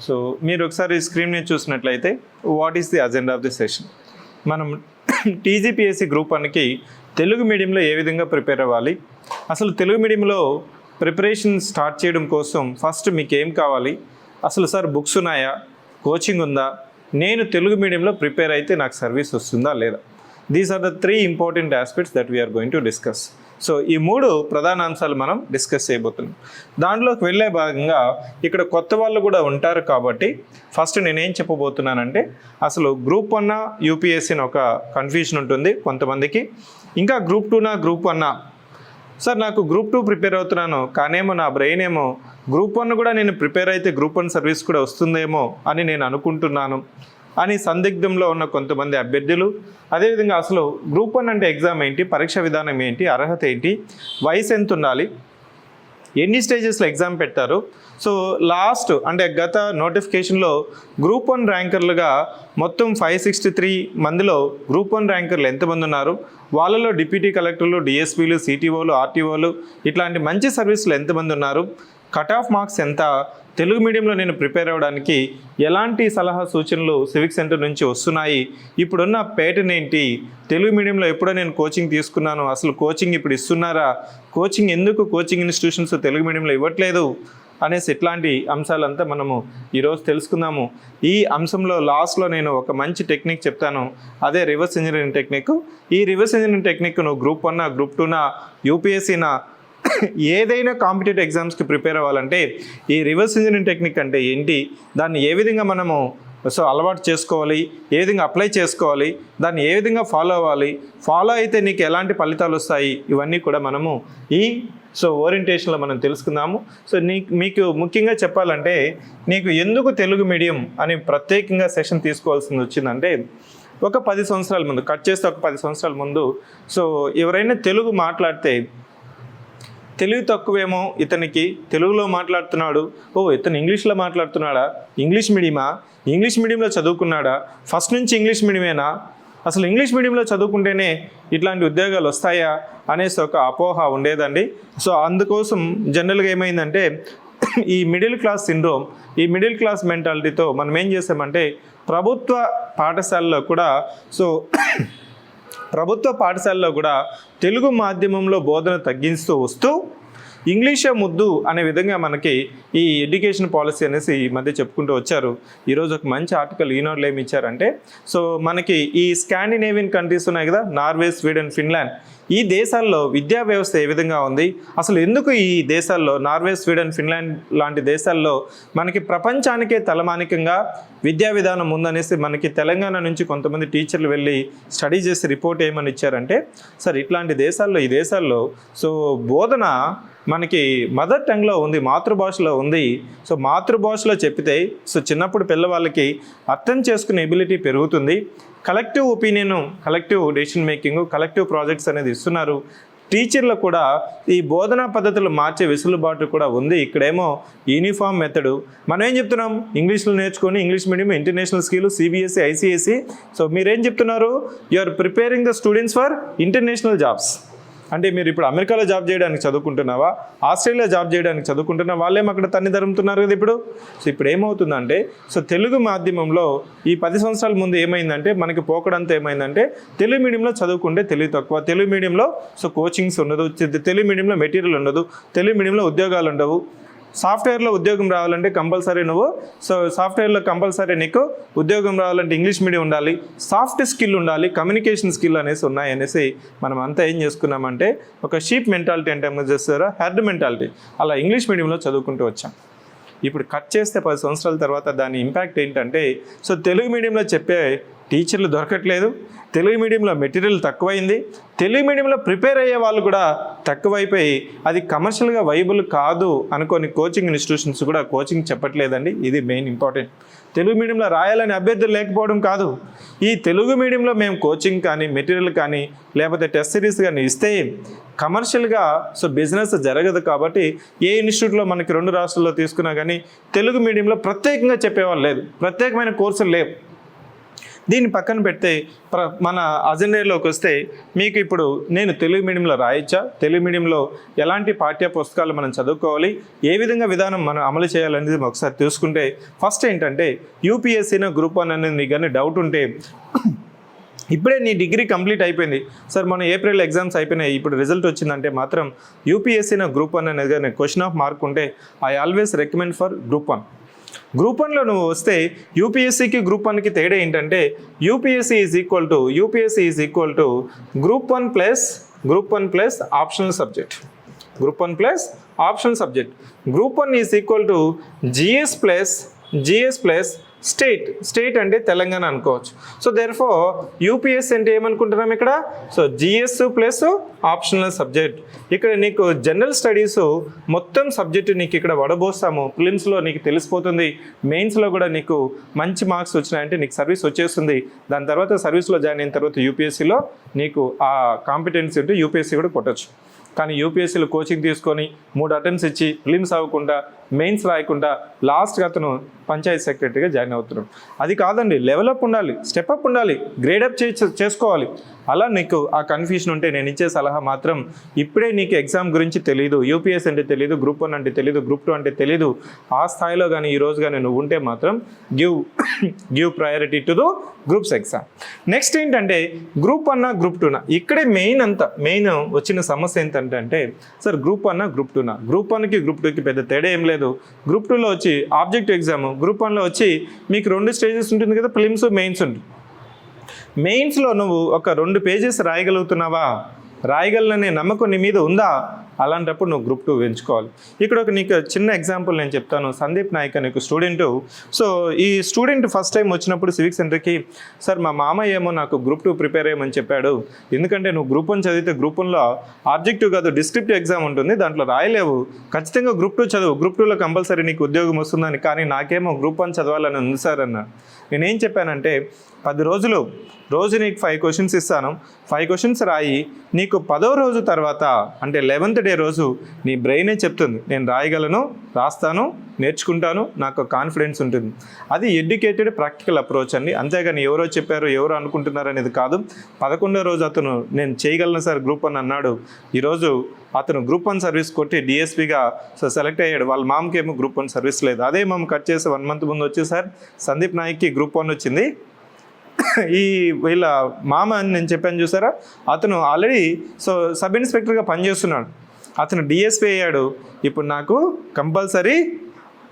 So మీరు ఒకసారి స్క్రీన్ని చూసినట్లయితే what is the agenda of the session. మనం టీజీపీఎస్సీ గ్రూప్ 1కి తెలుగు మీడియంలో ఏ విధంగా ప్రిపేర్ అవ్వాలి, అసలు తెలుగు మీడియంలో ప్రిపరేషన్ స్టార్ట్ చేయడం కోసం ఫస్ట్ మీకు ఏం కావాలి, అసలు సార్ బుక్స్ ఉన్నాయా, కోచింగ్ ఉందా, నేను తెలుగు మీడియంలో ప్రిపేర్ అయితే నాకు సర్వీస్ వస్తుందా లేదా. These are the 3 important aspects that we are going to discuss. So ఈ 3 ప్రధాన అంశాలు మనం డిస్కస్ చేయబోతున్నాం. దాంట్లోకి వెళ్ళే భాగంగా ఇక్కడ కొత్త వాళ్ళు కూడా ఉంటారు కాబట్టి ఫస్ట్ నేనేం చెప్పబోతున్నానంటే, అసలు గ్రూప్ 1 యూపీఎస్సీ అని ఒక కన్ఫ్యూజన్ ఉంటుంది కొంతమందికి. ఇంకా గ్రూప్ 2 గ్రూప్ 1 సార్ నాకు గ్రూప్ 2 ప్రిపేర్ అవుతున్నాను కానేమో నా బ్రెయిన్ ఏమో గ్రూప్ 1 కూడా నేను ప్రిపేర్ అయితే గ్రూప్ 1 సర్వీస్ కూడా వస్తుందేమో అని నేను అనుకుంటున్నాను అని సందిగ్ధంలో ఉన్న కొంతమంది అభ్యర్థులు. అదేవిధంగా అసలు గ్రూప్ 1 అంటే ఎగ్జామ్ ఏంటి, పరీక్ష విధానం ఏంటి, అర్హత ఏంటి, వయసు ఎంత ఉండాలి, ఎన్ని స్టేజెస్లో ఎగ్జామ్ పెట్టారు. సో లాస్ట్ అంటే గత నోటిఫికేషన్లో గ్రూప్ 1 ర్యాంకర్లుగా మొత్తం 563 మందిలో గ్రూప్ 1 ర్యాంకర్లు ఎంతమంది ఉన్నారు, వాళ్ళలో డిప్యూటీ కలెక్టర్లు, డిఎస్పీలు, సిటీఓలు, ఆర్టీఓలు ఇట్లాంటి మంచి సర్వీసులు ఎంతమంది ఉన్నారు, కట్ ఆఫ్ మార్క్స్ ఎంత, తెలుగు మీడియంలో నేను ప్రిపేర్ అవ్వడానికి ఎలాంటి సలహా సూచనలు సివిక్ సెంటర్ నుంచి వస్తున్నాయి, ఇప్పుడున్న ప్యాటర్న్ ఏంటి, తెలుగు మీడియంలో ఎప్పుడో నేను కోచింగ్ తీసుకున్నాను అసలు కోచింగ్ ఇప్పుడు ఇస్తున్నారా, కోచింగ్ ఎందుకు కోచింగ్ ఇన్స్టిట్యూషన్స్ తెలుగు మీడియంలో ఇవ్వట్లేదు అనేసి ఇట్లాంటి అంశాలంతా మనము ఈరోజు తెలుసుకుందాము. ఈ అంశంలో లాస్ట్లో నేను ఒక మంచి టెక్నిక్ చెప్తాను, అదే రివర్స్ ఇంజనీరింగ్ టెక్నిక్. ఈ రివర్స్ ఇంజనీరింగ్ టెక్నిక్ నువ్వు గ్రూప్ 1 గ్రూప్ 2 యూపీఎస్సీనా ఏదైనా కాంపిటేటివ్ ఎగ్జామ్స్కి ప్రిపేర్ అవ్వాలంటే ఈ రివర్స్ ఇంజనీరింగ్ టెక్నిక్ అంటే ఏంటి, దాన్ని ఏ విధంగా మనము అలవాటు చేసుకోవాలి, ఏ విధంగా అప్లై చేసుకోవాలి, దాన్ని ఏ విధంగా ఫాలో అవ్వాలి, ఫాలో అయితే నీకు ఎలాంటి ఫలితాలు వస్తాయి, ఇవన్నీ కూడా మనము ఈ ఓరియంటేషన్లో మనం తెలుసుకుందాము. మీకు ముఖ్యంగా చెప్పాలంటే నీకు ఎందుకు తెలుగు మీడియం అని ప్రత్యేకంగా సెషన్ తీసుకోవాల్సింది వచ్చిందంటే, ఒక 10 సంవత్సరాల ముందు కట్ చేస్తే ఒక 10 సంవత్సరాల ముందు ఎవరైనా తెలుగు మాట్లాడితే తెలుగు తక్కువేమో ఇతనికి, తెలుగులో మాట్లాడుతున్నాడు, ఇతను ఇంగ్లీష్లో మాట్లాడుతున్నాడా, ఇంగ్లీష్ మీడియమా, ఇంగ్లీష్ మీడియంలో చదువుకున్నాడా, ఫస్ట్ నుంచి ఇంగ్లీష్ మీడియమేనా, అసలు ఇంగ్లీష్ మీడియంలో చదువుకుంటేనే ఇట్లాంటి ఉద్యోగాలు వస్తాయా అనేసి ఒక అపోహ ఉండేదండి. అందుకోసం జనరల్గా ఏమైందంటే ఈ మిడిల్ క్లాస్ సిండ్రోమ్, ఈ మిడిల్ క్లాస్ మెంటాలిటీతో మనం ఏం చేసామంటే ప్రభుత్వ పాఠశాలలో కూడా తెలుగు మాధ్యమంలో బోధన తగ్గిస్తూ వస్తూ ఇంగ్లీషే ముద్దు అనే విధంగా మనకి ఈ ఎడ్యుకేషన్ పాలసీ అనేసి ఈ మధ్య చెప్పుకుంటూ వచ్చారు. ఈరోజు ఒక మంచి ఆర్టికల్ ఈనాడులో ఏమి ఇచ్చారంటే, మనకి ఈ స్కాండినేవియన్ కంట్రీస్ ఉన్నాయి కదా, నార్వే, స్వీడన్, ఫిన్లాండ్, ఈ దేశాల్లో విద్యా వ్యవస్థ ఏ విధంగా ఉంది, అసలు ఎందుకు ఈ దేశాల్లో నార్వే, స్వీడన్, ఫిన్లాండ్ లాంటి దేశాల్లో మనకి ప్రపంచానికే తలమానికంగా విద్యా విధానం ఉందనేసి మనకి తెలంగాణ నుంచి కొంతమంది టీచర్లు వెళ్ళి స్టడీ చేసి రిపోర్ట్ ఏమని ఇచ్చారంటే, సార్ ఇట్లాంటి దేశాల్లో ఈ దేశాల్లో బోధన మనకి మదర్ టంగ్లో ఉంది, మాతృభాషలో ఉంది. మాతృభాషలో చెప్పితే చిన్నప్పుడు పిల్లవాళ్ళకి అర్థం చేసుకునే ఎబిలిటీ పెరుగుతుంది, collective opinion, collective decision making, collective projects అనేది ఇస్తున్నారు. టీచర్లు కూడా ఈ బోధనా పద్ధతులు మార్చే వెసులుబాటు కూడా ఉంది. ఇక్కడేమో యూనిఫామ్ మెథడు, మనం ఏం చెప్తున్నాం, ఇంగ్లీష్లో నేర్చుకొని English medium, international school, CBSE, ICSE. మీరేం చెప్తున్నారు, you are preparing the students for international jobs. అంటే మీరు ఇప్పుడు అమెరికాలో జాబ్ చేయడానికి చదువుకుంటున్నావా, ఆస్ట్రేలియా జాబ్ చేయడానికి చదువుకుంటున్నావా, వాళ్ళేమో అక్కడ తన్ని ధరుముతున్నారు కదా ఇప్పుడు. ఇప్పుడు ఏమవుతుందంటే తెలుగు మాధ్యమంలో ఈ 10 సంవత్సరాల ముందు ఏమైందంటే మనకి పోకడంతా ఏమైందంటే, తెలుగు మీడియంలో చదువుకుంటే తెలివి తక్కువ, తెలుగు మీడియంలో కోచింగ్స్ ఉండదు, తెలుగు మీడియంలో మెటీరియల్ ఉండదు, తెలుగు మీడియంలో ఉద్యోగాలు ఉండవు. సాఫ్ట్వేర్లో ఉద్యోగం రావాలంటే కంపల్సరీ సాఫ్ట్వేర్లో కంపల్సరీ నీకు ఉద్యోగం రావాలంటే ఇంగ్లీష్ మీడియం ఉండాలి, సాఫ్ట్ స్కిల్ ఉండాలి, కమ్యూనికేషన్ స్కిల్ అనేసి ఉన్నాయనేసి మనం అంతా ఏం చేసుకున్నామంటే ఒక షీప్ మెంటాలిటీ అంటే ఏమో చేస్తారో హెర్డ్ మెంటాలిటీ, అలా ఇంగ్లీష్ మీడియంలో చదువుకుంటూ వచ్చాం. ఇప్పుడు కట్ చేస్తే 10 సంవత్సరాల తర్వాత దాని ఇంపాక్ట్ ఏంటంటే తెలుగు మీడియంలో చెప్పే టీచర్లు దొరకట్లేదు, తెలుగు మీడియంలో మెటీరియల్ తక్కువైంది, తెలుగు మీడియంలో ప్రిపేర్ అయ్యే వాళ్ళు కూడా తక్కువైపోయి అది కమర్షియల్గా వైబుల్ కాదు అనుకోని కోచింగ్ ఇన్స్టిట్యూషన్స్ కూడా కోచింగ్ చెప్పట్లేదండి. ఇది మెయిన్ ఇంపార్టెంట్. తెలుగు మీడియంలో రాయాలని అభ్యర్థులు లేకపోవడం కాదు, ఈ తెలుగు మీడియంలో మేము కోచింగ్ కానీ మెటీరియల్ కానీ లేకపోతే టెస్ట్ సిరీస్ కానీ ఇస్తే కమర్షియల్గా బిజినెస్ జరగదు. కాబట్టి ఏ ఇన్స్టిట్యూట్లో మనకి 2 రాష్ట్రాల్లో తీసుకున్నా కానీ తెలుగు మీడియంలో ప్రత్యేకంగా చెప్పేవాళ్ళు లేదు, ప్రత్యేకమైన కోర్సులు లేవు. దీన్ని పక్కన పెడితే మన అజెండాలోకి వస్తే మీకు ఇప్పుడు నేను తెలుగు మీడియంలో రాయొచ్చా, తెలుగు మీడియంలో ఎలాంటి పాఠ్య పుస్తకాలు మనం చదువుకోవాలి, ఏ విధంగా విధానం మనం అమలు చేయాలనేది ఒకసారి చూసుకుంటే ఫస్ట్ ఏంటంటే యూపీఎస్సీన గ్రూప్ 1 అనేది మీకు కానీ డౌట్ ఉంటే ఇప్పుడే నీ డిగ్రీ కంప్లీట్ అయిపోయింది సార్, మన ఏప్రిల్ ఎగ్జామ్స్ అయిపోయినాయి, ఇప్పుడు రిజల్ట్ వచ్చిందంటే మాత్రం యూపీఎస్సీన గ్రూప్ 1 అనేది కానీ క్వశ్చన్ ఆఫ్ మార్క్ ఉంటే I always recommend for group 1. Group 1లో నువ్వు వస్తే యూపీఎస్సీకి గ్రూప్ 1కి తేడా ఏంటంటే UPSC is equal to group 1 plus optional subject. Group 1 plus optional subject. Group 1 is equal to GS plus state అంటే తెలంగాణ అనుకోవచ్చు. సో దేర్ఫోర్ యూపీఎస్ అంటే ఏమనుకుంటున్నాం ఇక్కడ, so GS plus optional subject. ఇక్కడ నీకు జనరల్ స్టడీస్ మొత్తం సబ్జెక్టు నీకు ఇక్కడ వడబోస్తాము, ప్రిలిమ్స్లో నీకు తెలిసిపోతుంది, మెయిన్స్లో కూడా నీకు మంచి మార్క్స్ వచ్చినాయంటే నీకు సర్వీస్ వచ్చేస్తుంది. దాని తర్వాత సర్వీస్లో జాయిన్ అయిన తర్వాత యూపీఎస్సీలో నీకు ఆ కాంపిటెన్సీ ఉంటే యూపీఎస్సీ కూడా కొట్టచ్చు. కానీ యూపీఎస్సీలో కోచింగ్ తీసుకొని 3 అటెంప్ట్స్ ఇచ్చి ప్రిలిమ్స్ అవ్వకుండా మెయిన్స్ రాయకుండా లాస్ట్గా అతను పంచాయతీ సెక్రటరీగా జాయిన్ అవుతున్నాడు. అది కాదండి, లెవెలప్ ఉండాలి, స్టెప్అప్ ఉండాలి, గ్రేడప్ చేసుకోవాలి. అలా నీకు ఆ కన్ఫ్యూషన్ ఉంటే నేను ఇచ్చే సలహా మాత్రం ఇప్పుడే నీకు ఎగ్జామ్ గురించి తెలియదు, యూపీఎస్ అంటే తెలియదు, గ్రూప్ 1 అంటే తెలియదు, గ్రూప్ 2 అంటే తెలియదు, ఆ స్థాయిలో కానీ ఈ రోజు కానీ నువ్వు ఉంటే మాత్రం give priority to the groups exam. Next ఏంటంటే గ్రూప్ 1 గ్రూప్ 2 ఇక్కడే మెయిన్ వచ్చిన సమస్య ఏంటంటే సార్ గ్రూప్ 1 గ్రూప్ 2 గ్రూప్ 1కి గ్రూప్ 2కి పెద్ద తేడా ఏం లేదు. గ్రూప్ 2లో వచ్చి ఆబ్జెక్టివ్ ఎగ్జామ్, గ్రూప్ 1లో వచ్చి మీకు 2 స్టేజెస్ ఉంటుంది కదా, ప్రిలిమ్స్ మెయిన్స్ ఉంటుంది. మెయిన్స్లో నువ్వు ఒక 2 పేజెస్ రాయగలుగుతున్నావా, రాయగలననే నమ్మకం నీ మీద ఉందా, అలాంటప్పుడు నువ్వు గ్రూప్ 2 ఎంచుకోవాలి. ఇక్కడ ఒక నీకు చిన్న ఎగ్జాంపుల్ నేను చెప్తాను. సందీప్ నాయక్ అనే ఒక స్టూడెంట్, సో ఈ స్టూడెంట్ ఫస్ట్ టైం వచ్చినప్పుడు సివిక్ సెంటర్కి సార్ మా మామయ్య ఏమో నాకు గ్రూప్ 2 ప్రిపేర్ అయ్యమని చెప్పాడు, ఎందుకంటే నువ్వు గ్రూప్ 1 చదివితే గ్రూప్ 1లో ఆబ్జెక్టివ్ కాదు డిస్క్రిప్టివ్ ఎగ్జామ్ ఉంటుంది, దాంట్లో రాయలేవు, ఖచ్చితంగా గ్రూప్ 2 చదువు, గ్రూప్ 2లో కంపల్సరీ నీకు ఉద్యోగం వస్తుందని. కానీ నాకేమో గ్రూప్ 1 చదవాలని ఉంది సార్ అన్న. నేనేం చెప్పానంటే 10 రోజులు రోజు నీకు 5 క్వశ్చన్స్ ఇస్తాను, 5 క్వశ్చన్స్ రాయి, నీకు 10వ రోజు తర్వాత అంటే 11th డే రోజు నీ బ్రెయినే చెప్తుంది నేను రాయగలను, రాస్తాను, నేర్చుకుంటాను, నాకు కాన్ఫిడెన్స్ ఉంటుంది. అది ఎడ్యుకేటెడ్ ప్రాక్టికల్ అప్రోచ్ అండి. అంతేగాని ఎవరో చెప్పారు ఎవరో అనుకుంటున్నారు అనేది కాదు. 11వ రోజు అతను నేను చేయగలను సార్ గ్రూప్ 1 అన్నాడు. ఈరోజు అతను గ్రూప్ 1 సర్వీస్ కొట్టి డిఎస్పీగా సెలెక్ట్ అయ్యాడు. వాళ్ళ మామకేమో గ్రూప్ 1 సర్వీస్ లేదు. అదే మామ కట్ చేసి 1 month ముందు వచ్చి సార్ సందీప్ నాయక్కి గ్రూప్ 1 వచ్చింది, ఈ వీళ్ళ మామ అని నేను చెప్పాను చూసారా, అతను ఆల్రెడీ సో సబ్ ఇన్స్పెక్టర్గా పనిచేస్తున్నాడు, అతను డిఎస్పీ అయ్యాడు. ఇప్పుడు నాకు కంపల్సరీ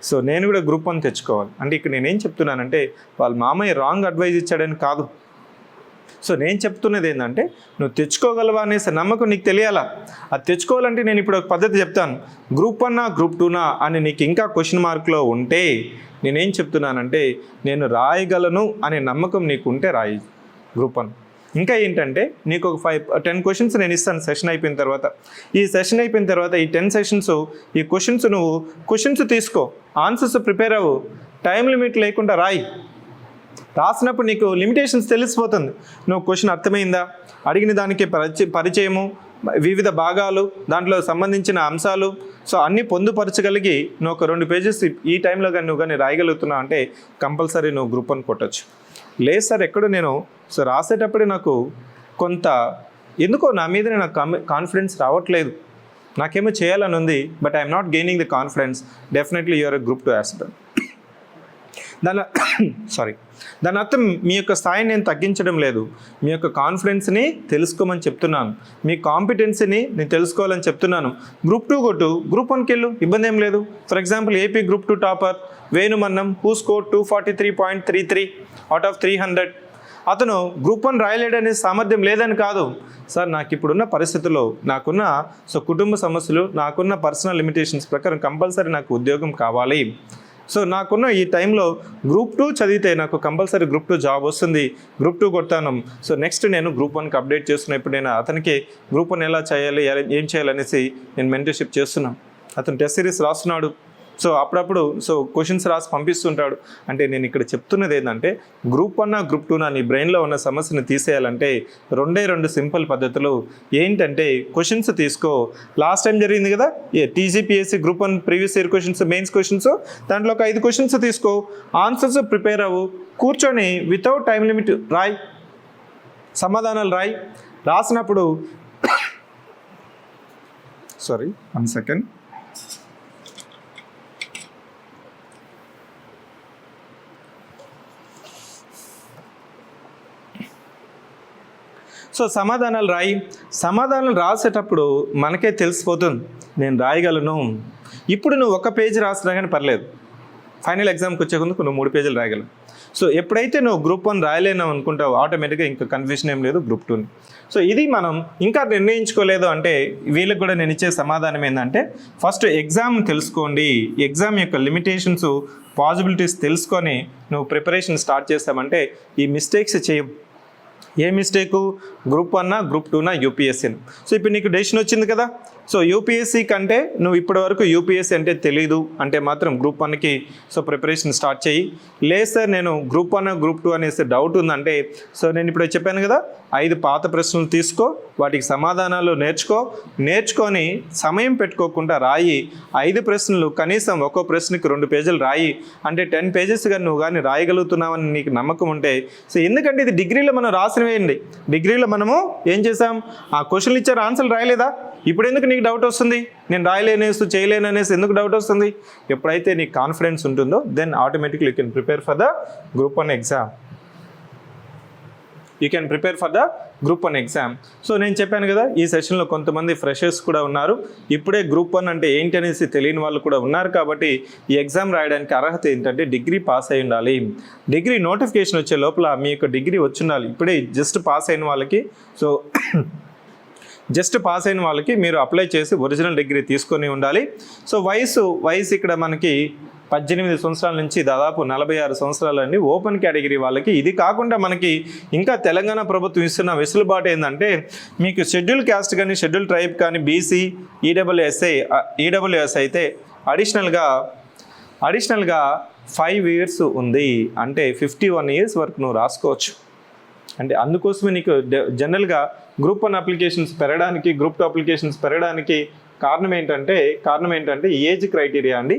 సో నేను కూడా గ్రూప్ 1 తెచ్చుకోవాలి. అంటే ఇక్కడ నేనేం చెప్తున్నానంటే వాళ్ళ మామయ్య రాంగ్ అడ్వైజ్ ఇచ్చాడని కాదు. సో నేను చెప్తున్నది ఏంటంటే నువ్వు తెచ్చుకోగలవా అనేసి నమ్మకం నీకు తెలియాలా. అది తెచ్చుకోవాలంటే నేను ఇప్పుడు ఒక పద్ధతి చెప్తాను. గ్రూప్ 1 గ్రూప్ 2 అని నీకు ఇంకా క్వశ్చన్ మార్క్లో ఉంటే నేనేం చెప్తున్నానంటే నేను రాయగలను అనే నమ్మకం నీకు ఉంటే రాయి గ్రూప్ 1. ఇంకా ఏంటంటే నీకు ఒక 10 క్వశ్చన్స్ నేను ఇస్తాను సెషన్ అయిపోయిన తర్వాత. ఈ సెషన్ అయిపోయిన తర్వాత ఈ 10 సెషన్స్ ఈ క్వశ్చన్స్ నువ్వు క్వశ్చన్స్ తీసుకో, ఆన్సర్స్ ప్రిపేర్ అవ్వు, టైం లిమిట్ లేకుండా రాయి. రాసినప్పుడు నీకు లిమిటేషన్స్ తెలిసిపోతుంది. నువ్వు క్వశ్చన్ అర్థమైందా, అడిగిన దానికి పరిచయము, వివిధ భాగాలు, దాంట్లో సంబంధించిన అంశాలు, సో అన్నీ పొందుపరచగలిగి నువ్వు ఒక 2 పేజెస్ ఈ టైంలో కానీ నువ్వు కానీ రాయగలుగుతున్నావు అంటే కంపల్సరీ నువ్వు గ్రూప్ 1 కొట్టచ్చు. లేదు సార్ ఎక్కడో నేను సో రాసేటప్పుడే నాకు కొంత ఎందుకో నా మీద నాకు కాన్ఫిడెన్స్ రావట్లేదు, నాకేమో చేయాలని ఉంది, but I'm not gaining the confidence, definitely you're a group 2 aspirant. దాని అర్థం మీ యొక్క స్థాయిని నేను తగ్గించడం లేదు, మీ యొక్క కాన్ఫిడెన్స్ని తెలుసుకోమని చెప్తున్నాను, మీ కాంపిటెన్సీని నేను తెలుసుకోవాలని చెప్తున్నాను. గ్రూప్ 2 కొట్టు, గ్రూప్ 1కి వెళ్ళు, ఇబ్బంది ఏం లేదు. For example AP group 2 topper Venumannam who score 243.33 out of 300. అతను గ్రూప్ 1 రాయలేడనే సామర్థ్యం లేదని కాదు సార్, నాకు ఇప్పుడున్న పరిస్థితుల్లో నాకున్న సో కుటుంబ సమస్యలు, నాకున్న పర్సనల్ లిమిటేషన్స్ ప్రకారం కంపల్సరీ నాకు ఉద్యోగం కావాలి. సో నాకున్న ఈ టైంలో గ్రూప్ 2 చదివితే నాకు కంపల్సరీ గ్రూప్ 2 జాబ్ వస్తుంది, గ్రూప్ 2 కొడతాను. సో నెక్స్ట్ నేను గ్రూప్ 1కి అప్డేట్ చేస్తున్నా. ఇప్పుడు నేను అతనికి గ్రూప్ 1 ఎలా చేయాలి, ఏం చేయాలనేసి నేను మెంటర్షిప్ చేస్తున్నాను. అతను టెస్ట్ సిరీస్ రాస్తున్నాడు, సో అప్పుడప్పుడు సో క్వశ్చన్స్ రాసి పంపిస్తుంటాడు. అంటే నేను ఇక్కడ చెప్తున్నది ఏంటంటే గ్రూప్ 1 గ్రూప్ 2 నీ బ్రెయిన్లో ఉన్న సమస్యను తీసేయాలంటే రెండు సింపుల్ పద్ధతులు. ఏంటంటే క్వశ్చన్స్ తీసుకో. లాస్ట్ టైం జరిగింది కదా TGPSC group 1 previous year questions, mains questions, దాంట్లో ఒక 5 క్వశ్చన్స్ తీసుకో, ఆన్సర్స్ ప్రిపేర్ అవ్వు, కూర్చొని వితౌట్ టైం లిమిట్ రాయ్, సమాధానాలు రాయ్. రాసినప్పుడు సారీ 1 సెకండ్. సో సమాధానాలు రాయి. సమాధానాలు రాసేటప్పుడు మనకే తెలిసిపోతుంది నేను రాయగలను. ఇప్పుడు నువ్వు 1 పేజీ రాసినా కానీ పర్లేదు, ఫైనల్ ఎగ్జామ్కి వచ్చే ముందుకు నువ్వు 3 పేజీలు రాయగలవు. సో ఎప్పుడైతే నువ్వు గ్రూప్ 1 రాయలేనావు అనుకుంటావు ఆటోమేటిక్గా ఇంకా కన్ఫ్యూషన్ ఏం లేదు గ్రూప్ 2ని. సో ఇది మనం ఇంకా నిర్ణయించుకోలేదు అంటే వీళ్ళకి కూడా నేను ఇచ్చే సమాధానం ఏంటంటే ఫస్ట్ ఎగ్జామ్ తెలుసుకోండి, ఎగ్జామ్ యొక్క లిమిటేషన్స్, పాసిబిలిటీస్ తెలుసుకొని నువ్వు ప్రిపరేషన్ స్టార్ట్ చేస్తామంటే ఈ మిస్టేక్స్ చేయ. ఏ మిస్టేకు? Group 1 group 2 యూపీఎస్సీని. సో ఇప్పుడు నీకు డెసిషన్ వచ్చింది కదా. సో యూపీఎస్సీ కంటే నువ్వు ఇప్పటి వరకు యూపీఎస్సీ అంటే తెలీదు అంటే మాత్రం గ్రూప్ 1కి సో ప్రిపరేషన్ స్టార్ట్ చేయి. లేదు సార్ నేను గ్రూప్ 1 గ్రూప్ 2 అనేసి డౌట్ ఉందంటే సో నేను ఇప్పుడు చెప్పాను కదా 5 పాత ప్రశ్నలు తీసుకో, వాటికి సమాధానాలు నేర్చుకొని సమయం పెట్టుకోకుండా రాయి. 5 ప్రశ్నలు కనీసం ఒక్కో ప్రశ్నకి 2 పేజీలు రాయి. అంటే 10 పేజెస్ కానీ నువ్వు కానీ రాయగలుగుతున్నావని నీకు నమ్మకం ఉంటే సో ఎందుకంటే ఇది డిగ్రీలో మనం రాసినవేయండి. డిగ్రీలో మనము ఏం చేసాం, ఆ క్వశ్చన్లు ఇచ్చారు, ఆన్సర్లు రాయలేదా? ఇప్పుడు ఎందుకు నీకు డౌట్ వస్తుంది? నేను రాయలేనేసి చేయలేను అనేసి ఎందుకు డౌట్ వస్తుంది? ఎప్పుడైతే నీకు కాన్ఫిడెన్స్ ఉంటుందో then automatically you can prepare for the group 1 exam. You can prepare for the group 1 exam. So నేను చెప్పాను కదా ఈ సెషన్లో కొంతమంది ఫ్రెషర్స్ కూడా ఉన్నారు, ఇప్పుడే గ్రూప్ 1 అంటే ఏంటి అనేసి తెలియని వాళ్ళు కూడా ఉన్నారు. కాబట్టి ఈ ఎగ్జామ్ రాయడానికి అర్హత ఏంటంటే డిగ్రీ పాస్ అయి ఉండాలి. డిగ్రీ నోటిఫికేషన్ వచ్చే లోపల మీ యొక్క డిగ్రీ వచ్చి ఉండాలి. ఇప్పుడే జస్ట్ పాస్ అయిన వాళ్ళకి మీరు అప్లై చేసి ఒరిజినల్ డిగ్రీ తీసుకొని ఉండాలి. సో వయసు ఇక్కడ మనకి 18 సంవత్సరాల నుంచి దాదాపు 46 సంవత్సరాలండి ఓపెన్ కేటగిరీ వాళ్ళకి. ఇది కాకుండా మనకి ఇంకా తెలంగాణ ప్రభుత్వం ఇస్తున్న వెసులుబాటు ఏంటంటే మీకు షెడ్యూల్ క్యాస్ట్ కానీ షెడ్యూల్ ట్రైబ్ కానీ బీసీ ఈడబ్ల్యూఎస్ అయితే అడిషనల్గా 5 ఇయర్స్ ఉంది. అంటే 51 ఇయర్స్ వరకు నువ్వు రాసుకోవచ్చు. అంటే అందుకోసమే నీకు జనరల్గా గ్రూప్ 1 అప్లికేషన్స్ పెరగడానికి, గ్రూప్ 2 అప్లికేషన్స్ పెరగడానికి కారణం ఏంటంటే ఏజ్ క్రైటీరియా అండి.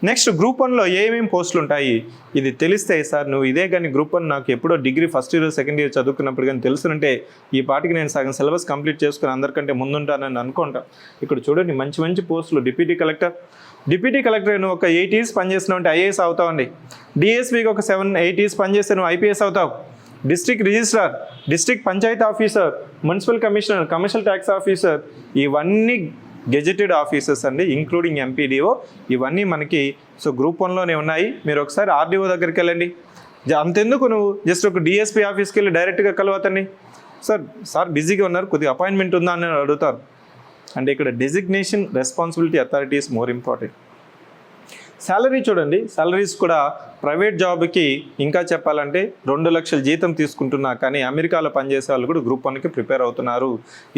నెక్స్ట్ గ్రూప్ 1లో ఏమేమి పోస్టులు ఉంటాయి ఇది తెలిస్తే సార్ నువ్వు ఇదే కానీ గ్రూప్ 1 నాకు ఎప్పుడో degree first year second year చదువుకున్నప్పుడు కానీ తెలుసునంటే ఈ పాటికి నేను సగం సిలబస్ కంప్లీట్ చేసుకుని అందరికంటే ముందుంటానని అనుకుంటా. ఇక్కడ చూడండి మంచి పోస్టులు. డిప్యూటీ కలెక్టర్ నువ్వు ఒక 8 ఇయర్స్ పనిచేస్తున్నావు అంటే ఐఏఎస్ అవుతావండి. డిఎస్పీకి ఒక 7-8 ఇయర్స్ పనిచేస్తే నువ్వు ఐపీఎస్ అవుతావు. District registrar, district panchayati officer, municipal commissioner, commercial tax officer, ఇవన్నీ గెజెటెడ్ ఆఫీసర్స్ అండి, ఇంక్లూడింగ్ ఎంపీడీఓ. ఇవన్నీ మనకి సో గ్రూప్ 1లోనే ఉన్నాయి. మీరు ఒకసారి ఆర్డీఓ దగ్గరికి వెళ్ళండి. అంతెందుకు నువ్వు జస్ట్ ఒక డిఎస్పీ ఆఫీస్కి వెళ్ళి డైరెక్ట్గా కలవతండి. సార్ బిజీగా ఉన్నారు, కొద్దిగా అపాయింట్మెంట్ ఉందా అని అడుగుతారు. అంటే ఇక్కడ designation, responsibility, authority is more important. Salary చూడండి, శాలరీస్ కూడా ప్రైవేట్ జాబ్కి ఇంకా చెప్పాలంటే 2 లక్షల జీతం తీసుకుంటున్నా కానీ అమెరికాలో పనిచేసే వాళ్ళు కూడా గ్రూప్ 1కి ప్రిపేర్ అవుతున్నారు.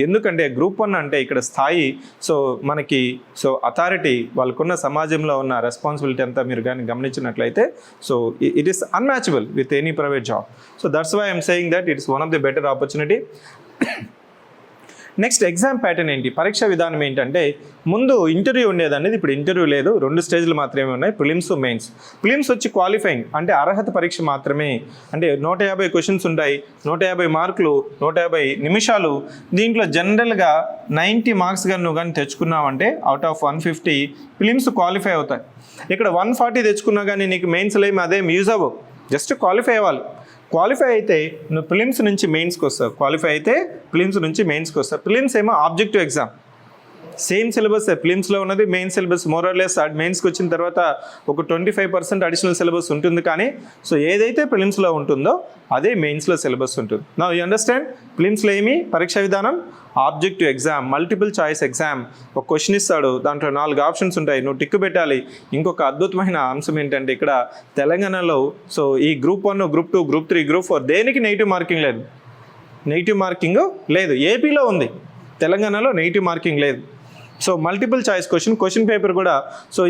ఎందుకంటే గ్రూప్ 1 అంటే ఇక్కడ స్థాయి సో మనకి సో అథారిటీ, వాళ్ళకున్న సమాజంలో ఉన్న రెస్పాన్సిబిలిటీ అంతా మీరు కానీ గమనించినట్లయితే so it is unmatchable with any private job. So that's why I'm saying that it is one of the better opportunity. Next exam pattern ఏంటి, పరీక్ష విధానం ఏంటంటే ముందు ఇంటర్వ్యూ ఉండేదనేది ఇప్పుడు ఇంటర్వ్యూ లేదు, 2 స్టేజ్లు మాత్రమే ఉన్నాయి, ప్రిలిమ్స్, మెయిన్స్. ప్రిలిమ్స్ వచ్చి క్వాలిఫైయింగ్ అంటే అర్హత పరీక్ష మాత్రమే. అంటే 150 క్వశ్చన్స్ ఉంటాయి, 150 మార్కులు, 150 నిమిషాలు. దీంట్లో జనరల్గా 90 మార్క్స్ కానీ నువ్వు కానీ తెచ్చుకున్నావంటే అవుట్ ఆఫ్ 150 ప్రిలిమ్స్ క్వాలిఫై అవుతాయి. ఇక్కడ 140 తెచ్చుకున్నా కానీ నీకు మెయిన్స్లో ఏమి అదేం యూజ్ అవ్వవు, జస్ట్ క్వాలిఫై అవ్వాలి. క్వాలిఫై అయితే నువ్వు ప్రిలిమ్స్ నుంచి మెయిన్స్కి వస్తావు, ప్రిలిమ్స్ ఏమో ఆబ్జెక్టివ్ ఎగ్జామ్, సేమ్ సిలబస్ ప్రిలిమ్స్లో ఉన్నది, మెయిన్ సిలబస్ మోరర్లెస్. మెయిన్స్కి వచ్చిన తర్వాత ఒక 25% అడిషనల్ సిలబస్ ఉంటుంది. కానీ సో ఏదైతే ప్రిలిమ్స్లో ఉంటుందో అదే మెయిన్స్లో సిలబస్ ఉంటుంది. Now you understand. ప్రిలిమ్స్లో ఏమి పరీక్షా విధానం, objective exam, multiple choice exam. ఒక క్వశ్చన్ ఇస్తాడు, దాంట్లో 4 ఆప్షన్స్ ఉంటాయి, నువ్వు టిక్ పెట్టాలి. ఇంకొక అద్భుతమైన అంశం ఏంటంటే ఇక్కడ తెలంగాణలో సో ఈ గ్రూప్ 1, గ్రూప్ 2, గ్రూప్ 3, గ్రూప్ 4 దేనికి నెగిటివ్ మార్కింగ్ లేదు. ఏపీలో ఉంది, తెలంగాణలో నెగిటివ్ మార్కింగ్ లేదు. So multiple choice question paper కూడా సో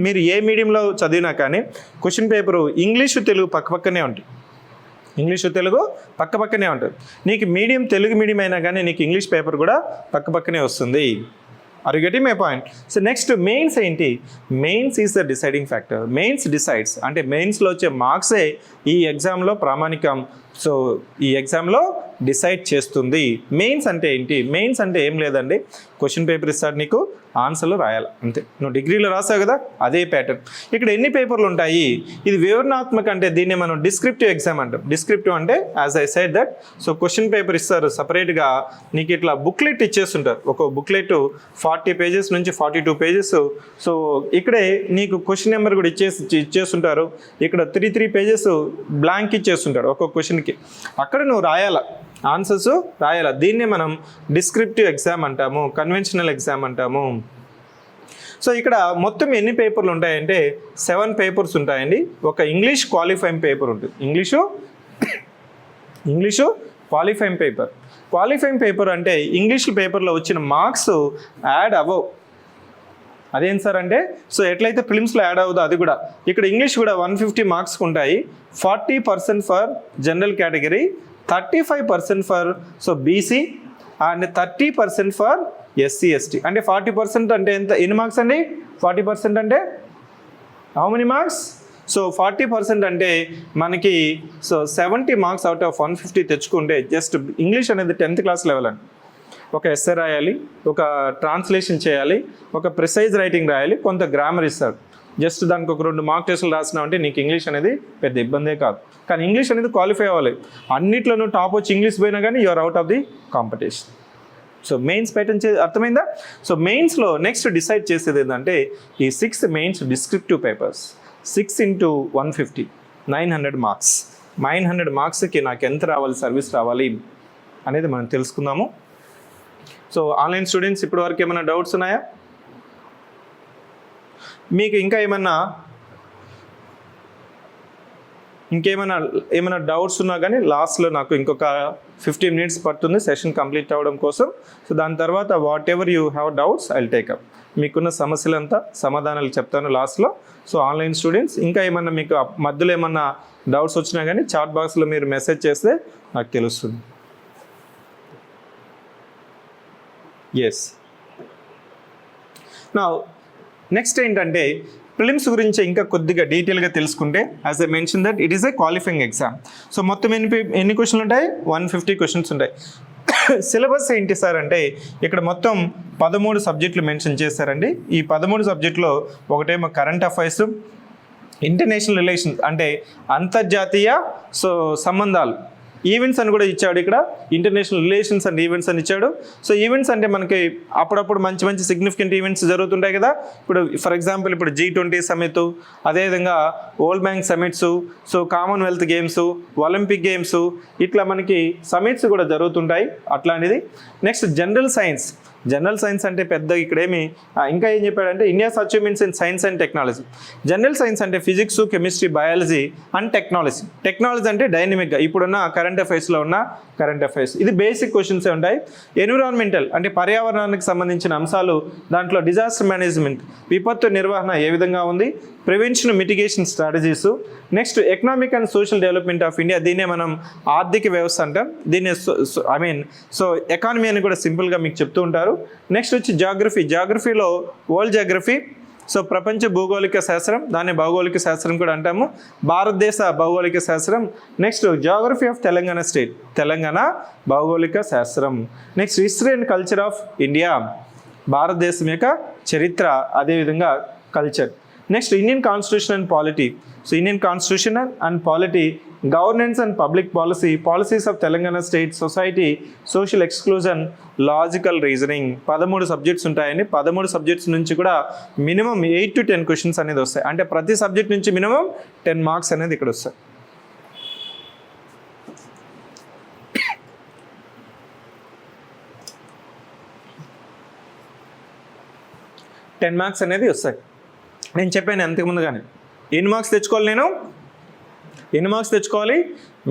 మీరు ఏ మీడియంలో చదివినా కానీ క్వశ్చన్ పేపరు ఇంగ్లీషు తెలుగు పక్కపక్కనే ఉంటుంది. ఇంగ్లీషు తెలుగు పక్కపక్కనే ఉంటుంది. నీకు మీడియం తెలుగు మీడియం అయినా కానీ నీకు ఇంగ్లీష్ పేపర్ కూడా పక్కపక్కనే వస్తుంది. Are you getting my point? So next mains ఏంటి? Mains is the deciding factor. Mains decides, అంటే మెయిన్స్లో వచ్చే మార్క్సే ఈ ఎగ్జామ్లో ప్రామాణికం. సో ఈ ఎగ్జామ్లో డిసైడ్ చేస్తుంది. మెయిన్స్ అంటే ఏంటి? మెయిన్స్ అంటే ఏం లేదండి, క్వశ్చన్ పేపర్ ఇస్తాడు, నీకు ఆన్సర్లు రాయాలి అంతే. నువ్వు డిగ్రీలో రాసావు కదా, అదే ప్యాటర్న్. ఇక్కడ ఎన్ని పేపర్లు ఉంటాయి? ఇది వివరణాత్మక, అంటే దీన్ని మనం డిస్క్రిప్టివ్ ఎగ్జామ్ అంటాం. డిస్క్రిప్టివ్ అంటే as I said that, so question paper ఇస్తారు సపరేట్గా, నీకు ఇట్లా బుక్లెట్ ఇచ్చేస్తుంటారు. ఒక బుక్లెట్ 40 పేజెస్ నుంచి 42 పేజెస్. సో ఇక్కడే నీకు క్వశ్చన్ నెంబర్ కూడా ఇచ్చేస్తుంటారు. ఇక్కడ 3 పేజెస్ బ్లాంక్ ఇచ్చేస్తుంటారు ఒక్కొక్క క్వశ్చన్కి. అక్కడ నువ్వు రాయాల, ఆన్సర్స్ రాయాల. దీన్నే మనం డిస్క్రిప్టివ్ ఎగ్జామ్ అంటాము, కన్వెన్షనల్ ఎగ్జామ్ అంటాము. సో ఇక్కడ మొత్తం ఎన్ని పేపర్లు ఉంటాయంటే 7 పేపర్స్ ఉంటాయండి. ఒక ఇంగ్లీష్ క్వాలిఫైయింగ్ పేపర్ ఉంటుంది. English qualifying paper. Qualifying paper అంటే ఇంగ్లీష్ పేపర్లో వచ్చిన మార్క్స్ యాడ్ అవ్వవు. అదేం సార్ అంటే, సో ఎట్లయితే ఫిలిమ్స్లో యాడ్ అవ్వదో అది కూడా ఇక్కడ ఇంగ్లీష్ కూడా 150 మార్క్స్ ఉంటాయి. 40% for general category, 35% for so BC and 30% for SC ST. అంటే 40% అంటే ఎంత, ఎన్ని మార్క్స్ అండి? 40% అంటే హౌ మెనీ మార్క్స్? సో 40% అంటే మనకి సో 70 మార్క్స్ అవుట్ ఆఫ్ 150 తెచ్చుకుంటే జస్ట్ ఇంగ్లీష్ అనేది 10th క్లాస్ లెవెల్ అండి. ఒక ఎస్సే రాయాలి, ఒక ట్రాన్స్లేషన్ చేయాలి, ఒక ప్రిసైజ్ రైటింగ్ రాయాలి, కొంత గ్రామర్ ఇస్తాడు. జస్ట్ దానికి ఒక 2 మార్క్ టెస్టులు రాసినావు అంటే నీకు ఇంగ్లీష్ అనేది పెద్ద ఇబ్బందే కాదు. కానీ ఇంగ్లీష్ అనేది క్వాలిఫై అవ్వాలి. అన్నిట్లో నువ్వు టాప్ వచ్చి ఇంగ్లీష్ పోయినా కానీ you're out of the competition. So mains pattern అర్థమైందా? సో మెయిన్స్లో నెక్స్ట్ డిసైడ్ చేసేది ఏంటంటే ఈ 6 mains descriptive papers. 6 into 150 900 marks. 900 మార్క్స్కి నాకు ఎంత రావాలి, సర్వీస్ రావాలి అనేది మనం తెలుసుకుందాము. సో ఆన్లైన్ స్టూడెంట్స్ ఇప్పటి వరకు ఏమైనా డౌట్స్ ఉన్నాయా? మీకు ఇంకా ఏమైనా డౌట్స్ ఉన్నా కానీ లాస్ట్లో నాకు ఇంకొక 15 minutes పడుతుంది సెషన్ కంప్లీట్ అవ్వడం కోసం. సో దాని తర్వాత what ever you have doubts I will take up. మీకున్న సమస్యలంతా సమాధానాలు చెప్తాను లాస్ట్లో. సో ఆన్లైన్ స్టూడెంట్స్ ఇంకా ఏమన్నా మీకు మధ్యలో ఏమన్నా డౌట్స్ వచ్చినా కానీ చాట్ బాక్స్లో మీరు మెసేజ్ చేస్తే నాకు తెలుస్తుంది. ఎస్. నా నెక్స్ట్ ఏంటంటే ప్రిలిమ్స్ గురించి ఇంకా కొద్దిగా డీటెయిల్గా తెలుసుకుంటే, as I mention that it is a qualifying exam. So మొత్తం ఎన్ని క్వశ్చన్లు ఉంటాయి? 150 క్వశ్చన్స్ ఉంటాయి. సిలబస్ ఏంటి సార్ అంటే ఇక్కడ మొత్తం 13 సబ్జెక్టులు మెన్షన్ చేశారండి. ఈ 13 సబ్జెక్టులో ఒకటేమో కరెంట్ అఫైర్స్, ఇంటర్నేషనల్ రిలేషన్స్ అంటే అంతర్జాతీయ సో సంబంధాలు, ఈవెంట్స్ అని కూడా ఇచ్చాడు. ఇక్కడ ఇంటర్నేషనల్ రిలేషన్స్ అండ్ ఈవెంట్స్ అని ఇచ్చాడు. సో ఈవెంట్స్ అంటే మనకి అప్పుడప్పుడు మంచి సిగ్నిఫికెంట్ ఈవెంట్స్ జరుగుతుంటాయి కదా. ఇప్పుడు ఫర్ ఎగ్జాంపుల్ ఇప్పుడు G20 సమిట్, అదేవిధంగా world bank summits, so Commonwealth games, Olympic games, ఇట్లా మనకి సమిట్స్ కూడా జరుగుతుంటాయి అట్లాంటిది. నెక్స్ట్ జనరల్ సైన్స్ అంటే పెద్ద ఇక్కడేమి ఇంకా ఏం చెప్పాడంటే India's achievements in science and technology. General science అంటే physics, chemistry, biology and technology. Technology అంటే డైనమిక్గా ఇప్పుడున్న కరెంట్ అఫైర్స్లో ఉన్న కరెంట్ అఫైర్స్. ఇది బేసిక్ క్వశ్చన్సే ఉంటాయి. ఎన్విరాన్మెంటల్ అంటే పర్యావరణానికి సంబంధించిన అంశాలు, దాంట్లో డిజాస్టర్ మేనేజ్మెంట్ విపత్తు నిర్వహణ ఏ విధంగా ఉంది, prevention mitigation strategies. Next economic and social development of India, దీన్నే మనం ఆర్థిక వ్యవస్థ అంటాం. దీన్ని సో ఎకానమీ అని కూడా సింపుల్గా మీకు చెప్తూ ఉంటారు. నెక్స్ట్ వచ్చి జాగ్రఫీలో వరల్డ్ జాగ్రఫీ, సో ప్రపంచ భౌగోళిక శాస్త్రం, దాన్ని భౌగోళిక శాస్త్రం కూడా అంటాము. భారతదేశ భౌగోళిక శాస్త్రం. Next geography of Telangana state, Telangana భౌగోళిక శాస్త్రం. Next history and culture of India, భారతదేశం యొక్క చరిత్ర, అదేవిధంగా culture. Next Indian constitution and polity, so Indian constitution and polity, governance and public policy, policies of Telangana state, society, social exclusion, logical reasoning. 13 subjects ఉంటాయండి. 13 subjects నుంచి కూడా minimum 8 to 10 questions అనేది వస్తాయి. అంటే ప్రతి సబ్జెక్ట్ నుంచి మినిమం 10 మార్క్స్ అనేది ఇక్కడ వస్తాయి. టెన్ మార్క్స్ అనేది వస్తాయి. నేను చెప్పాను అంతకుముందుగానే ఎన్ని మార్క్స్ తెచ్చుకోవాలి,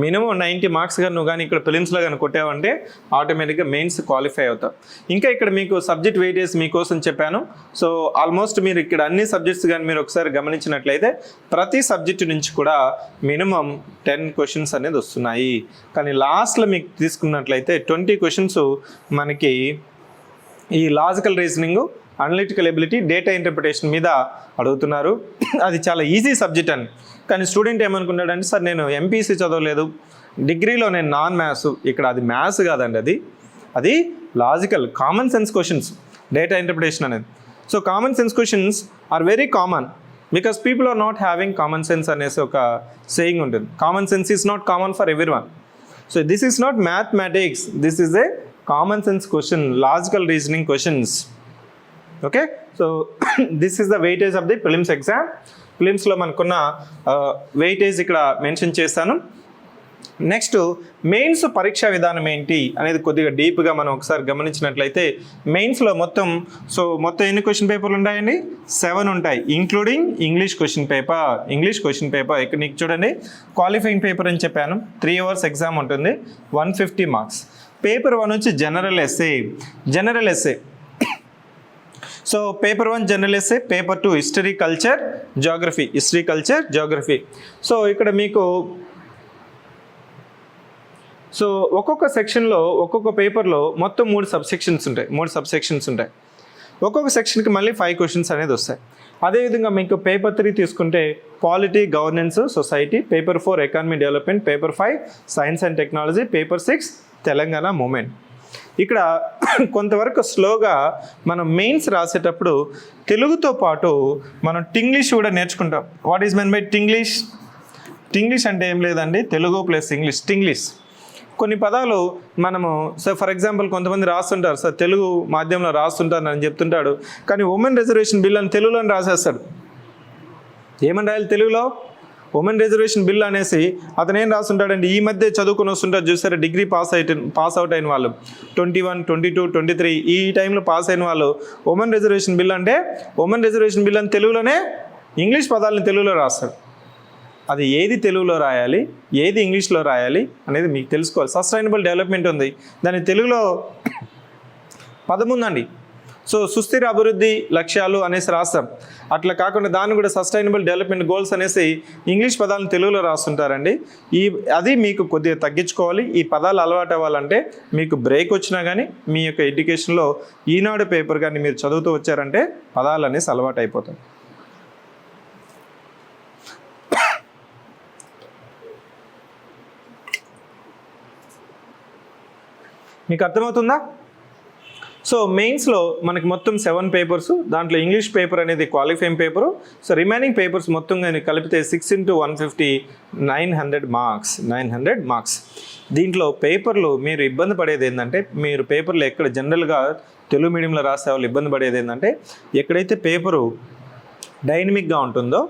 మినిమం 90 మార్క్స్ కానీ నువ్వు కానీ ఇక్కడ ప్రిలిమ్స్లో కానీ కొట్టావంటే ఆటోమేటిక్గా మెయిన్స్ క్వాలిఫై అవుతావు. ఇంకా ఇక్కడ మీకు సబ్జెక్ట్ వెయిటేజ్ మీకోసం చెప్పాను. సో ఆల్మోస్ట్ మీరు ఇక్కడ అన్ని సబ్జెక్ట్స్ కానీ మీరు ఒకసారి గమనించినట్లయితే ప్రతి సబ్జెక్టు నుంచి కూడా మినిమం 10 క్వశ్చన్స్ అనేది వస్తున్నాయి. కానీ లాస్ట్లో మీకు తీసుకున్నట్లయితే 20 క్వశ్చన్స్ మనకి ఈ logical reasoning, analytical ability, data interpretation మీద అడుగుతున్నారు. అది చాలా ఈజీ సబ్జెక్ట్ అని. కానీ స్టూడెంట్ ఏమనుకున్నాడంటే సార్ నేను ఎంపీసీ చదవలేదు, డిగ్రీలో నేను నాన్ మ్యాథ్స్. ఇక్కడ అది మ్యాథ్స్ కాదండి, అది logical common sense questions, data interpretation అనేది. So common sense questions are very common because people are not having common sense అనేసి ఒక సేయింగ్ ఉంటుంది. Common sense is not common for everyone. So this is not mathematics, this is a common sense question, logical reasoning questions. Okay, so this is the weightage of the prelims exam. ప్రిలిమ్స్లో మనకున్న weightage ఇక్కడ mention చేస్తాను. Next mains పరీక్షా విధానం ఏంటి అనేది కొద్దిగా డీప్గా మనం ఒకసారి గమనించినట్లయితే మెయిన్స్లో మొత్తం ఎన్ని క్వశ్చన్ పేపర్లు ఉంటాయండి? 7 ఉంటాయి, ఇంక్లూడింగ్ ఇంగ్లీష్ క్వశ్చన్ పేపర్. ఇక్కడ నీకు చూడండి క్వాలిఫైయింగ్ పేపర్ అని చెప్పాను, 3 hours ఎగ్జామ్ ఉంటుంది, 150 మార్క్స్. పేపర్ 1 వచ్చి general essay. So paper 1 general essay, paper 2 history culture geography. So ఇక్కడ మీకు ఒక్కొక్క సెక్షన్లో ఒక్కొక్క పేపర్లో మొత్తం 3 సబ్సెక్షన్స్ ఉంటాయి. ఒక్కొక్క సెక్షన్కి మళ్ళీ 5 క్వశ్చన్స్ అనేది వస్తాయి. అదేవిధంగా మీకు పేపర్ 3 తీసుకుంటే polity, governance, society, paper 4 economy development, paper 5 science and technology, paper 6 Telangana movement. ఇక్కడ కొంతవరకు స్లోగా మనం మెయిన్స్ రాసేటప్పుడు తెలుగుతో పాటు మనం టింగ్లీష్ కూడా నేర్చుకుంటాం. వాట్ ఈజ్ మెన్ బై టింగ్లీష్ అంటే ఏం లేదండి, తెలుగు ప్లస్ ఇంగ్లీష్. టింగ్లీష్ కొన్ని పదాలు మనము ఫర్ ఎగ్జాంపుల్ కొంతమంది రాస్తుంటారు సార్ తెలుగు మాధ్యమంలో రాస్తుంటారు అని చెప్తుంటాడు, కానీ ఉమెన్ రిజర్వేషన్ బిల్ అని తెలుగులో రాసేస్తాడు. ఏమని రాయాలి తెలుగులో? ఉమెన్ రిజర్వేషన్ బిల్ అనేసి అతను ఏం రాస్తుంటాడంటే ఈ మధ్య చదువుకొని వస్తుంటారు చూసారా, డిగ్రీ పాస్ అవుట్ అయిన వాళ్ళు 21, 22, 23 ఈ టైంలో పాస్ అయిన వాళ్ళు ఉమెన్ రిజర్వేషన్ బిల్ అని తెలుగులోనే ఇంగ్లీష్ పదాలను తెలుగులో రాస్తాడు. అది ఏది తెలుగులో రాయాలి, ఏది ఇంగ్లీష్లో రాయాలి అనేది మీకు తెలుసుకోవాలి. సస్టైనబుల్ డెవలప్మెంట్ ఉంది, దాని తెలుగులో పదం ఉందండి. సో సుస్థిర అభివృద్ధి లక్ష్యాలు అనేసి రాస్తాం. అట్లా కాకుండా దాన్ని కూడా సస్టైనబుల్ డెవలప్మెంట్ గోల్స్ అనేసి ఇంగ్లీష్ పదాలను తెలుగులో రాస్తుంటారండి. అది మీకు కొద్దిగా తగ్గించుకోవాలి. ఈ పదాలు అలవాటు అవ్వాలంటే మీకు బ్రేక్ వచ్చినా కానీ మీ యొక్క ఎడ్యుకేషన్లో ఈనాడు పేపర్ కానీ మీరు చదువుతూ వచ్చారంటే పదాలు అనేసి అలవాటు అయిపోతాయి. మీకు అర్థమవుతుందా? సో మెయిన్స్లో మనకి మొత్తం 7 పేపర్స్, దాంట్లో ఇంగ్లీష్ పేపర్ అనేది qualifying paper. So remaining papers మొత్తం కానీ కలిపితే 6 × 150 900 మార్క్స్. దీంట్లో పేపర్లు మీరు ఇబ్బంది పడేది ఏంటంటే, మీరు పేపర్లు ఎక్కడ జనరల్గా తెలుగు మీడియంలో రాసే వాళ్ళు ఇబ్బంది పడేది ఏంటంటే, ఎక్కడైతే పేపరు డైనమిక్గా ఉంటుందో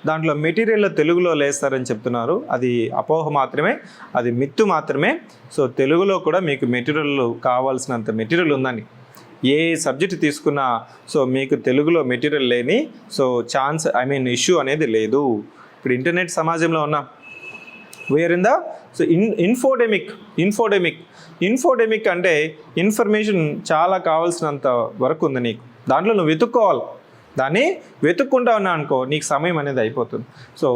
దాంట్లో మెటీరియల్ తెలుగులో లేస్తారని చెప్తున్నారు. అది అపోహ మాత్రమే, అది మిత్తు మాత్రమే. సో తెలుగులో కూడా మీకు మెటీరియల్ కావాల్సినంత మెటీరియల్ ఉందని, ఏ సబ్జెక్ట్ తీసుకున్నా సో మీకు తెలుగులో మెటీరియల్ లేని ఇష్యూ అనేది లేదు. ఇప్పుడు ఇంటర్నెట్ సమాజంలో ఉన్నాం, వీఆర్ ఇన్ ద ఇన్ఫోడెమిక్ అంటే ఇన్ఫర్మేషన్ చాలా కావాల్సినంత వరకు ఉంది నీకు, దాంట్లో నువ్వు వెతుక్కోవాలి. దాన్ని వెతుక్కుంటా ఉన్నా అనుకో నీకు సమయం అనేది అయిపోతుంది. సో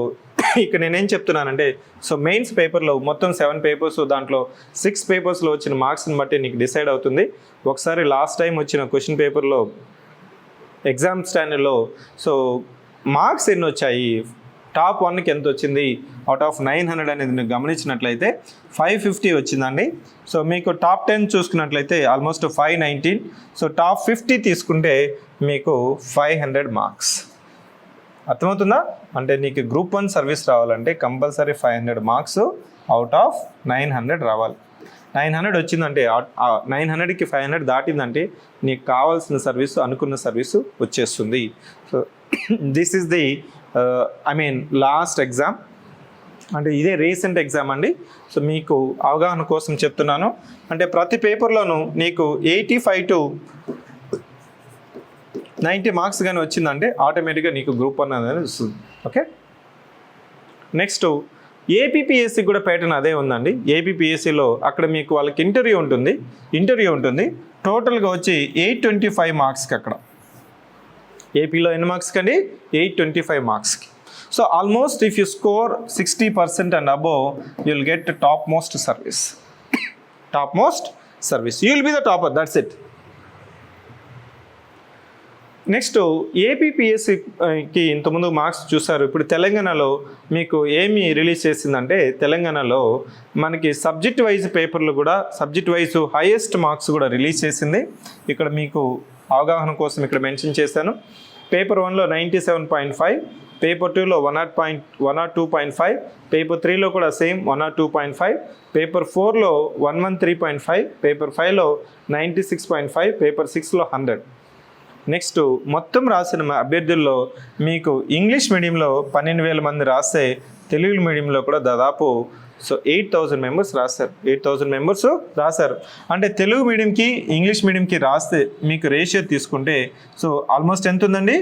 ఇక్కడ నేనేం చెప్తున్నానంటే, సో మెయిన్స్ పేపర్లో మొత్తం 7 పేపర్స్, దాంట్లో 6 పేపర్స్లో వచ్చిన మార్క్స్ని బట్టి నీకు డిసైడ్ అవుతుంది. ఒకసారి లాస్ట్ టైం వచ్చిన క్వశ్చన్ పేపర్లో ఎగ్జామ్ స్టాండర్డ్లో సో మార్క్స్ ఎన్ని వచ్చాయి, టాప్ 1కి ఎంత వచ్చింది అవుట్ ఆఫ్ 900 అనేది మీరు గమనించినట్లయితే 550 వచ్చిందండి. సో మీకు టాప్ 10 చూసుకున్నట్లయితే ఆల్మోస్ట్ 519. సో టాప్ 50 తీసుకుంటే మీకు 500 మార్క్స్. అర్థమవుతుందా? అంటే నీకు గ్రూప్ 1 సర్వీస్ రావాలంటే కంపల్సరీ 500 మార్క్స్ అవుట్ ఆఫ్ 900 రావాలి. 900 వచ్చిందంటే 900కి 500 దాటిందంటే నీకు కావాల్సిన సర్వీసు, అనుకున్న సర్వీసు వచ్చేస్తుంది. So this is the last exam, అంటే ఇదే రీసెంట్ ఎగ్జామ్ అండి. సో మీకు అవగాహన కోసం చెప్తున్నాను. అంటే ప్రతి పేపర్లోనూ నీకు 85 to 90 మార్క్స్ కానీ వచ్చిందంటే ఆటోమేటిక్గా నీకు గ్రూప్ 1 అనేది వస్తుంది. ఓకే, నెక్స్ట్ ఏపీపీఎస్సి కూడా ప్యాటర్న్ అదే ఉందండి. ఏపీపీఎస్సిలో అక్కడ మీకు వాళ్ళకి ఇంటర్వ్యూ ఉంటుంది. టోటల్గా వచ్చి 825 మార్క్స్కి అక్కడ. ఏపీలో ఎన్ని మార్క్స్కి అండి? 825 మార్క్స్కి. So almost if you score 60% and above you will get top most service. You will be the topper, that's it. Next ఏపీపీఎస్సికి ఇంతకుముందు మార్క్స్ చూసారు. ఇప్పుడు తెలంగాణలో మీకు ఏమి రిలీజ్ చేసిందంటే, తెలంగాణలో మనకి సబ్జెక్ట్ వైజ్ పేపర్లు కూడా సబ్జెక్ట్ వైజ్ హైయెస్ట్ మార్క్స్ కూడా రిలీజ్ చేసింది. ఇక్కడ మీకు అవగాహన కోసం ఇక్కడ మెన్షన్ చేశాను. పేపర్ 1లో 97.5, పేపర్ 2లో 102.5, పేపర్ 3లో కూడా సేమ్ 102.5, పేపర్ 4లో 113.5, పేపర్ 5లో 96.5, పేపర్ 6లో 100. నెక్స్ట్ మొత్తం రాసిన అభ్యర్థుల్లో మీకు ఇంగ్లీష్ మీడియంలో 12,000 మంది రాస్తే, తెలుగు మీడియంలో కూడా దాదాపు 8,000 మెంబర్స్ రాశారు. 8,000 మెంబర్స్ రాశారు. అంటే తెలుగు మీడియంకి ఇంగ్లీష్ మీడియంకి రాస్తే మీకు రేషియో తీసుకుంటే ఆల్మోస్ట్ ఎంత ఉందండి?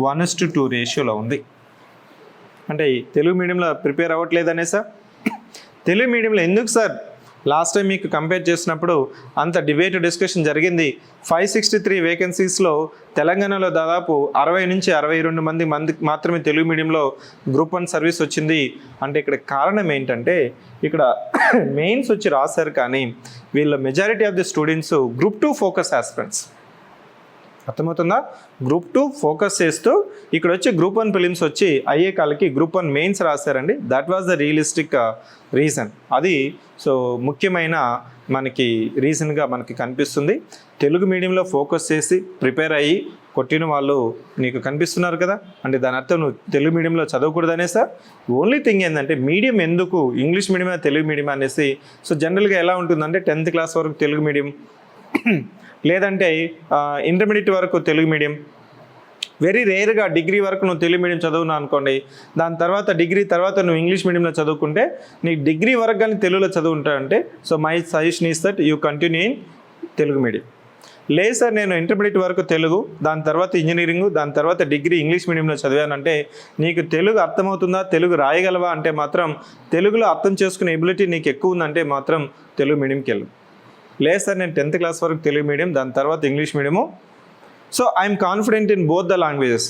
1:2 రేషియోలో ఉంది. అంటే తెలుగు మీడియంలో ప్రిపేర్ అవ్వట్లేదనే సార్? తెలుగు మీడియంలో ఎందుకు సార్? లాస్ట్ టైం మీకు కంపేర్ చేసినప్పుడు అంత డిస్కషన్ జరిగింది. 563 వేకెన్సీస్లో తెలంగాణలో దాదాపు 60 నుంచి 62 మంది మాత్రమే తెలుగు మీడియంలో గ్రూప్ 1 సర్వీస్ వచ్చింది. అంటే ఇక్కడ కారణం ఏంటంటే, ఇక్కడ మెయిన్స్ వచ్చి రాశారు కానీ వీళ్ళ majority of the students group 2 focus aspirants. అర్థమవుతుందా? గ్రూప్ 2 ఫోకస్ చేస్తూ ఇక్కడ వచ్చి గ్రూప్ 1 ప్రిలిమ్స్ వచ్చి అయ్యే కాలకి గ్రూప్ 1 మెయిన్స్ రాశారండి. That was the realistic reason. అది ముఖ్యమైన మనకి రీజన్గా మనకి కనిపిస్తుంది. తెలుగు మీడియంలో ఫోకస్ చేసి ప్రిపేర్ అయ్యి కొట్టిన వాళ్ళు నీకు కనిపిస్తున్నారు కదా. అంటే దాని అర్థం నువ్వు తెలుగు మీడియంలో చదవకూడదనే సార్. ఓన్లీ థింగ్ ఏంటంటే, మీడియం ఎందుకు ఇంగ్లీష్ మీడియమా తెలుగు మీడియం అనేసి. జనరల్గా ఎలా ఉంటుందంటే 10th క్లాస్ వరకు తెలుగు మీడియం, లేదంటే ఇంటర్మీడియట్ వరకు తెలుగు మీడియం, వెరీ రేర్గా డిగ్రీ వరకు నువ్వు తెలుగు మీడియం చదువునా అనుకోండి. దాని తర్వాత డిగ్రీ తర్వాత నువ్వు ఇంగ్లీష్ మీడియంలో చదువుకుంటే నీకు డిగ్రీ వరకు కానీ తెలుగులో చదువుంటాయంటే my suggestion is that you continue in Telugu medium. లేదు సార్ నేను ఇంటర్మీడియట్ వరకు తెలుగు, దాని తర్వాత ఇంజనీరింగ్, దాని తర్వాత డిగ్రీ ఇంగ్లీష్ మీడియంలో చదివానంటే నీకు తెలుగు అర్థమవుతుందా, తెలుగు రాయగలవా అంటే మాత్రం, తెలుగులో అర్థం చేసుకునే ఎబిలిటీ నీకు ఎక్కువ ఉందంటే మాత్రం తెలుగు మీడియంకి వెళ్ళు. లేదు సార్ నేను 10th క్లాస్ వరకు తెలుగు మీడియం, దాని తర్వాత English medium. I'm confident in both the languages.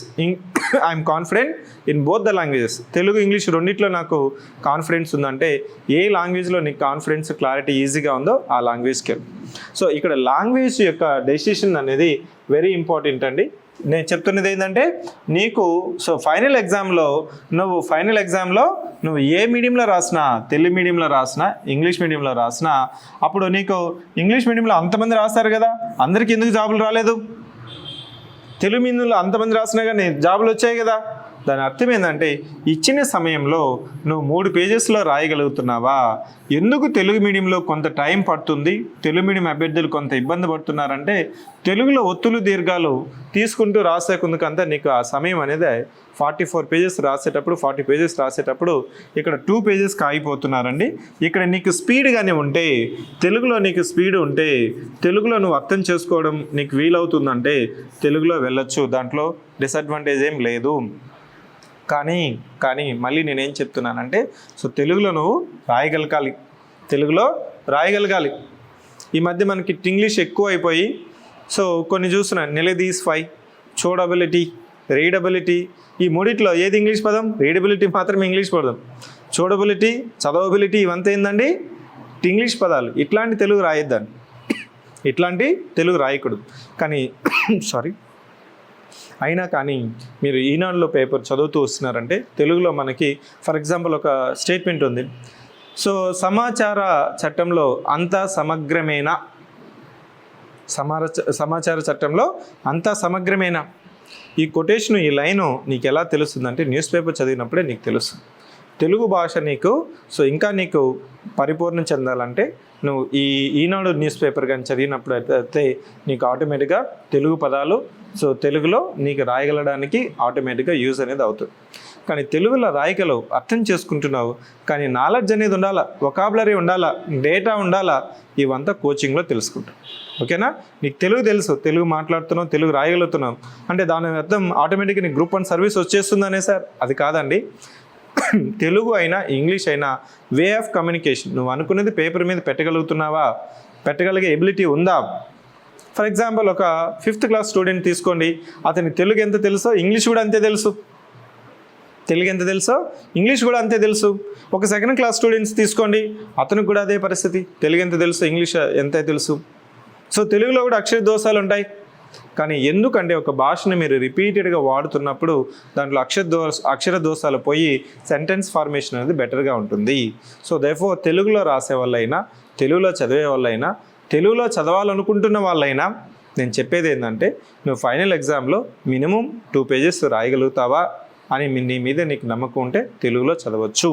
Telugu English రెండిట్లో నాకు కాన్ఫిడెన్స్ ఉందంటే, ఏ లాంగ్వేజ్లో నీకు కాన్ఫిడెన్స్ క్లారిటీ ఈజీగా ఉందో ఆ లాంగ్వేజ్కి వెళ్ళు. ఇక్కడ లాంగ్వేజ్ యొక్క డెసిషన్ అనేది వెరీ ఇంపార్టెంట్ అండి. నేను చెప్తున్నది ఏంటంటే, నీకు ఫైనల్ ఎగ్జామ్లో నువ్వు ఏ మీడియంలో రాసినా, తెలుగు మీడియంలో రాసినా, ఇంగ్లీష్ మీడియంలో రాసినా, అప్పుడు నీకు ఇంగ్లీష్ మీడియంలో అంతమంది రాస్తారు కదా, అందరికీ ఎందుకు జాబులు రాలేదు? తెలుగు మీడియంలో అంతమంది రాసినా కానీ జాబులు వచ్చాయి కదా. దాని అర్థం ఏంటంటే, ఇచ్చిన సమయంలో నువ్వు 3 పేజెస్లో రాయగలుగుతున్నావా? ఎందుకు తెలుగు మీడియంలో కొంత టైం పడుతుంది, తెలుగు మీడియం అభ్యర్థులు కొంత ఇబ్బంది పడుతున్నారంటే, తెలుగులో ఒత్తులు దీర్ఘాలు తీసుకుంటూ రాసేకుందుకంతా నీకు ఆ సమయం అనేది 44 పేజెస్ రాసేటప్పుడు, 40 పేజెస్ రాసేటప్పుడు ఇక్కడ 2 పేజెస్కి ఆగిపోతున్నారండి. ఇక్కడ నీకు స్పీడ్ కానీ ఉంటే, తెలుగులో నీకు స్పీడ్ ఉంటే, తెలుగులో నువ్వు అర్థం చేసుకోవడం నీకు వీలవుతుందంటే తెలుగులో వెళ్ళొచ్చు. దాంట్లో డిసడ్వాంటేజ్ ఏం లేదు. కానీ మళ్ళీ నేనేం చెప్తున్నానంటే, తెలుగులో నువ్వు రాయగలగాలి. ఈ మధ్య మనకి ఇంగ్లీష్ ఎక్కువ అయిపోయి కొన్ని చూస్తున్నాను. నిలదీస్ఫై, చూడబిలిటీ, రీడబిలిటీ, ఈ మూడిట్లో ఏది ఇంగ్లీష్ పదం? రీడబిలిటీ మాత్రమే ఇంగ్లీష్ పదం. చూడబిలిటీ, చదవబిలిటీ ఇవంతా ఏందండి ఇంగ్లీష్ పదాలు. ఇట్లాంటి తెలుగు రాయొద్దని, ఇట్లాంటి తెలుగు రాయకూడదు. కానీ అయినా కానీ మీరు ఈనాడులో పేపర్ చదువుతూ వస్తున్నారంటే, తెలుగులో మనకి ఫర్ ఎగ్జాంపుల్ ఒక స్టేట్మెంట్ ఉంది. సమాచార చట్టంలో అంతా సమగ్రమేనా, సమాచార చట్టంలో అంతా సమగ్రమేనా, ఈ కొటేషన్, ఈ లైను నీకు ఎలా తెలుస్తుందంటే న్యూస్ పేపర్ చదివినప్పుడే నీకు తెలుస్తుంది. తెలుగు భాష నీకు ఇంకా నీకు పరిపూర్ణం చెందాలంటే నువ్వు ఈనాడు న్యూస్ పేపర్ కానీ చదివినప్పుడు అయితే నీకు ఆటోమేటిక్గా తెలుగు పదాలు తెలుగులో నీకు రాయగలడానికి ఆటోమేటిక్గా యూజ్ అనేది అవుతుంది. కానీ తెలుగులో రాయగలవు, అర్థం చేసుకుంటున్నావు, కానీ నాలెడ్జ్ అనేది ఉండాలా, వొకాబులరీ ఉండాలా, డేటా ఉండాలా, ఇవంతా కోచింగ్లో తెలుసుకుంటావు. ఓకేనా? నీకు తెలుగు తెలుసు, తెలుగు మాట్లాడుతున్నావు, తెలుగు రాయగలుగుతున్నావు అంటే దాని అర్థం ఆటోమేటిక్గా నీకు గ్రూప్ 1 సర్వీస్ వచ్చేస్తుందనే సార్? అది కాదండి. తెలుగు అయినా ఇంగ్లీష్ అయినా వే ఆఫ్ కమ్యూనికేషన్, నువ్వు అనుకున్నది పేపర్ మీద పెట్టగలుగుతున్నావా, పెట్టగలిగే ఎబిలిటీ ఉందా. ఫర్ ఎగ్జాంపుల్ ఒక 5th క్లాస్ స్టూడెంట్ తీసుకోండి, అతని తెలుగు ఎంత తెలుసో ఇంగ్లీష్ కూడా అంతే తెలుసు, తెలుగు ఎంత తెలుసో ఇంగ్లీష్ కూడా అంతే తెలుసు. ఒక 2nd క్లాస్ స్టూడెంట్స్ తీసుకోండి, అతనికి కూడా అదే పరిస్థితి, తెలుగు ఎంత తెలుసు ఇంగ్లీష్ ఎంత తెలుసు. సో తెలుగులో కూడా అక్షర దోషాలు ఉంటాయి. కానీ ఎందుకంటే ఒక భాషను మీరు రిపీటెడ్గా వాడుతున్నప్పుడు దాంట్లో అక్షర దోషాలు పోయి సెంటెన్స్ ఫార్మేషన్ అనేది బెటర్గా ఉంటుంది. సో దేర్ఫోర్ తెలుగులో రాసే వాళ్ళైనా, తెలుగులో చదివే వాళ్ళైనా, తెలుగులో చదవాలనుకుంటున్న వాళ్ళైనా నేను చెప్పేది ఏంటంటే, నువ్వు ఫైనల్ ఎగ్జామ్లో మినిమం 2 పేజెస్ రాయగలుగుతావా అని నీ మీద నీకు నమ్మకం ఉంటే తెలుగులో చదవచ్చు.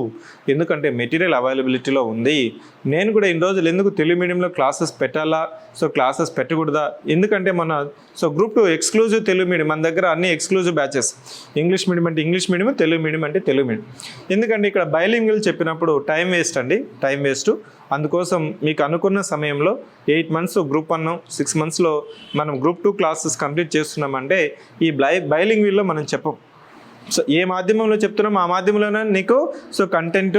ఎందుకంటే మెటీరియల్ అవైలబిలిటీలో ఉంది. నేను కూడా ఇన్ని రోజులు ఎందుకు తెలుగు మీడియంలో క్లాసెస్ పెట్టాలా, సో క్లాసెస్ పెట్టకూడదా, ఎందుకంటే గ్రూప్ 2 ఎక్స్క్లూజివ్ తెలుగు మీడియం, మన దగ్గర అన్ని ఎక్స్క్లూజివ్ బ్యాచెస్, ఇంగ్లీష్ మీడియం అంటే ఇంగ్లీష్ మీడియం, తెలుగు మీడియం అంటే తెలుగు మీడియం. ఎందుకంటే ఇక్కడ బైలింగ్వల్ చెప్పినప్పుడు టైం వేస్ట్ అండి, టైం వేస్ట్. అందుకోసం మీకు అనుకున్న సమయంలో 8 మంత్స్ గ్రూప్ 1, 6 మంత్స్లో మనం గ్రూప్ 2 క్లాసెస్ కంప్లీట్ చేస్తున్నామంటే ఈ బైలింగ్వల్లో మనం చెప్పం. సో ఏ మాధ్యమంలో చెప్తున్నామో ఆ మాధ్యమంలోనే నీకు కంటెంట్,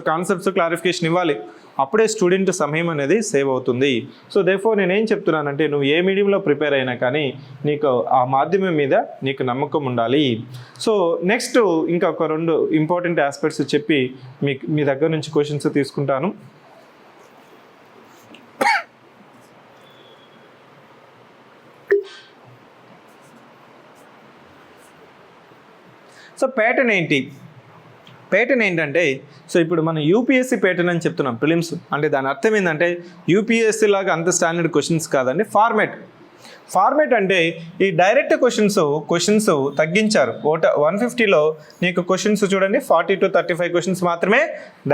కాన్సెప్ట్స్ క్లారిఫికేషన్ ఇవ్వాలి. అప్పుడే స్టూడెంట్ సమయం అనేది సేవ్ అవుతుంది. సో దేర్ఫోర్ నేనేం చెప్తున్నానంటే, నువ్వు ఏ మీడియంలో ప్రిపేర్ అయినా కానీ నీకు ఆ మాధ్యమం మీద నీకు నమ్మకం ఉండాలి. సో నెక్స్ట్ ఇంకా ఒక 2 ఇంపార్టెంట్ ఆస్పెక్ట్స్ చెప్పి మీ దగ్గర నుంచి క్వశ్చన్స్ తీసుకుంటాను. సో ప్యాటర్న్ ఏంటి, ప్యాటర్న్ ఏంటంటే, సో ఇప్పుడు మనం యూపీఎస్సీ ప్యాటర్న్ అని చెప్తున్నాం ప్రిలిమ్స్ అంటే దాని అర్థం ఏంటంటే యూపీఎస్సీ లాగా అంత స్టాండర్డ్ క్వశ్చన్స్ కాదండి. ఫార్మేట్ అంటే ఈ డైరెక్ట్ క్వశ్చన్స్ తగ్గించారు. 150లో నీకు క్వశ్చన్స్ చూడండి 40 to 35 క్వశ్చన్స్ మాత్రమే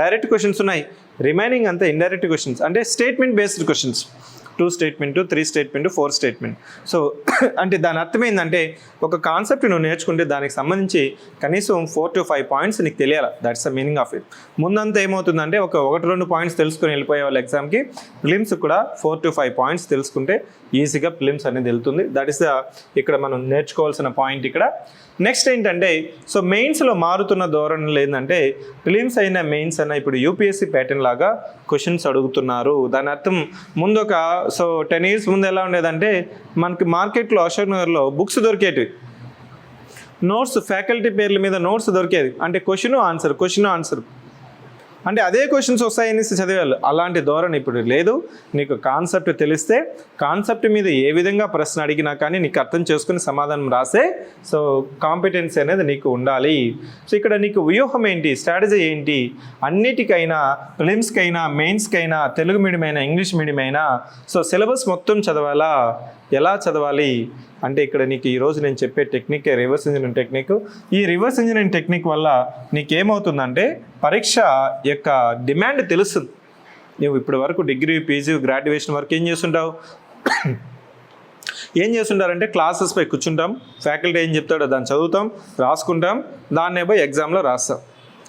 డైరెక్ట్ క్వశ్చన్స్ ఉన్నాయి. రిమైనింగ్ అంతా ఇండైరెక్ట్ క్వశ్చన్స్ అంటే statement based questions, 2 statement, 3 statement, 4 statement. So అంటే దాని అర్థం ఏంటంటే, ఒక కాన్సెప్ట్ నువ్వు నేర్చుకుంటే దానికి సంబంధించి కనీసం 4 to 5 పాయింట్స్ నీకు తెలియాలి. That's the meaning of it. ముందంతా ఏమవుతుందంటే 1-2 పాయింట్స్ తెలుసుకొని వెళ్ళిపోయే వాళ్ళు ఎగ్జామ్కి, ప్రిలిమ్స్ కూడా 4 to 5 పాయింట్స్ తెలుసుకుంటే ఈజీగా ప్రిలిమ్స్ అనేది వెళ్తుంది. దట్ ఈస్ ద ఇక్కడ మనం నేర్చుకోవాల్సిన పాయింట్ ఇక్కడ. నెక్స్ట్ ఏంటంటే, సో మెయిన్స్లో మారుతున్న ధోరణులు ఏంటంటే, ప్రిలిమ్స్ అయినా మెయిన్స్ అయినా ఇప్పుడు యూపీఎస్సీ ప్యాటర్న్ లాగా క్వశ్చన్స్ అడుగుతున్నారు. దాని అర్థం ముందు 10 years ముందు ఎలా ఉండేదంటే, మనకి మార్కెట్లో అశోక్ నగర్లో బుక్స్ దొరికేటివి, నోట్స్ ఫ్యాకల్టీ పేర్ల మీద నోట్స్ దొరికేది. అంటే క్వశ్చన్ ఆన్సర్ అంటే అదే క్వశ్చన్స్ వస్తాయనేసి చదివేవాళ్ళు. అలాంటి ధోరణి ఇప్పుడు లేదు. నీకు కాన్సెప్ట్ తెలిస్తే కాన్సెప్ట్ మీద ఏ విధంగా ప్రశ్న అడిగినా కానీ నీకు అర్థం చేసుకుని సమాధానం రాసే కాంపిటెన్సీ అనేది నీకు ఉండాలి. సో ఇక్కడ నీకు వ్యూహం ఏంటి, స్ట్రాటజీ ఏంటి, అన్నిటికైనా ప్రిలిమ్స్కైనా మెయిన్స్కైనా తెలుగు మీడియం అయినా ఇంగ్లీష్ మీడియం అయినా సిలబస్ మొత్తం చదవాలా, ఎలా చదవాలి అంటే ఇక్కడ నీకు ఈరోజు నేను చెప్పే టెక్నిక్ రివర్స్ ఇంజనీరింగ్ టెక్నిక్. ఈ రివర్స్ ఇంజనీరింగ్ టెక్నిక్ వల్ల నీకేమవుతుందంటే పరీక్ష యొక్క డిమాండ్ తెలుస్తుంది. నువ్వు ఇప్పటి వరకు డిగ్రీ, పీజీ, గ్రాడ్యుయేషన్ వరకు ఏం చేస్తుంటారంటే క్లాసెస్ పై కూర్చుంటాం, ఫ్యాకల్టీ ఏం చెప్తాడో దాన్ని చదువుతాం, రాసుకుంటాం, దాన్నే పోయి ఎగ్జామ్లో రాస్తాం.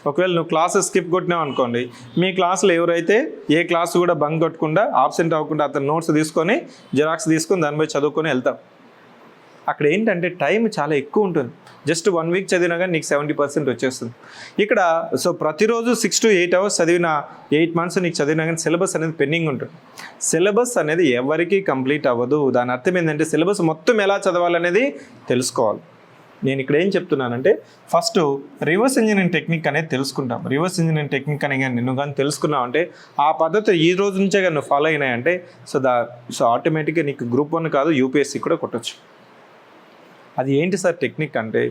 ఒకవేళ నువ్వు క్లాసెస్ స్కిప్ కొట్టినావు అనుకోండి, మీ క్లాసులో ఎవరైతే ఏ క్లాసు కూడా బంక్ కొట్టకుండా ఆబ్సెంట్ అవ్వకుండా అతను నోట్స్ తీసుకొని జిరాక్స్ తీసుకొని దాని పోయి చదువుకొని వెళ్తాం. అక్కడ ఏంటంటే టైం చాలా ఎక్కువ ఉంటుంది. జస్ట్ 1 week చదివినా కానీ నీకు 70% వచ్చేస్తుంది. ఇక్కడ ప్రతిరోజు 6 to 8 hours చదివిన 8 months నీకు చదివినా కానీ సిలబస్ అనేది పెండింగ్ ఉంటుంది. సిలబస్ అనేది ఎవరికి కంప్లీట్ అవ్వదు. దాని అర్థం ఏంటంటే సిలబస్ మొత్తం ఎలా చదవాలనేది తెలుసుకోవాలి. నేను ఇక్కడ ఏం చెప్తున్నానంటే, ఫస్ట్ రివర్స్ ఇంజనీరింగ్ టెక్నిక్ అనేది తెలుసుకుంటాం. రివర్స్ ఇంజనీరింగ్ టెక్నిక్ అని కానీ నువ్వు కానీ తెలుసుకున్నావు అంటే ఆ పద్ధతి ఈ రోజు నుంచే కానీ నువ్వు ఫాలో అయినాయంటే ఆటోమేటిక్గా నీకు గ్రూప్ 1 కాదు యూపీఎస్సీ కూడా కొట్టచ్చు. అది ఏంటి సార్ టెక్నిక్ అంటే,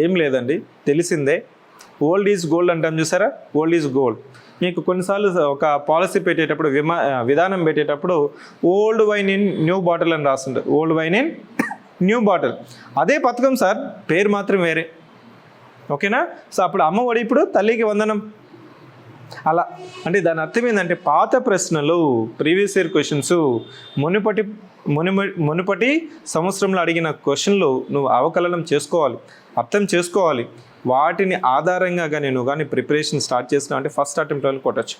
ఏం లేదండి, తెలిసిందే. ఓల్డ్ ఈజ్ గోల్డ్ అంటాం చూసారా, ఓల్డ్ ఈజ్ గోల్డ్. మీకు కొన్నిసార్లు ఒక పాలసీ పెట్టేటప్పుడు విధానం పెట్టేటప్పుడు old wine in new bottle అని రాస్తుంటారు. Old wine in new bottle అదే పథకం సార్, పేరు మాత్రం వేరే. ఓకేనా? సో అప్పుడు అమ్మ ఒడి, ఇప్పుడు తల్లికి వందనం. అలా అంటే దాని అర్థం ఏంటంటే పాత ప్రశ్నలు, ప్రీవియస్ ఇయర్ క్వశ్చన్స్, మునుపటి సంవత్సరంలో అడిగిన క్వశ్చన్లు నువ్వు అవకలనం చేసుకోవాలి, అర్థం చేసుకోవాలి. వాటిని ఆధారంగా కానీ నువ్వు కానీ ప్రిపరేషన్ స్టార్ట్ చేసినావు అంటే ఫస్ట్ అటెంప్ట్లో కొట్టచ్చు.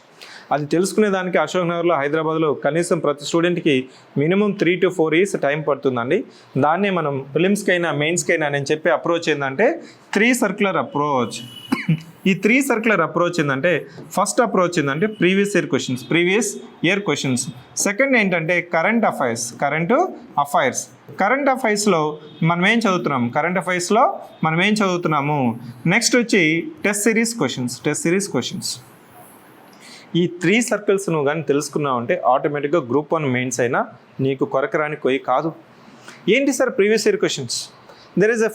అది తెలుసుకునేదానికి అశోక్ నగర్లో, హైదరాబాద్లో కనీసం ప్రతి స్టూడెంట్కి మినిమం 3 to 4 years టైం పడుతుందండి. దాన్నే మనం ప్రిలిమ్స్కైనా మెయిన్స్కైనా నేను చెప్పే అప్రోచ్ ఏంటంటే 3 circular అప్రోచ్. ఈ 3 సర్క్యులర్ అప్రోచ్ ఏంటంటే ఫస్ట్ అప్రోచ్ ఏంటంటే ప్రీవియస్ ఇయర్ క్వశ్చన్స్. సెకండ్ ఏంటంటే కరెంట్ అఫైర్స్లో మనం ఏం చదువుతున్నాము నెక్స్ట్ వచ్చి టెస్ట్ సిరీస్ క్వశ్చన్స్. ఈ 3 సర్కిల్స్ నువ్వు కానీ తెలుసుకున్నావు అంటే ఆటోమేటిక్గా గ్రూప్ 1 మెయిన్స్ అయినా నీకు కొరకరాని కొయ్యి కాదు. ఏంటి sir previous year questions? There is a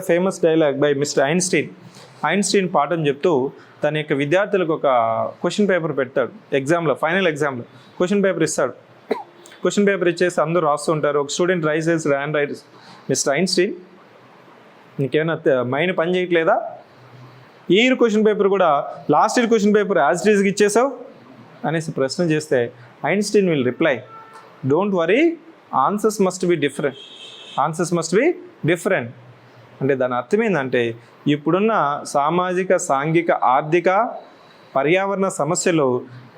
famous dialogue by mister Einstein పాఠం చెప్తూ తన యొక్క విద్యార్థులకు ఒక క్వశ్చన్ పేపర్ పెడతాడు. ఫైనల్ ఎగ్జామ్లో క్వశ్చన్ పేపర్ ఇస్తాడు. క్వశ్చన్ పేపర్ ఇచ్చేసి అందరూ రాస్తూ ఉంటారు. ఒక స్టూడెంట్ రైస్ మిస్టర్ ఐన్స్టీన్, నీకేమైనా మైండ్ పని చేయట్లేదా? ఈ ఇయర్ క్వశ్చన్ పేపర్ కూడా last year question paper as it ఈస్గా ఇచ్చేసావు అనేసి ప్రశ్న చేస్తే Einstein will reply, don't worry, answers must be different. అంటే దాని అర్థం ఏంటంటే ఇప్పుడున్న సామాజిక, సాంఘిక, ఆర్థిక, పర్యావరణ సమస్యలు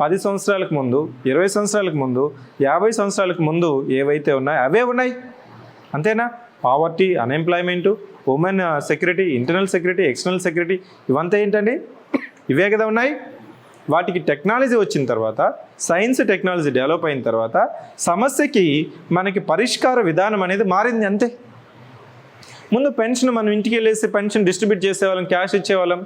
10 సంవత్సరాలకు ముందు, 20 సంవత్సరాలకు ముందు, 50 సంవత్సరాలకు ముందు ఏవైతే ఉన్నాయో అవే ఉన్నాయి. అంతేనా? Poverty, unemployment, women security, internal security, external security, ఇవంతా ఏంటండి? ఇవే కదా ఉన్నాయి. వాటికి టెక్నాలజీ వచ్చిన తర్వాత, సైన్స్ టెక్నాలజీ డెవలప్ అయిన తర్వాత సమస్యకి మనకి పరిష్కార విధానం అనేది మారింది అంతే. ముందు పెన్షన్ మనం ఇంటికి వెళ్ళేసి పెన్షన్ డిస్ట్రిబ్యూట్ చేసేవాళ్ళం, క్యాష్ ఇచ్చేవాళ్ళం.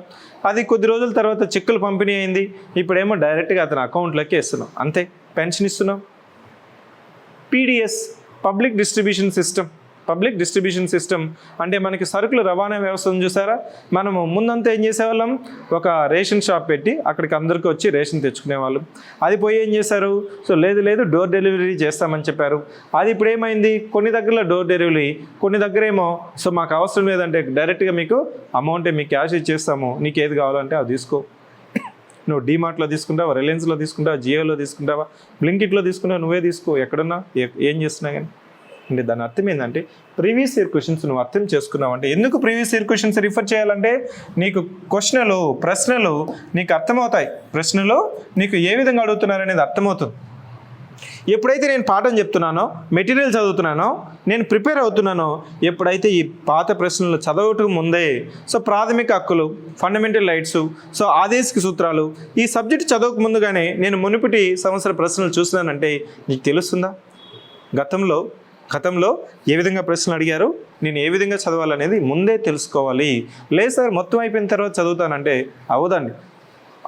అది కొద్ది రోజుల తర్వాత చెక్కులు పంపిణీ అయింది. ఇప్పుడేమో డైరెక్ట్గా అతని అకౌంట్లోకి ఇస్తున్నాం, అంతే, పెన్షన్ ఇస్తున్నాం. PDS, పబ్లిక్ డిస్ట్రిబ్యూషన్ సిస్టమ్ అంటే మనకి సరుకుల రవాణా వ్యవస్థ ఉంది చూసారా? మనము ముందంతా ఏం చేసేవాళ్ళం? ఒక రేషన్ షాప్ పెట్టి అక్కడికి అందరికీ వచ్చి రేషన్ తెచ్చుకునేవాళ్ళం. అది పోయి ఏం చేశారు? సో లేదు డోర్ డెలివరీ చేస్తామని చెప్పారు. అది ఇప్పుడు ఏమైంది? కొన్ని దగ్గరలో డోర్ డెలివరీ, కొన్ని దగ్గర ఏమో సో మాకు అవసరం లేదంటే డైరెక్ట్గా మీకు అమౌంట్ మీకు క్యాష్ ఇచ్చేస్తాము, నీకు ఏది కావాలంటే అది తీసుకో. నువ్వు డీమార్ట్లో తీసుకుంటావా, రిలయన్స్లో తీసుకుంటావా, జియోలో తీసుకుంటావా, బ్లింకిట్లో తీసుకుంటావా, నువ్వే తీసుకో, ఎక్కడున్నా ఏం చేస్తున్నా కానీ. అంటే దాని అర్థం ఏంటంటే ప్రీవియస్ ఇయర్ క్వశ్చన్స్ నువ్వు అర్థం చేసుకున్నావు అంటే. ఎందుకు ప్రీవియస్ ఇయర్ క్వశ్చన్స్ రిఫర్ చేయాలంటే నీకు ప్రశ్నలు నీకు అర్థమవుతాయి. ప్రశ్నలు నీకు ఏ విధంగా అడుగుతున్నారు అనేది అర్థమవుతుంది. ఎప్పుడైతే నేను పాఠం చెప్తున్నానో, మెటీరియల్ చదువుతున్నానో, నేను ప్రిపేర్ అవుతున్నానో, ఎప్పుడైతే ఈ పాత ప్రశ్నలు చదవటం ముందే సో ప్రాథమిక హక్కులు, ఫండమెంటల్ రైట్స్, సో ఆదేశిక సూత్రాలు, ఈ సబ్జెక్ట్ చదవక ముందుగానే నేను మునుపటి సంవత్సర ప్రశ్నలు చూస్తున్నానంటే నీకు తెలుస్తుందా? గతంలో ఏ విధంగా ప్రశ్నలు అడిగారు, నేను ఏ విధంగా చదవాలనేది ముందే తెలుసుకోవాలి. లేదు సార్ మొత్తం అయిపోయిన తర్వాత చదువుతానంటే అవదండి.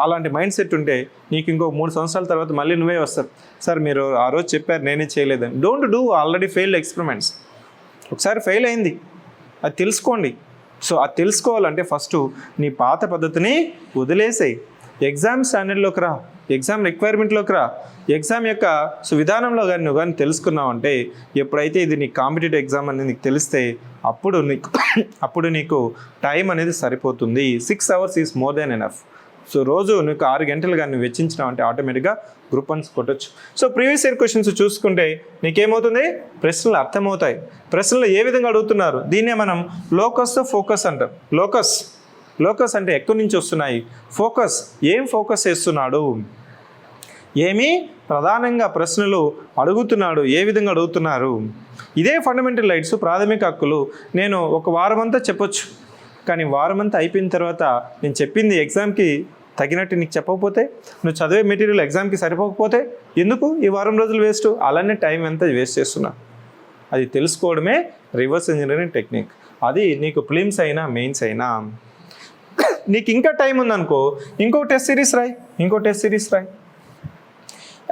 అలాంటి మైండ్ సెట్ ఉంటే నీకు ఇంకో 3 సంవత్సరాల తర్వాత మళ్ళీ నువ్వే వస్తారు, సార్ మీరు ఆ రోజు చెప్పారు నేనే చేయలేదని. Don't do already failed experiments. ఒకసారి ఫెయిల్ అయింది, అది తెలుసుకోండి. సో అది తెలుసుకోవాలంటే ఫస్ట్ నీ పాత పద్ధతిని వదిలేసేయి. ఎగ్జామ్ స్టాండర్డ్లోకి రా, ఎగ్జామ్ రిక్వైర్మెంట్లోకి రా. ఎగ్జామ్ యొక్క విధానంలో కానీ నువ్వు కానీ తెలుసుకున్నావు అంటే ఎప్పుడైతే ఇది నీ కాంపిటేటివ్ ఎగ్జామ్ అనేది నీకు తెలిస్తే అప్పుడు నీకు టైం అనేది సరిపోతుంది. 6 hours is more than enough. So రోజు నీకు 6 గంటలు కానీ నువ్వు వెచ్చించినావు అంటే ఆటోమేటిక్గా గ్రూప్ 1 కొట్టచ్చు. సో ప్రీవియస్ ఇయర్ క్వశ్చన్స్ చూసుకుంటే నీకేమవుతుంది? ప్రశ్నలు అర్థమవుతాయి. ప్రశ్నలు ఏ విధంగా అడుగుతున్నారు, దీన్నే మనం లోకస్ ఫోకస్ అంటాం. లోకస్ అంటే ఎక్కడి నుంచి వస్తున్నాయి, ఫోకస్ ఏం ఫోకస్ చేస్తున్నాడు, ఏమి ప్రధానంగా ప్రశ్నలు అడుగుతున్నాడు, ఏ విధంగా అడుగుతున్నారు. ఇదే ఫండమెంటల్ రైట్స్, ప్రాథమిక హక్కులు నేను ఒక వారం అంతా చెప్పొచ్చు. కానీ వారం అంతా అయిపోయిన తర్వాత నేను చెప్పింది ఎగ్జామ్కి తగినట్టు నీకు చెప్పకపోతే, నువ్వు చదివే మెటీరియల్ ఎగ్జామ్కి సరిపోకపోతే ఎందుకు ఈ వారం రోజులు వేస్ట్? అలానే టైం ఎంత వేస్ట్ చేస్తున్నా. అది తెలుసుకోవడమే రివర్స్ ఇంజనీరింగ్ టెక్నిక్. అది నీకు ప్రిలిమ్స్ అయినా మెయిన్స్ అయినా. నీకు ఇంకా టైం ఉందనుకో, ఇంకో టెస్ట్ సిరీస్ రాయి.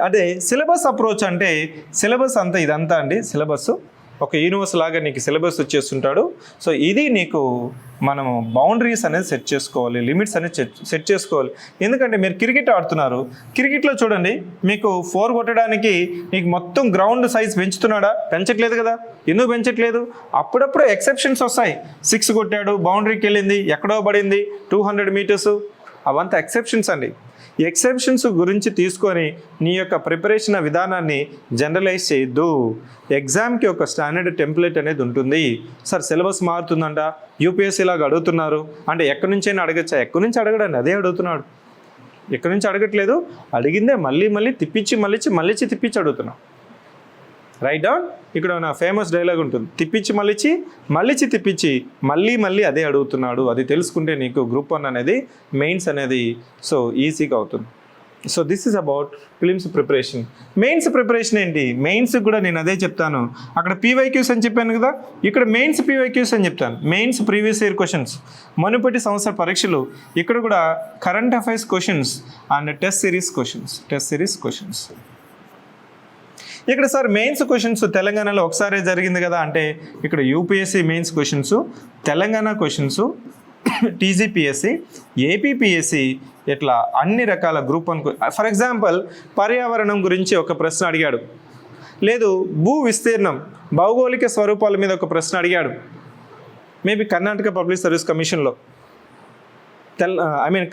అదే సిలబస్ అప్రోచ్ అంటే సిలబస్ అంతా ఇదంతా అండి. సిలబస్ ఒక యూనివర్స్ లాగా నీకు సిలబస్ వచ్చేస్తుంటాడు. సో ఇది నీకు మనము బౌండరీస్ అనేది సెట్ చేసుకోవాలి, లిమిట్స్ అనేది సెట్ చేసుకోవాలి. ఎందుకంటే మీరు క్రికెట్ ఆడుతున్నారు, క్రికెట్లో చూడండి మీకు 4 కొట్టడానికి నీకు మొత్తం గ్రౌండ్ సైజ్ పెంచుతున్నాడా? పెంచట్లేదు కదా. ఎందుకు పెంచట్లేదు? అప్పుడప్పుడు ఎక్సెప్షన్స్ వస్తాయి. 6 కొట్టాడు, బౌండరీకి వెళ్ళింది, ఎక్కడో పడింది, 200 meters, అవంతా ఎక్సెప్షన్స్ అండి. ఎక్సెప్షన్స్ గురించి తీసుకొని నీ యొక్క ప్రిపరేషన్ విధానాన్ని జనరలైజ్ చేయొద్దు. ఎగ్జామ్కి ఒక స్టాండర్డ్ టెంప్లెట్ అనేది ఉంటుంది. సార్ సిలబస్ మారుతుందంట, యూపీఎస్సీ లాగా అడుగుతున్నారు అంటే ఎక్కడి నుంచైనా అడగచ్చా? ఎక్కడి నుంచి అడగడండి, అదే అడుగుతున్నాడు. ఎక్కడి నుంచి అడగట్లేదు, అడిగిందే మళ్ళీ తిప్పించి అడుగుతున్నాం. Right down. ఇక్కడ నా ఫేమస్ డైలాగ్ ఉంటుంది, మళ్ళిచ్చి తిప్పించి మళ్ళీ అదే అడుగుతున్నాడు. అది తెలుసుకుంటే నీకు గ్రూప్ 1 అనేది మెయిన్స్ అనేది సో ఈజీగా అవుతుంది. So this is about films preparation. Mains preparation ఏంటి? మెయిన్స్ కూడా నేను అదే చెప్తాను. అక్కడ పీవైక్యూస్ అని చెప్పాను కదా, ఇక్కడ మెయిన్స్ పీవైక్యూస్ అని చెప్తాను. మెయిన్స్ ప్రీవియస్ ఇయర్ క్వశ్చన్స్, మునుపటి సంవత్సర పరీక్షలు. ఇక్కడ కూడా current affairs questions and test series questions. ఇక్కడ సార్ మెయిన్స్ క్వశ్చన్స్ తెలంగాణలో ఒకసారి జరిగింది కదా అంటే, ఇక్కడ UPSC mains questions, Telangana questions, TGPSC, APPSC, ఇట్లా అన్ని రకాల గ్రూప్ 1. ఫర్ ఎగ్జాంపుల్ పర్యావరణం గురించి ఒక ప్రశ్న అడిగాడు, లేదు భూ విస్తీర్ణం భౌగోళిక స్వరూపాల మీద ఒక ప్రశ్న అడిగాడు. మేబీ కర్ణాటక పబ్లిక్ సర్వీస్ కమిషన్లో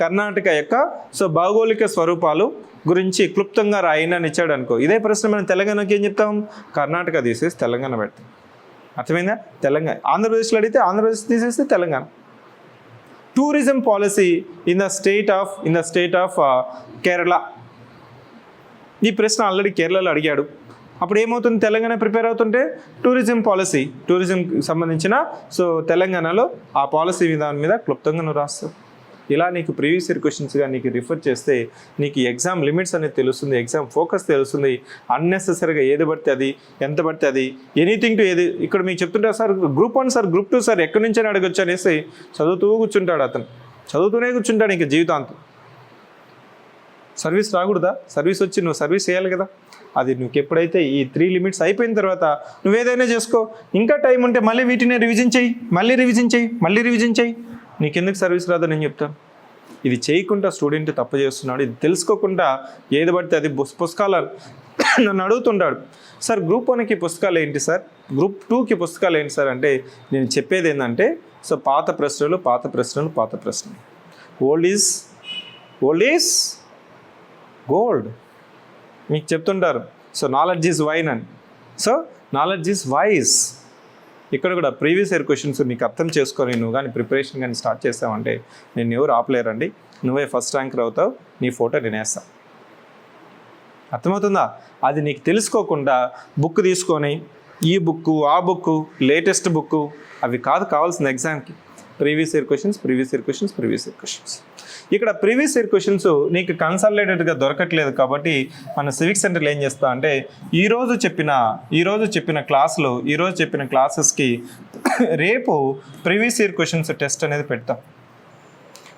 కర్ణాటక యొక్క సో భౌగోళిక స్వరూపాలు గురించి క్లుప్తంగా రాయనని ఇచ్చాడు అనుకో. ఇదే ప్రశ్న మనం తెలంగాణకి ఏం చెప్తాం? కర్ణాటక తీసేసి తెలంగాణ పెడతాం. అర్థమైందా? తెలంగాణ. ఆంధ్రప్రదేశ్లో అడిగితే ఆంధ్రప్రదేశ్ తీసేస్తే Telangana. Tourism policy in the state of Kerala. ఈ ప్రశ్న ఆల్రెడీ కేరళలో అడిగాడు. అప్పుడు ఏమవుతుంది? తెలంగాణ ప్రిపేర్ అవుతుంటే టూరిజంకి సంబంధించిన సో తెలంగాణలో ఆ పాలసీ విధానం మీద క్లుప్తంగా నువ్వు రాస్తావు. ఇలా నీకు ప్రీవియస్ ఇయర్ క్వశ్చన్స్గా నీకు రిఫర్ చేస్తే నీకు ఎగ్జామ్ లిమిట్స్ అనేది తెలుస్తుంది, ఎగ్జామ్ ఫోకస్ తెలుస్తుంది. అన్నెసెసరీగా ఏది పడితే అది, ఎంత పడితే అది, ఎనీథింగ్ టు ఏది. ఇక్కడ మీకు చెప్తుంటా sir group 1 sir, group 2 sir, ఎక్కడి నుంచి అడగొచ్చు అనేసి చదువుతూ కూర్చుంటాడు. అతను చదువుతూనే కూర్చుంటాడు ఇంకా జీవితాంతం. సర్వీస్ రాకూడదా? సర్వీస్ వచ్చి నువ్వు సర్వీస్ చేయాలి కదా. అది నువ్వు ఎప్పుడైతే ఈ 3 లిమిట్స్ అయిపోయిన తర్వాత నువ్వేదైనా చేసుకో. ఇంకా టైం ఉంటే మళ్ళీ వీటిని రివిజన్ చేయి. నీకెందుకు సర్వీస్ రాదో నేను చెప్తాను. ఇది చేయకుండా స్టూడెంట్ తప్పు చేస్తున్నాడు. ఇది తెలుసుకోకుండా ఏది పడితే అది పుస్తకాలు నన్ను అడుగుతుంటాడు. సార్ గ్రూప్ 1కి పుస్తకాలు ఏంటి సార్, గ్రూప్ 2కి పుస్తకాలు ఏంటి సార్ అంటే, నేను చెప్పేది ఏంటంటే సో పాత ప్రశ్నలు. ఓల్డ్ ఈజ్ గోల్డ్ మీకు చెప్తుంటారు. సో నాలెడ్జ్ ఈజ్ వైన్ అని. So knowledge is wise. ఇక్కడ కూడా ప్రీవియస్ ఇయర్ క్వశ్చన్స్ నీకు అర్థం చేసుకొని నువ్వు కానీ ప్రిపరేషన్ కానీ స్టార్ట్ చేస్తావంటే నేను ఎవరు ఆపలేరండి. నువ్వే ఫస్ట్ ర్యాంకర్ అవుతావు, నీ ఫోటో నేను వేస్తాను. అర్థమవుతుందా? అది నీకు తెలుసుకోకుండా బుక్ తీసుకొని ఈ బుక్ ఆ బుక్ లేటెస్ట్ బుక్ అవి కాదు కావాల్సిన ఎగ్జామ్కి. Previous year questions. ఇక్కడ ప్రీవియస్ ఇయర్ క్వశ్చన్స్ నీకు కన్సల్టేటెడ్గా దొరకట్లేదు కాబట్టి మన సివిక్ సెంటర్లో ఏం చేస్తా అంటే ఈరోజు చెప్పిన క్లాసెస్కి రేపు ప్రీవియస్ ఇయర్ క్వశ్చన్స్ టెస్ట్ అనేది పెడతాం.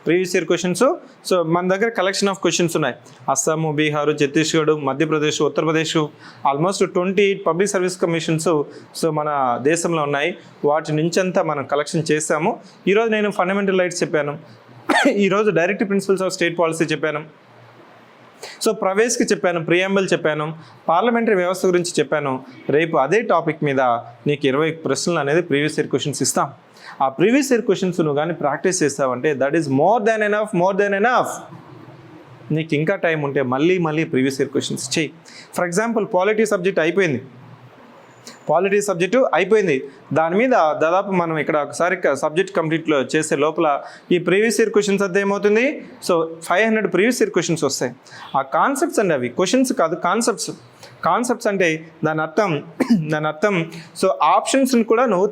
ప్రీవియస్ ఇయర్ క్వశ్చన్స్ సో మన దగ్గర కలెక్షన్ ఆఫ్ క్వశ్చన్స్ ఉన్నాయి. Assam, Bihar, Chhattisgarh, Madhya Pradesh, Uttar Pradesh, almost 28 public service commissions so మన దేశంలో ఉన్నాయి. వాటి నుంచి అంతా మనం కలెక్షన్ చేసాము. ఈరోజు నేను ఫండమెంటల్ రైట్స్ చెప్పాను, ఈరోజు direct principles of state policy చెప్పాను, సో ప్రవేశ్కి చెప్పాను, ప్రియాంబుల్ చెప్పాను, పార్లమెంటరీ వ్యవస్థ గురించి చెప్పాను. రేపు అదే టాపిక్ మీద నీకు 20 ప్రశ్నలు అనేది ప్రీవియస్ ఇయర్ క్వశ్చన్స్ ఇస్తాం. ఆ ప్రీవియస్ ఇయర్ క్వశ్చన్స్ నువ్వు కానీ ప్రాక్టీస్ చేస్తావంటే that is more than enough. నీకు ఇంకా టైం ఉంటే మళ్ళీ ప్రీవియస్ ఇయర్ క్వశ్చన్స్ చెయ్యి. ఫర్ ఎగ్జాంపుల్ పాలిటీ సబ్జెక్ట్ అయిపోయింది. దాని మీద దాదాపు మనం ఇక్కడ ఒకసారి సబ్జెక్ట్ కంప్లీట్లో చేసే లోపల ఈ ప్రీవియస్ ఇయర్ క్వశ్చన్స్ అంతా ఏమవుతుంది? సో 500 ప్రీవియస్ ఇయర్ క్వశ్చన్స్ వస్తాయి. ఆ కాన్సెప్ట్స్ అండి, అవి క్వశ్చన్స్ కాదు, కాన్సెప్ట్స్ అంటే దాని అర్థం సో ఆప్షన్స్ని కూడా నువ్వు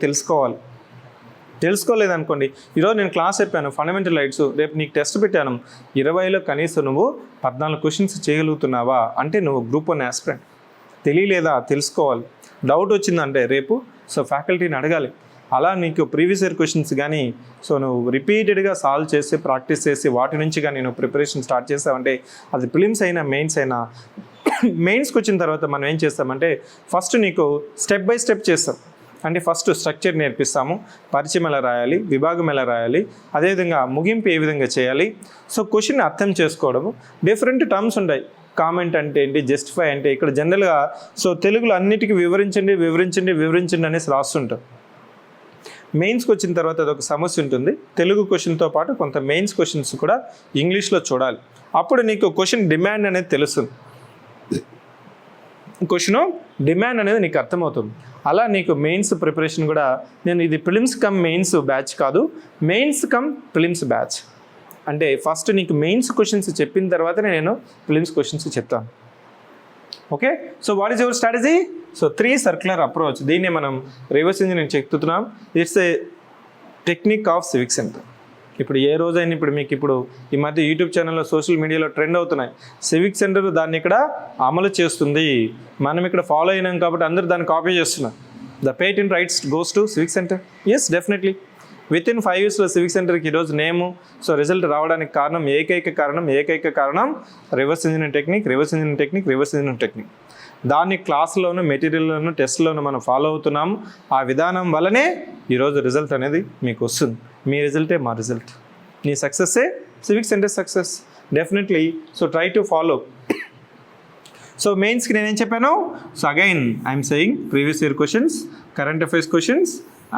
తెలుసుకోలేదనుకోండి. ఈరోజు నేను క్లాస్ చెప్పాను ఫండమెంటల్ రైట్స్, రేపు నీకు టెస్ట్ పెట్టాను, 20లో కనీసం నువ్వు 14 క్వశ్చన్స్ చేయగలుగుతున్నావా అంటే నువ్వు గ్రూప్ 1 ఆస్పిరెంట్. తెలియలేదా? తెలుసుకోవాలి. డౌట్ వచ్చిందంటే రేపు సో ఫ్యాకల్టీని అడగాలి. అలా నీకు ప్రీవియస్ ఇయర్ క్వశ్చన్స్ కానీ సో నువ్వు రిపీటెడ్గా సాల్వ్ చేసి ప్రాక్టీస్ చేసి వాటి నుంచి కానీ నువ్వు ప్రిపరేషన్ స్టార్ట్ చేస్తావంటే అది ప్రిలిమ్స్ అయినా మెయిన్స్కి వచ్చిన తర్వాత మనం ఏం చేస్తామంటే ఫస్ట్ నీకు స్టెప్ బై స్టెప్ చేస్తాం. అంటే ఫస్ట్ స్ట్రక్చర్ నేర్పిస్తాము, పరిచయం ఎలా రాయాలి, విభాగం ఎలా రాయాలి, అదేవిధంగా ముగింపు ఏ విధంగా చేయాలి. సో క్వశ్చన్ అర్థం చేసుకోవడము, డిఫరెంట్ టర్మ్స్ ఉంటాయి. కామెంట్ అంటే ఏంటి, జస్టిఫై అంటే ఇక్కడ జనరల్గా సో తెలుగులో అన్నిటికీ వివరించండి అనేసి రాస్తుంటాం. మెయిన్స్కి వచ్చిన తర్వాత అదొక సమస్య ఉంటుంది. తెలుగు క్వశ్చన్తో పాటు కొంత మెయిన్స్ క్వశ్చన్స్ కూడా ఇంగ్లీష్లో చూడాలి. అప్పుడు నీకు క్వశ్చన్ డిమాండ్ అనేది తెలుస్తుంది, క్వశ్చన్ డిమాండ్ అనేది నీకు అర్థమవుతుంది. అలా నీకు మెయిన్స్ ప్రిపరేషన్ కూడా నేను ఇది ప్రిలిమ్స్ కమ్ మెయిన్స్ బ్యాచ్ కాదు, మెయిన్స్ కమ్ ప్రిలిమ్స్ బ్యాచ్. అంటే ఫస్ట్ నీకు మెయిన్స్ క్వశ్చన్స్ చెప్పిన తర్వాతనే నేను ప్రిలిమ్స్ క్వశ్చన్స్ చెప్తాను. Okay, so what is your strategy? So 3 circular approach, దీన్ని మనం రివర్స్ ఇంజనీరింగ్ చెప్తున్నాం. It's a technique of civic centre. ఇప్పుడు ఏ రోజైనా ఇప్పుడు మీకు ఇప్పుడు ఈ మధ్య యూట్యూబ్ ఛానల్లో సోషల్ మీడియాలో ట్రెండ్ అవుతున్నాయి. సివిక్ సెంటర్ దాన్ని ఇక్కడ అమలు చేస్తుంది, మనం ఇక్కడ ఫాలో అయినాం కాబట్టి అందరూ దాన్ని కాపీ చేస్తున్నాం. The patent rights goes to civic centre. Yes, definitely with in 5 yearsలో సివిక్ సెంటర్కి ఈరోజు నేము, సో రిజల్ట్ రావడానికి కారణం ఏకైక కారణం రివర్స్ ఇంజనీరింగ్ టెక్నిక్. దాన్ని క్లాస్లోను, మెటీరియల్లోను, టెస్ట్లోను మనం ఫాలో అవుతున్నాము. ఆ విధానం వల్లనే ఈరోజు రిజల్ట్ అనేది మీకు వస్తుంది. మీ రిజల్టే మా రిజల్ట్, నీ సక్సెస్సే civic centre success definitely. So try to follow. So మెయిన్స్కి నేనేం చెప్పాను? So again I'm saying previous year questions, current affairs questions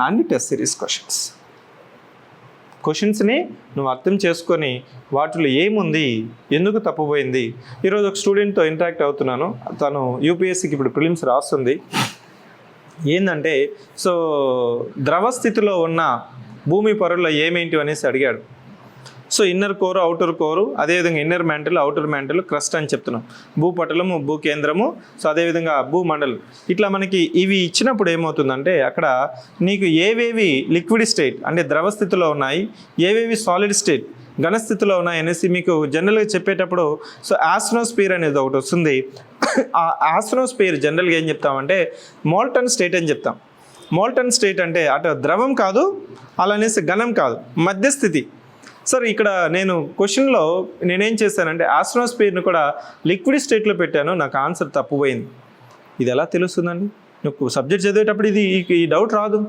and test series క్వశ్చన్స్ని నువ్వు అర్థం చేసుకొని వాటిలో ఏముంది, ఎందుకు తప్పుపోయింది. ఈరోజు ఒక స్టూడెంట్తో ఇంటరాక్ట్ అవుతున్నాను. తను యూపీఎస్సీకి ఇప్పుడు ప్రిలిమ్స్ రాస్తుంది. ఏంటంటే సో ద్రవ స్థితిలో ఉన్న భూమి పొరల్లో ఏమేంటి అనేసి అడిగాడు. సో ఇన్నర్ కోరు, అవుటర్ కోరు, అదేవిధంగా inner mantle, outer mantle, crust అని చెప్తున్నాం. భూపటలము, భూకేంద్రము, సో అదేవిధంగా భూమండలం. ఇట్లా మనకి ఇవి ఇచ్చినప్పుడు ఏమవుతుందంటే అక్కడ నీకు ఏవేవి లిక్విడ్ స్టేట్ అంటే ద్రవ స్థితిలో ఉన్నాయి, ఏవేవి సాలిడ్ స్టేట్ ఘనస్థితిలో ఉన్నాయి అనేసి మీకు జనరల్గా చెప్పేటప్పుడు సో ఆస్ట్రోస్పియర్ అనేది ఒకటి వస్తుంది. ఆ ఆస్ట్రోస్పియర్ జనరల్గా ఏం చెప్తామంటే మోల్టన్ స్టేట్ అని చెప్తాం. మోల్టన్ స్టేట్ అంటే అటు ద్రవం కాదు, అలానేసి ఘనం కాదు, మధ్యస్థితి. సార్ ఇక్కడ నేను క్వశ్చన్లో నేనేం చేశానంటే ఆస్ట్రోస్పియర్ని కూడా లిక్విడ్ స్టేట్లో పెట్టాను, నాకు ఆన్సర్ తప్పుపోయింది. ఇది ఎలా తెలుస్తుందండి? నువ్వు సబ్జెక్ట్ చదివేటప్పుడు ఈ డౌట్ రాదు.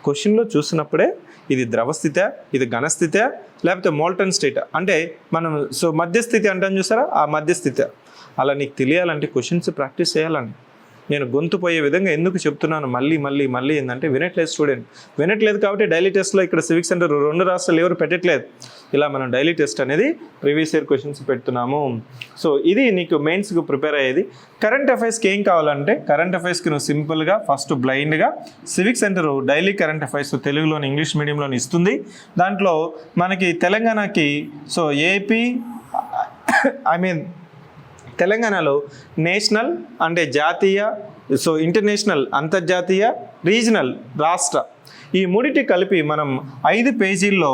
క్వశ్చన్లో చూసినప్పుడే ఇది ద్రవస్థితే, ఇది ఘనస్థితే, లేకపోతే మోల్టన్ స్టేట్ అంటే మనం సో మధ్యస్థితి అంటాను చూసారా, ఆ మధ్యస్థితి. అలా నీకు తెలియాలంటే క్వశ్చన్స్ ప్రాక్టీస్ చేయాలండి. నేను గొంతు పోయే విధంగా ఎందుకు చెప్తున్నాను మళ్ళీ ఏంటంటే వినట్లేదు స్టూడెంట్, వినట్లేదు కాబట్టి డైలీ టెస్ట్లో ఇక్కడ సివిక్ సెంటర్ 2 రాష్ట్రాలు ఎవరు పెట్టట్లేదు. ఇలా మనం డైలీ టెస్ట్ అనేది ప్రీవియస్ ఇయర్ క్వశ్చన్స్ పెడుతున్నాము. సో ఇది నీకు మెయిన్స్కి ప్రిపేర్ అయ్యేది. కరెంట్ అఫైర్స్కి ఏం కావాలంటే కరెంట్ అఫైర్స్కి నువ్వు సింపుల్గా ఫస్ట్ బ్లైండ్గా civic centre daily current affairs తెలుగులోని ఇంగ్లీష్ మీడియంలోని ఇస్తుంది. దాంట్లో మనకి తెలంగాణకి సో ఏపీ తెలంగాణలో నేషనల్ అంటే జాతీయ, సో ఇంటర్నేషనల్ అంతర్జాతీయ, రీజనల్ రాష్ట్ర, ఈ మూడింటి కలిపి మనం 5 పేజీల్లో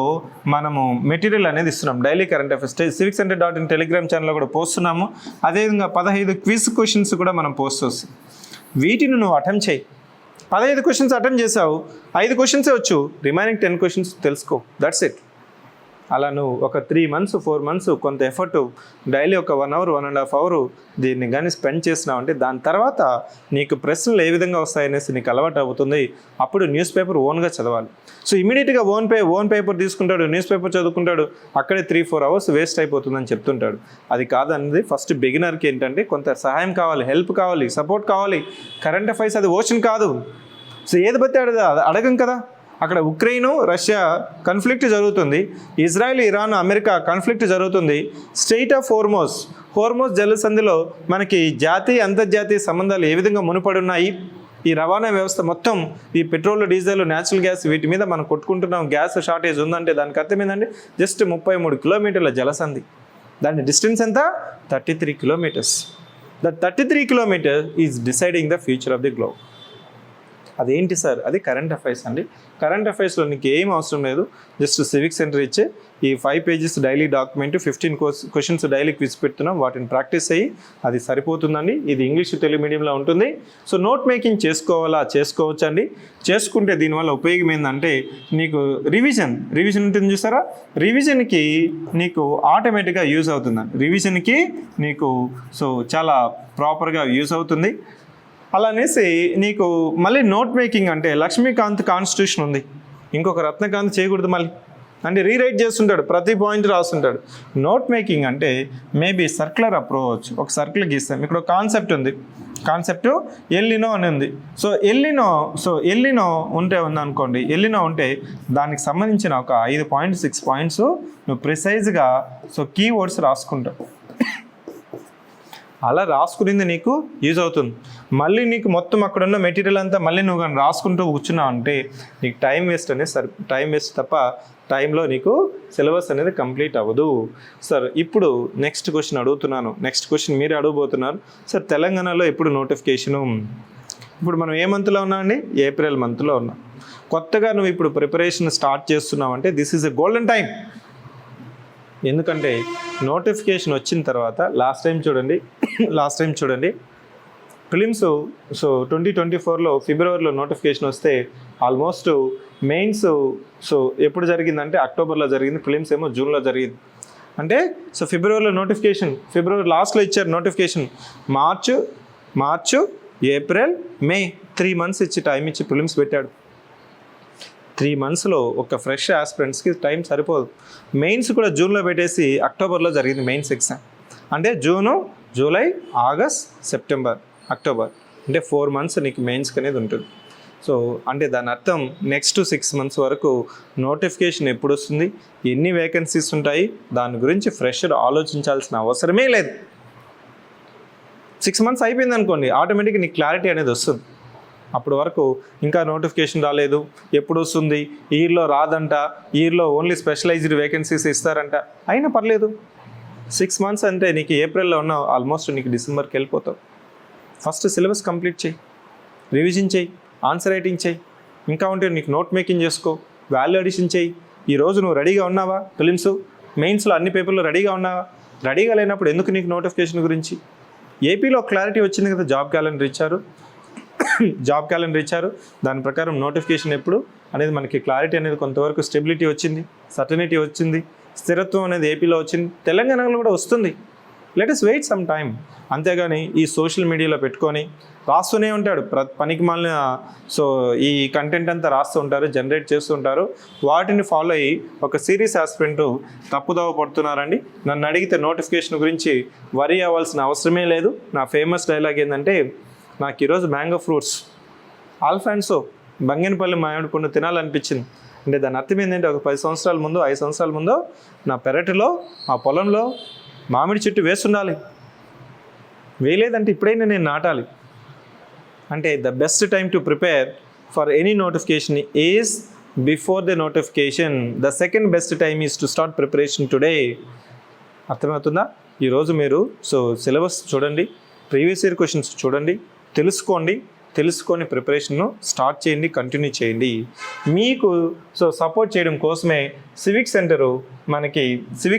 మనము మెటీరియల్ అనేది ఇస్తున్నాం. Daily current affairs civic centre .in Telegram ఛానల్లో కూడా పోస్తున్నాము. అదేవిధంగా 15 క్విజ్ క్వశ్చన్స్ కూడా మనం పోస్ట్ వస్తాయి. వీటిని నువ్వు అటెంప్ట్ చేయి. 15 క్వశ్చన్స్ అటెంప్ట్ చేసావు, 5 క్వశ్చన్సే వచ్చు, రిమైనింగ్ 10 క్వశ్చన్స్ తెలుసుకో. That's it. అలా నువ్వు ఒక 3 months 4 months కొంత ఎఫర్ట్ డైలీ ఒక 1 hour 1.5 hour దీన్ని కానీ స్పెండ్ చేసినావు అంటే దాని తర్వాత నీకు ప్రశ్నలు ఏ విధంగా వస్తాయనేసి నీకు అలవాటు అవుతుంది. అప్పుడు న్యూస్ పేపర్ ఓన్గా చదవాలి. సో ఇమీడియట్గా ఓన్ పేపర్ తీసుకుంటాడు, న్యూస్ పేపర్ చదువుకుంటాడు, అక్కడే 3-4 hours వేస్ట్ అయిపోతుందని చెప్తుంటాడు. అది కాదన్నది ఫస్ట్ బిగినర్కి ఏంటంటే కొంత సహాయం కావాలి, హెల్ప్ కావాలి, సపోర్ట్ కావాలి. కరెంట్ అఫైర్స్ అది ఓషన్ కాదు. సో ఏది బట్టి అడగం కదా. అక్కడ ఉక్రెయిన్ రష్యా కాన్ఫ్లిక్ట్ జరుగుతుంది, ఇజ్రాయెల్ ఇరాన్ అమెరికా కాన్ఫ్లిక్ట్ జరుగుతుంది. స్ట్రెయిట్ ఆఫ్ హోర్మోజ్ జలసంధిలో మనకి జాతీయ అంతర్జాతీయ సంబంధాలు ఏ విధంగా మునుపడి ఉన్నాయి, ఈ రవాణా వ్యవస్థ మొత్తం ఈ పెట్రోల్, డీజిల్, న్యాచురల్ గ్యాస్ వీటి మీద మనం కొట్టుకుంటున్నాం. గ్యాస్ షార్టేజ్ ఉందంటే దానికి అర్థం ఏంటంటే జస్ట్ 33 కిలోమీటర్ల జలసంధి. దాని డిస్టెన్స్ ఎంత? 33 kilometers. The 33 kilometers is deciding the future of the globe. అదేంటి సార్? అది కరెంట్ అఫైర్స్ అండి. కరెంట్ అఫైర్స్లో నీకు ఏం అవసరం లేదు, జస్ట్ సివిక్ సెంటర్ ఇచ్చే ఈ 5 pages daily document, 15 questions daily quiz పెడుతున్నాం, వాటిని ప్రాక్టీస్ అయ్యి అది సరిపోతుందండి. ఇది ఇంగ్లీష్ తెలుగు మీడియంలో ఉంటుంది. సో నోట్ మేకింగ్ చేసుకోవచ్చు అండి. చేసుకుంటే దీనివల్ల ఉపయోగం ఏంటంటే నీకు రివిజన్ ఉంటుంది చూసారా, రివిజన్కి నీకు ఆటోమేటిక్గా యూజ్ అవుతుందండి. రివిజన్కి నీకు సో చాలా ప్రాపర్గా యూజ్ అవుతుంది. అలా అనేసి నీకు మళ్ళీ నోట్ మేకింగ్ అంటే లక్ష్మీకాంత్ కాన్స్టిట్యూషన్ ఉంది, ఇంకొక రత్నకాంత్ చేయకూడదు మళ్ళీ అంటే రీరైట్ చేస్తుంటాడు, ప్రతి పాయింట్ రాస్తుంటాడు. నోట్ మేకింగ్ అంటే మేబీ సర్క్యులర్ అప్రోచ్, ఒక సర్కిల్ గీస్తాం. ఇక్కడ కాన్సెప్ట్ ఉంది, కాన్సెప్ట్ ఎల్లినో అని ఉంది. సో ఎల్లినో ఉందనుకోండి, ఎల్లినో ఉంటే దానికి సంబంధించిన ఒక 5 points 6 points నువ్వు ప్రిసైజ్గా సో కీవర్డ్స్ రాసుకుంటావు. అలా రాసుకునేది నీకు యూజ్ అవుతుంది. మళ్ళీ నీకు మొత్తం అక్కడ ఉన్న మెటీరియల్ అంతా మళ్ళీ నువ్వు కానీ రాసుకుంటూ కూర్చున్నావు అంటే నీకు టైం వేస్ట్ అనేది టైం వేస్ట్ తప్ప టైంలో నీకు సిలబస్ అనేది కంప్లీట్ అవ్వదు. సార్ ఇప్పుడు నెక్స్ట్ క్వశ్చన్ అడుగుతున్నాను. నెక్స్ట్ క్వశ్చన్ మీరు అడగబోతున్నారు. సార్ తెలంగాణలో ఎప్పుడు నోటిఫికేషను? ఇప్పుడు మనం ఏ మంత్లో ఉన్నాం అండి? ఏప్రిల్ మంత్లో ఉన్నాం. కొత్తగా నువ్వు ఇప్పుడు ప్రిపరేషన్ స్టార్ట్ చేస్తున్నావు అంటే this is a golden time. ఎందుకంటే నోటిఫికేషన్ వచ్చిన తర్వాత లాస్ట్ టైం చూడండి ప్రిలిమ్స్. సో 2024లో ఫిబ్రవరిలో నోటిఫికేషన్ వస్తే ఆల్మోస్ట్ మెయిన్స్ సో ఎప్పుడు జరిగిందంటే అక్టోబర్లో జరిగింది, ప్రిలిమ్స్ ఏమో జూన్లో జరిగింది. అంటే సో ఫిబ్రవరిలో నోటిఫికేషన్, ఫిబ్రవరి లాస్ట్లో ఇచ్చారు నోటిఫికేషన్. మార్చు ఏప్రిల్ మే 3 months ఇచ్చి టైం ఇచ్చి ప్రిలిమ్స్ పెట్టాడు. 3 monthsలో ఒక ఫ్రెష్ ఆస్పిరెంట్స్కి టైం సరిపోదు. మెయిన్స్ కూడా జూన్లో పెట్టేసి అక్టోబర్లో జరిగింది మెయిన్స్ ఎగ్జామ్. అంటే June, July, August, September, October, అంటే 4 months నీకు మెయిన్స్కి అనేది ఉంటుంది. సో అంటే దాని అర్థం నెక్స్ట్ 6 months వరకు నోటిఫికేషన్ ఎప్పుడు వస్తుంది, ఎన్ని వేకెన్సీస్ ఉంటాయి, దాని గురించి ఫ్రెషర్ ఆలోచించాల్సిన అవసరమే లేదు. 6 months అయిపోయింది అనుకోండి, ఆటోమేటిక్గా నీకు క్లారిటీ అనేది వస్తుంది. అప్పటి వరకు ఇంకా నోటిఫికేషన్ రాలేదు, ఎప్పుడు వస్తుంది, ఇయర్లో రాదంట, ఇయర్లో ఓన్లీ స్పెషలైజ్డ్ వేకెన్సీస్ ఇస్తారంట, అయినా పర్లేదు. 6 months అంటే నీకు ఏప్రిల్లో ఉన్నావు, ఆల్మోస్ట్ నీకు డిసెంబర్కి వెళ్ళిపోతావు. ఫస్ట్ సిలబస్ కంప్లీట్ చేయి, రివిజన్ చేయి, ఆన్సర్ రైటింగ్ చేయి, ఇంకా ఉంటే నీకు నోట్ మేకింగ్ చేసుకో, వాల్యూ అడిషన్ చేయి. ఈరోజు నువ్వు రెడీగా ఉన్నావా? ప్రిలిమ్స్ మెయిన్స్లో అన్ని పేపర్లు రెడీగా ఉన్నావా? రెడీగా లేనప్పుడు ఎందుకు నీకు నోటిఫికేషన్ గురించి? ఏపీలో క్లారిటీ వచ్చింది కదా, జాబ్ క్యాలెండర్ ఇచ్చారు. దాని ప్రకారం నోటిఫికేషన్ ఎప్పుడు అనేది మనకి క్లారిటీ అనేది కొంతవరకు స్టెబిలిటీ వచ్చింది, సర్టనిటీ వచ్చింది, స్థిరత్వం అనేది ఏపీలో వచ్చింది, తెలంగాణలో కూడా వస్తుంది. Let us wait some time. అంతేగాని ఈ సోషల్ మీడియాలో పెట్టుకొని రాస్తూనే ఉంటాడు, పనికి మాలిన సో ఈ కంటెంట్ అంతా రాస్తూ ఉంటారు, జనరేట్ చేస్తూ ఉంటారు. వాటిని ఫాలో అయ్యి ఒక సీరియస్ ఆస్పిరెంట్ తప్పుదోవ పడుతున్నారండి. నన్ను అడిగితే నోటిఫికేషన్ గురించి వరీ అవ్వాల్సిన అవసరమే లేదు. నా ఫేమస్ డైలాగ్ ఏంటంటే, నాకు ఈరోజు మ్యాంగో ఫ్రూట్స్ ఆల్ఫాన్సో బంగెనపల్లి మామిడి పండు తినాలనిపించింది అంటే దాని అర్థం ఏంటంటే ఒక 10 సంవత్సరాల ముందు 5 సంవత్సరాల ముందు నా పెరటిలో ఆ పొలంలో మామిడి చెట్టు వేస్తుండాలి, వేయలేదంటే ఇప్పుడైనా నేను నాటాలి. అంటే the best time to prepare for any notification is before the notification. The second best time is to start preparation today. అర్థమవుతుందా? ఈరోజు మీరు సో సిలబస్ చూడండి, ప్రీవియస్ ఇయర్ క్వశ్చన్స్ చూడండి, తెలుసుకొని ప్రిపరేషన్ను స్టార్ట్ చేయండి, కంటిన్యూ చేయండి. మీకు సో సపోర్ట్ చేయడం కోసమే civic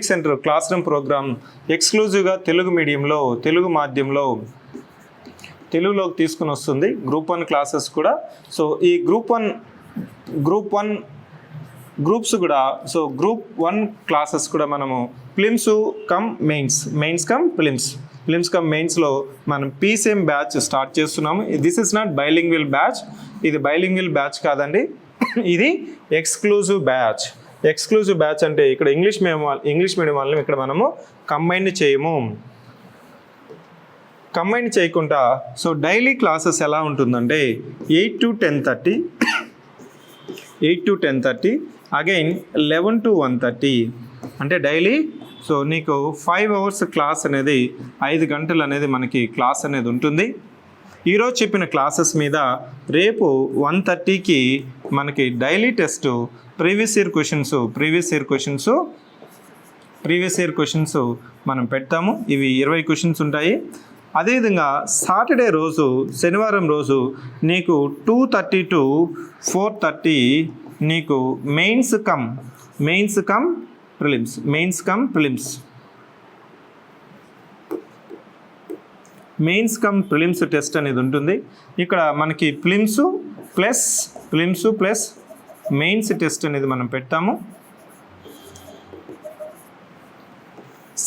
centre class room programme ఎక్స్క్లూజివ్గా తెలుగు మీడియంలో, తెలుగు మాధ్యమంలో తెలుగులోకి తీసుకుని వస్తుంది. గ్రూప్ 1 క్లాసెస్ కూడా. సో ఈ గ్రూప్ 1 గ్రూప్స్ కూడా, సో గ్రూప్ 1 క్లాసెస్ కూడా మనము prelims cum mains cum prelims cum మెయిన్స్లో మనం పీసీఎం బ్యాచ్ స్టార్ట్ చేస్తున్నాము. This is not bilingual batch, ఇది బైలింగ్వల్ బ్యాచ్ కాదండి, ఇది ఎక్స్క్లూజివ్ బ్యాచ్ అంటే ఇక్కడ ఇంగ్లీష్ మీడియం వాళ్ళని ఇక్కడ మనము కంబైన్ చేయకుండా సో డైలీ క్లాసెస్ ఎలా ఉంటుందంటే 8 to 10:30 అగైన్ 11 to 1:30 అంటే డైలీ సో నీకు 5 hours క్లాస్ అనేది 5 గంటలు అనేది మనకి క్లాస్ అనేది ఉంటుంది. ఈరోజు చెప్పిన క్లాసెస్ మీద రేపు 1:30కి మనకి daily test previous year questions మనం పెడతాము. ఇవి 20 క్వశ్చన్స్ ఉంటాయి. అదేవిధంగా సాటర్డే రోజు, శనివారం రోజు నీకు 2:30 to 4:30 నీకు మెయిన్స్ కమ్ ప్రిలిమ్స్ టెస్ట్ అనేది ఉంటుంది. ఇక్కడ మనకి ప్రిలిమ్స్ ప్లస్ మెయిన్స్ టెస్ట్ అనేది మనం పెడతాము.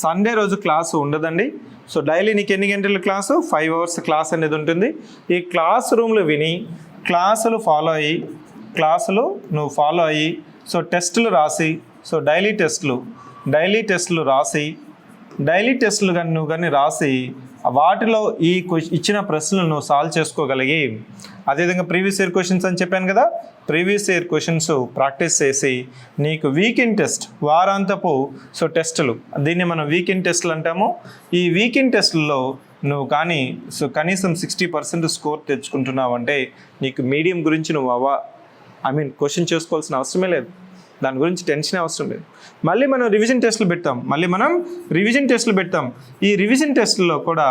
సండే రోజు క్లాసు ఉండదండి. సో డైలీ నీకు ఎన్ని గంటల క్లాసు? 5 hours క్లాస్ అనేది ఉంటుంది. ఈ క్లాస్ రూమ్లో విని క్లాసులు నువ్వు ఫాలో అయ్యి సో టెస్టులు రాసి, సో డైలీ టెస్టులు కానీ నువ్వు కానీ రాసి వాటిలో ఈ ఇచ్చిన ప్రశ్నలు నువ్వు సాల్వ్ చేసుకోగలిగి, అదేవిధంగా ప్రీవియస్ ఇయర్ క్వశ్చన్స్ అని చెప్పాను కదా, ప్రీవియస్ ఇయర్ క్వశ్చన్స్ ప్రాక్టీస్ చేసి నీకు వీకెండ్ టెస్ట్, వారాంతపు సో టెస్టులు, దీన్ని మనం వీకెండ్ టెస్టులు అంటాము. ఈ వీకెండ్ టెస్టుల్లో నువ్వు కానీ సో కనీసం 60% స్కోర్ తెచ్చుకుంటున్నావు అంటే నీకు మీడియం గురించి నువ్వు క్వశ్చన్ చేసుకోవాల్సిన అవసరమే లేదు, దాని గురించి టెన్షన్ అవసరం లేదు. మళ్ళీ మనం రివిజన్ టెస్టులు పెడతాం. ఈ రివిజన్ టెస్టుల్లో కూడా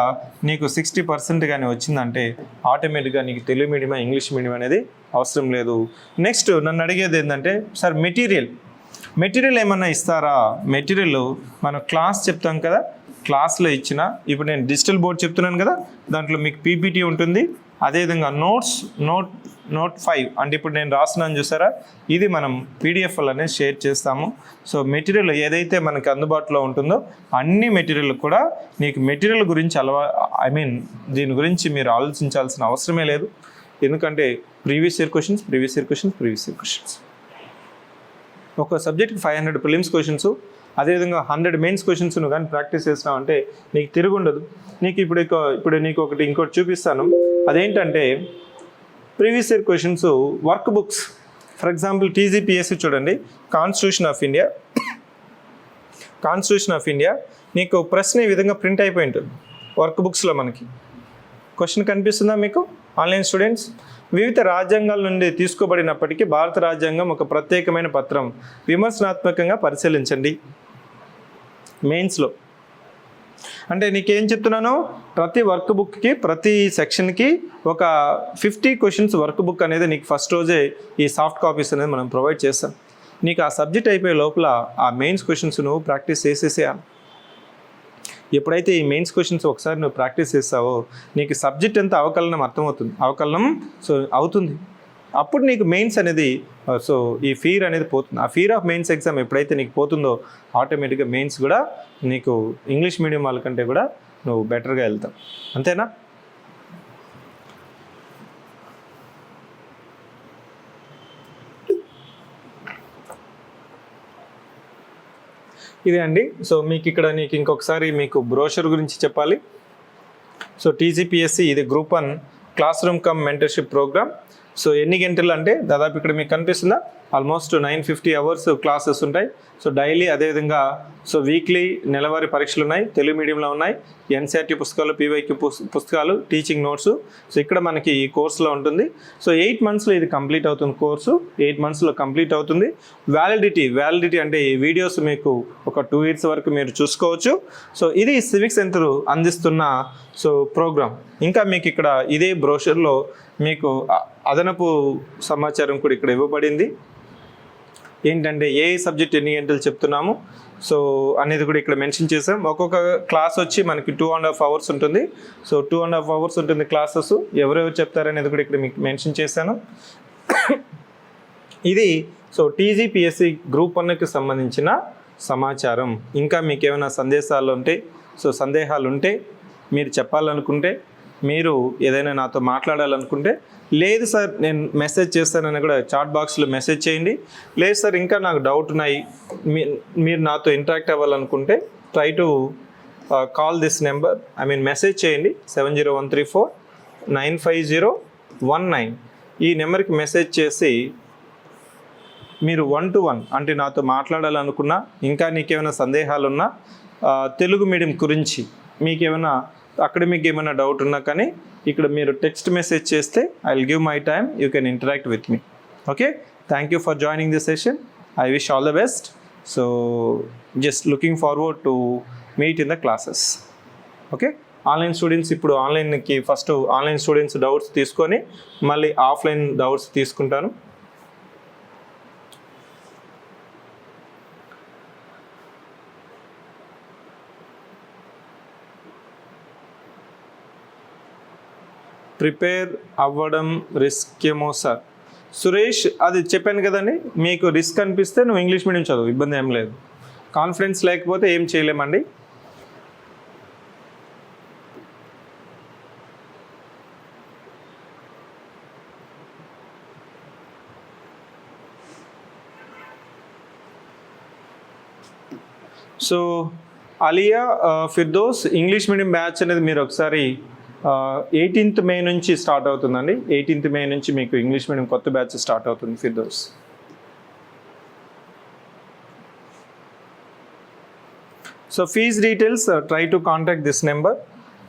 నీకు 60% కానీ వచ్చిందంటే ఆటోమేటిక్గా నీకు తెలుగు మీడియం ఇంగ్లీష్ మీడియం అనేది అవసరం లేదు. నెక్స్ట్ నన్ను అడిగేది ఏంటంటే, సార్ మెటీరియల్ ఏమన్నా ఇస్తారా? మెటీరియల్ మనం క్లాస్ చెప్తాం కదా, క్లాస్లో ఇచ్చిన, ఇప్పుడు నేను డిజిటల్ బోర్డ్ చెప్తున్నాను కదా, దాంట్లో మీకు పీపీటీ ఉంటుంది, అదేవిధంగా నోట్ 5 అంటే ఇప్పుడు నేను రాస్తున్నాను చూసారా, ఇది మనం పీడిఎఫ్ అనేది షేర్ చేస్తాము. సో మెటీరియల్ ఏదైతే మనకి అందుబాటులో ఉంటుందో అన్ని మెటీరియల్ కూడా నీకు మెటీరియల్ గురించి దీని గురించి మీరు ఆలోచించాల్సిన అవసరమే లేదు. ఎందుకంటే ప్రీవియస్ ఇయర్ క్వశ్చన్స్ ఒక సబ్జెక్ట్కి 500 ప్రిలిమ్స్ క్వశ్చన్స్, అదేవిధంగా 100 మెయిన్స్ క్వశ్చన్స్ నువ్వు కానీ ప్రాక్టీస్ చేస్తున్నావు అంటే నీకు తిరుగుండదు. నీకు ఇప్పుడు నీకు ఇంకోటి చూపిస్తాను. అదేంటంటే previous year questions work books. For example TGPSC చూడండి, కాన్స్టిట్యూషన్ ఆఫ్ ఇండియా నీకు ప్రశ్న ఈ విధంగా ప్రింట్ అయిపోయి ఉంటుంది వర్క్ బుక్స్లో. మనకి క్వశ్చన్ కనిపిస్తుందా మీకు ఆన్లైన్ స్టూడెంట్స్? వివిధ రాజ్యాంగాల నుండి తీసుకోబడినప్పటికీ భారత రాజ్యాంగం ఒక ప్రత్యేకమైన పత్రం, విమర్శనాత్మకంగా పరిశీలించండి. మెయిన్స్లో అంటే నీకేం చెప్తున్నాను, ప్రతి వర్క్ బుక్కి ప్రతి సెక్షన్కి ఒక 50 క్వశ్చన్స్ వర్క్ బుక్ అనేది నీకు ఫస్ట్ రోజే ఈ సాఫ్ట్ కాపీస్ అనేది మనం ప్రొవైడ్ చేస్తాం. నీకు ఆ సబ్జెక్ట్ అయిపోయే లోపల ఆ మెయిన్స్ క్వశ్చన్స్ నువ్వు ప్రాక్టీస్ చేసేసేయాలి. ఎప్పుడైతే ఈ మెయిన్స్ క్వశ్చన్స్ ఒకసారి నువ్వు ప్రాక్టీస్ చేస్తావో నీకు సబ్జెక్ట్ అంతా అవకలనం అవుతుంది. అప్పుడు నీకు మెయిన్స్ అనేది సో ఈ ఫీర్ అనేది పోతుంది. ఆ ఫీర్ ఆఫ్ మెయిన్స్ ఎగ్జామ్ ఎప్పుడైతే నీకు పోతుందో ఆటోమేటిక్గా మెయిన్స్ కూడా నీకు ఇంగ్లీష్ మీడియం వాళ్ళకంటే కూడా నువ్వు బెటర్గా వెళ్తావు. అంతేనా? ఇదే అండి. సో మీకు ఇక్కడ నీకు ఇంకొకసారి మీకు బ్రోషర్ గురించి చెప్పాలి. సో టీజీపీఎస్సీ ఇది group 1 classroom cum mentorship program. So ఎన్ని గంటలు అంటే దాదాపు ఇక్కడ మీకు కనిపిస్తుందా, ఆల్మోస్ట్ 950 అవర్స్ క్లాసెస్ ఉంటాయి. సో డైలీ, అదేవిధంగా సో వీక్లీ నెలవారీ పరీక్షలు ఉన్నాయి, తెలుగు మీడియంలో ఉన్నాయి, ఎన్సీఆర్టీ పుస్తకాలు, పీవైక్యూ పుస్తకాలు, టీచింగ్ నోట్స్. సో ఇక్కడ మనకి ఈ కోర్సులో ఉంటుంది. సో 8 monthsలో ఇది కంప్లీట్ అవుతుంది కోర్సు. 8 monthsలో కంప్లీట్ అవుతుంది. వ్యాలిడిటీ అంటే ఈ వీడియోస్ మీకు ఒక 2 years వరకు మీరు చూసుకోవచ్చు. సో ఇది సివిక్ సెంటర్ అందిస్తున్న సో ప్రోగ్రామ్. ఇంకా మీకు ఇక్కడ ఇదే బ్రోషర్లో మీకు అదనపు సమాచారం కూడా ఇక్కడ ఇవ్వబడింది. ఏంటంటే ఏ సబ్జెక్ట్ ఎన్ని గంటలు చెప్తున్నాము సో అనేది కూడా ఇక్కడ మెన్షన్ చేసాం. ఒక్కొక్క క్లాస్ వచ్చి మనకి 2.5 hours ఉంటుంది. సో 2.5 hours ఉంటుంది క్లాసెస్. ఎవరెవరు చెప్తారనేది కూడా ఇక్కడ మీకు మెన్షన్ చేశాను. ఇది సో టీజీపీఎస్సీ గ్రూప్ 1కి సంబంధించిన సమాచారం. ఇంకా మీకు ఏమైనా సందేహాలు ఉంటే మీరు చెప్పాలనుకుంటే, మీరు ఏదైనా నాతో మాట్లాడాలనుకుంటే, లేదు సార్ నేను మెసేజ్ చేస్తానని కూడా చాట్ బాక్స్లో మెసేజ్ చేయండి. లేదు సార్ ఇంకా నాకు డౌట్ ఉన్నాయి, మీరు నాతో ఇంటరాక్ట్ అవ్వాలనుకుంటే try to call this number, message చేయండి 701349501 ఈ నెంబర్కి మెసేజ్ చేసి మీరు 1-to-1 అంటే నాతో మాట్లాడాలనుకున్నా, ఇంకా నీకేమైనా సందేహాలున్నా, తెలుగు మీడియం గురించి మీకేమైనా అకాడమిక్ ఏమైనా డౌట్ ఉన్నా కానీ ఇక్కడ మీరు టెక్స్ట్ మెసేజ్ చేస్తే I will give my time, you can interact with me. Okay, thank you for joining this session. I wish all the best. So just looking forward to meet in the classes. Okay, online students ఇప్పుడు first online students doubts తీసుకొని మళ్ళీ offline doubts తీసుకుంటాను. Prepare అవ్వడం risk ఏమో sir? Suresh, అది చెప్పాను కదండి, మీకు రిస్క్ అనిపిస్తే నువ్వు ఇంగ్లీష్ మీడియం చదువు, ఇబ్బంది ఏం లేదు. కాన్ఫిడెన్స్ లేకపోతే ఏం చేయలేమండి. So Alia Firdous English medium batch అనేది మీరు ఒకసారి 18th May నుంచి స్టార్ట్ అవుతుందండి. 18th May నుంచి మీకు ఇంగ్లీష్ మీడియం కొత్త బ్యాచ్ స్టార్ట్ అవుతుంది Firdous. So fees details try to contact this number.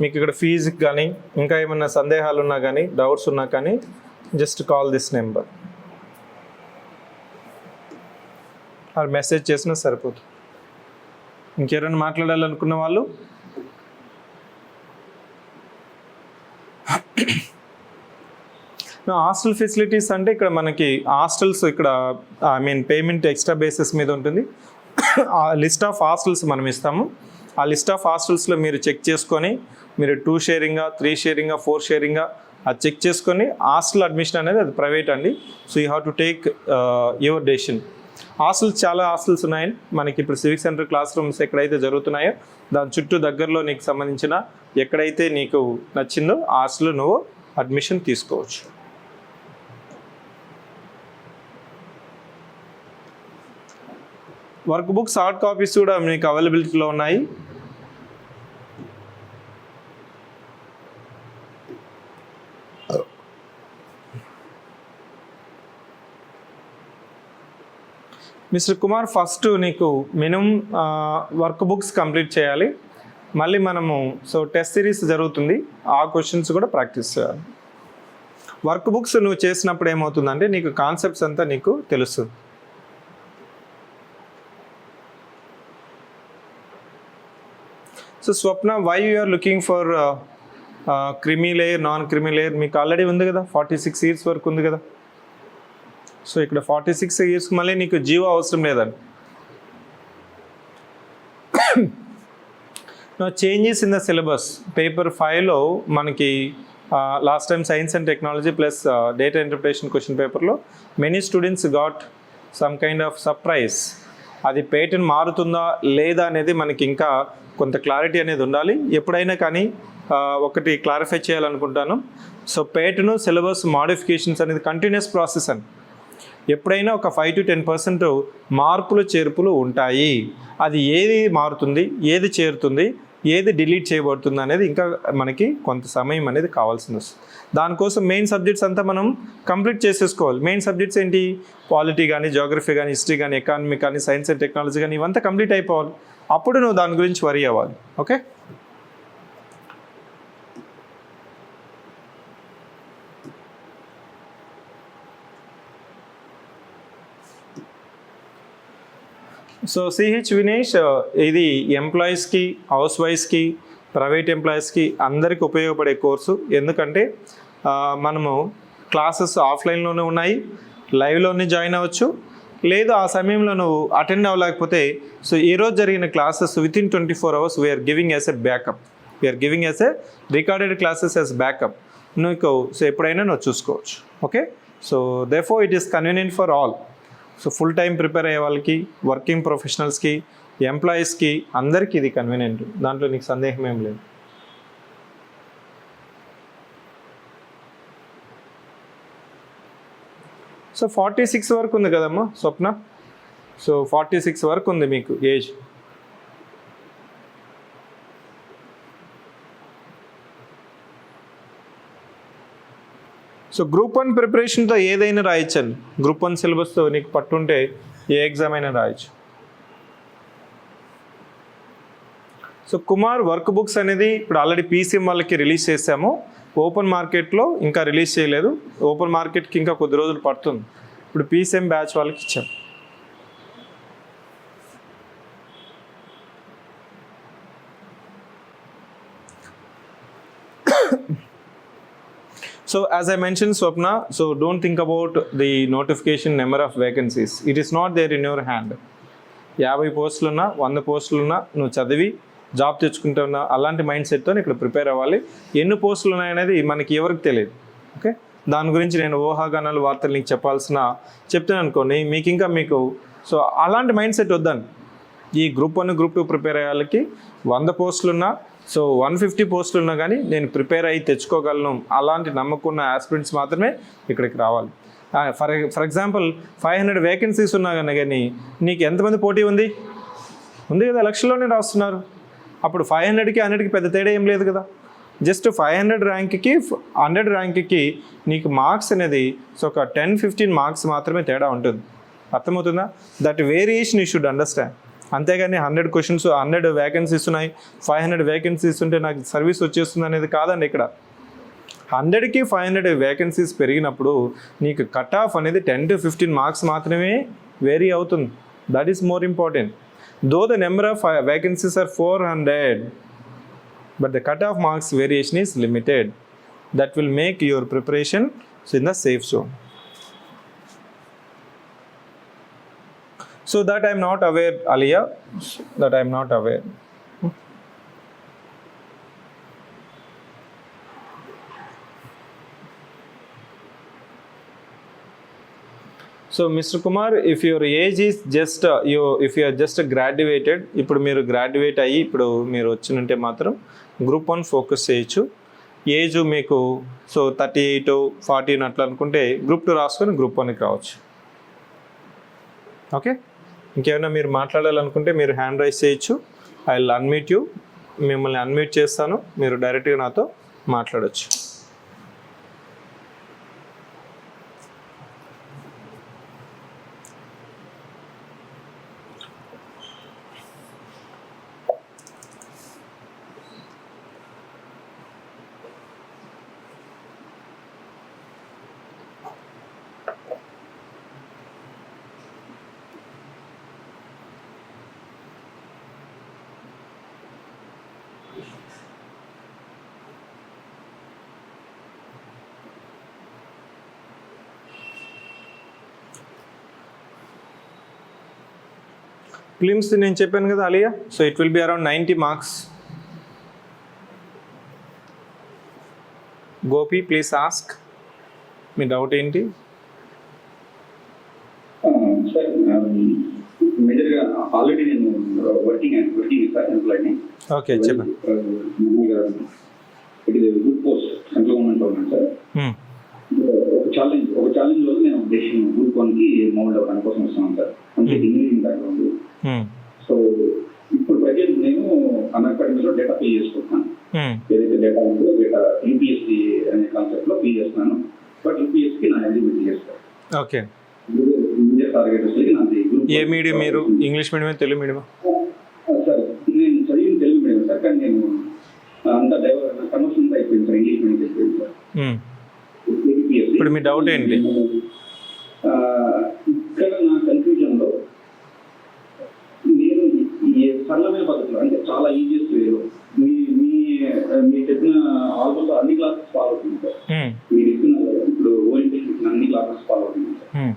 మీకు ఇక్కడ ఫీజుకి కానీ ఇంకా ఏమైనా సందేహాలు ఉన్నా కానీ డౌట్స్ ఉన్నా కానీ just call this number or message చేసినా సరిపోతుంది. ఇంకెవరైనా మాట్లాడాలనుకున్న వాళ్ళు హాస్టల్ ఫెసిలిటీస్ అంటే ఇక్కడ మనకి హాస్టల్స్ ఇక్కడ పేమెంట్ ఎక్స్ట్రా బేసిస్ మీద ఉంటుంది. ఆ లిస్ట్ ఆఫ్ హాస్టల్స్ మనం ఇస్తాము. ఆ లిస్ట్ ఆఫ్ హాస్టల్స్లో మీరు చెక్ చేసుకొని మీరు 2 షేరింగా 3 షేరింగా 4 షేరింగా అది చెక్ చేసుకొని హాస్టల్ అడ్మిషన్ అనేది అది ప్రైవేట్ అండి. So you have to take your decision. Hostels చాలా హాస్టల్స్ ఉన్నాయి మనకి. ఇప్పుడు సివిక్ సెంటర్ క్లాస్ రూమ్స్ ఎక్కడైతే జరుగుతున్నాయో దాని చుట్టూ దగ్గరలో నీకు సంబంధించిన ఎక్కడైతే నీకు నచ్చిందో హాస్టల్లో నువ్వు అడ్మిషన్ తీసుకోవచ్చు. వర్క్ బుక్స్ హార్డ్ కాపీస్ కూడా మీకు అవైలబిలిటీలో ఉన్నాయి. మిస్టర్ కుమార్, ఫస్ట్ నీకు మినిమం వర్క్ బుక్స్ కంప్లీట్ చేయాలి. మళ్ళీ మనము టెస్ట్ సిరీస్ జరుగుతుంది, ఆ క్వశ్చన్స్ కూడా ప్రాక్టీస్ చేయాలి. వర్క్ బుక్స్ నువ్వు చేసినప్పుడు ఏమవుతుందంటే నీకు కాన్సెప్ట్స్ అంతా నీకు తెలుస్తుంది. So Swapna, why you are looking for creamy layer, non creamy layer? మీకు ఆల్రెడీ ఉంది కదా, 46 ఇయర్స్ వరకు ఉంది కదా. సో ఇక్కడ 46 ఇయర్స్ మళ్ళీ నీకు జీవో అవసరం లేదండి. Changes in the syllabus paper 5లో మనకి last time science and technology plus data interpretation question పేపర్లో many students got some kind of surprise. అది ప్యాటర్న్ మారుతుందా లేదా అనేది మనకి ఇంకా కొంత క్లారిటీ అనేది ఉండాలి. ఎప్పుడైనా కానీ ఒకటి క్లారిఫై చేయాలనుకుంటాను. సో ప్యాటర్న్ సిలబస్ మాడిఫికేషన్స్ అనేది కంటిన్యూస్ ప్రాసెస్ అని. ఎప్పుడైనా ఒక 5 to 10% మార్పులు చేర్పులు ఉంటాయి. అది ఏది మారుతుంది, ఏది చేరుతుంది, ఏది డిలీట్ చేయబడుతుంది అనేది ఇంకా మనకి కొంత సమయం అనేది కావాల్సింది వస్తుంది. దానికోసం మెయిన్ సబ్జెక్ట్స్ అంతా మనం కంప్లీట్ చేసేసుకోవాలి. మెయిన్ సబ్జెక్ట్స్ ఏంటి? పాలిటీ కానీ, జాగ్రఫీ కానీ, హిస్టరీ కానీ, ఎకానమీ కానీ, సైన్స్ అండ్ టెక్నాలజీ కానీ, ఇవంతా కంప్లీట్ అయిపోవాలి. అప్పుడు నువ్వు దాని గురించి వరీ అవ్వాలి. ఓకే. సో సిహెచ్ వినేష్, ఇది ఎంప్లాయీస్కి, హౌస్ వైఫ్స్కి, ప్రైవేట్ ఎంప్లాయీస్కి అందరికీ ఉపయోగపడే కోర్సు. ఎందుకంటే మనము క్లాసెస్ ఆఫ్లైన్లోనే ఉన్నాయి, లైవ్లోనే జాయిన్ అవ్వచ్చు. లేదు ఆ సమయంలో నువ్వు అటెండ్ అవ్వలేకపోతే సో ఈరోజు జరిగిన classes within 24 hours we are giving as a backup. We are giving as a recorded classes as backup. నువ్వు సో ఎప్పుడైనా నువ్వు చూసుకోవచ్చు. Okay. So therefore it is convenient for all. So full time prepare అయ్యే వాళ్ళకి, working ప్రొఫెషనల్స్కి, ఎంప్లాయీస్కి అందరికీ ఇది కన్వీనియంట్. దాంట్లో నీకు సందేహం ఏం లేదు. సో 46 వరకు ఉంది కదమ్మా స్వప్న. సో 46 వరకు ఉంది మీకు ఏజ్. సో గ్రూప్ 1 ప్రిపరేషన్తో ఏదైనా రాయొచ్చండి. గ్రూప్ 1 సిలబస్తో నీకు పట్టుంటే ఏ ఎగ్జామ్ అయినా రాయొచ్చు. సో కుమార్, వర్క్ బుక్స్ అనేది ఇప్పుడు ఆల్రెడీ పీసీఎం వాళ్ళకి రిలీజ్ చేసాము. ఓపెన్ మార్కెట్లో ఇంకా రిలీజ్ చేయలేదు. ఓపెన్ మార్కెట్కి ఇంకా కొద్ది రోజులు పడుతుంది. ఇప్పుడు పీసీఎం బ్యాచ్ వాళ్ళకి ఇచ్చాం. So as I mentioned Swapna, so don't think about the notification number of vacancies. It is not there in your hand. 50 పోస్టులు ఉన్నా 100 పోస్టులు ఉన్నా నువ్వు చదివి జాబ్ తెచ్చుకుంటున్నా అలాంటి మైండ్ సెట్తో ఇక్కడ ప్రిపేర్ అవ్వాలి. ఎన్ని పోస్టులు ఉన్నాయనేది మనకి ఎవరికి తెలియదు. ఓకే. దాని గురించి నేను ఊహాగానాలు వార్తలు నీకు చెప్తాను అనుకోండి, మీకు సో అలాంటి మైండ్ సెట్ వద్దండి. ఈ గ్రూప్ 1 గ్రూప్ 2 ప్రిపేర్ అయ్యే వాళ్ళకి 100 పోస్టులున్నా సో 150 పోస్టులు ఉన్నా కానీ నేను ప్రిపేర్ అయ్యి తెచ్చుకోగలను అలాంటి నమ్మకం ఉన్న ఆస్పిరెంట్స్ మాత్రమే ఇక్కడికి రావాలి. ఫర్ ఎగ్జాంపుల్ 500 వేకెన్సీస్ ఉన్నా కానీ నీకు ఎంతమంది పోటీ ఉంది కదా, లక్షల్లోనే రాస్తున్నారు. అప్పుడు 500కి 100కి పెద్ద తేడా ఏం లేదు కదా. జస్ట్ 500 ర్యాంక్కి 100 ర్యాంక్కి నీకు మార్క్స్ అనేది సో ఒక 10-15 మార్క్స్ మాత్రమే తేడా ఉంటుంది. అర్థమవుతుందా? That variation you should understand. అంతేగాని 100 క్వశ్చన్స్ 100 వేకెన్సీస్ ఉన్నాయి, 500 వేకెన్సీస్ ఉంటే నాకు సర్వీస్ వచ్చేస్తుంది అనేది కాదండి. ఇక్కడ 100కి 500 వేకెన్సీస్ పెరిగినప్పుడు నీకు కట్ ఆఫ్ అనేది 10 to 15 మార్క్స్ మాత్రమే వేరీ అవుతుంది. That is more important. Though the number of vacancies are 400, but the cut-off marks variation is limited. That will make your preparation in the safe zone. So that I am not aware, Aliyah, that I am not aware. So Mr. Kumar, if your age is just if you are just graduated, ఇప్పుడు మీరు graduate అయ్యి ఇప్పుడు మీరు వచ్చినంటే మాత్రం group 1 focus చేయొచ్చు. Age మీకు 38 40 అట్లా అనుకుంటే గ్రూప్ 2 రాసుకొని గ్రూప్ 1కి రావచ్చు. ఓకే, ఇంకేమైనా మీరు మాట్లాడాలనుకుంటే మీరు హ్యాండ్ రైజ్ చేయొచ్చు. ఐ విల్ అన్మ్యూట్ యూ, మిమ్మల్ని అన్మ్యూట్ చేస్తాను, మీరు డైరెక్ట్గా నాతో మాట్లాడచ్చు. ప్లిమ్స్ నేను చెప్పాను కదా Alia, so it will be around 90 marks. Gopi please ask, me doubt ఏంటి? సార్ మేజర్గా ఆల్రెడీ నేను వర్కింగ్ సార్ ఎంప్లాయీని. ఓకే చెప్పండి. It is good post, central government ఉన్నాను సార్. ఒక ఛాలెంజ్ వల్ల నేను డెసిషన్ గ్రూప్ 1కి మౌల్డ్ అవ్వడానికి కోసం వస్తున్నాను సార్. అంటే ఇంజనీరింగ్ బ్యాక్గ్రౌండ్. సో ఇప్పుడు ప్రజెంట్ నేను అకాడమీలో డేటా పే చేసుకుంటున్నాను. ఏదైతే డేటా ఉందో డేటా యూపీఎస్సీ అనే కాన్సెప్ట్ లో పే చేస్తున్నాను. బట్ యూపీఎస్సీ నా ఎలిజిబిలిటీ చేస్తాను. ఓకే, టార్గెట్ వస్తుంది నాది. ఏ మీడియం మీరు? English medium, Telugu medium? Sir నేను చదివిన తెలుగు మీడియం సార్, కానీ నేను అంత కన్వర్షన్ అయిపోయింది సార్, ఇంగ్లీష్ మీడియం అయిపోయింది సార్. ఇప్పుడు మీ డౌట్ ఏంటి? ఇక్కడ నా కన్ఫ్యూజన్ లో నేను ఈ సరళమైన పద్ధతిలో, అంటే చాలా ఈజియెస్ట్ వేలో మీరు చెప్పిన ఆల్మోస్ట్ అన్ని క్లాసెస్ ఫాలో అవుతుంది సార్. మీరు ఇస్తున్నారు ఇప్పుడు ఓరియంటేషన్ అన్ని క్లాసెస్ ఫాలో అవుతుంది సార్.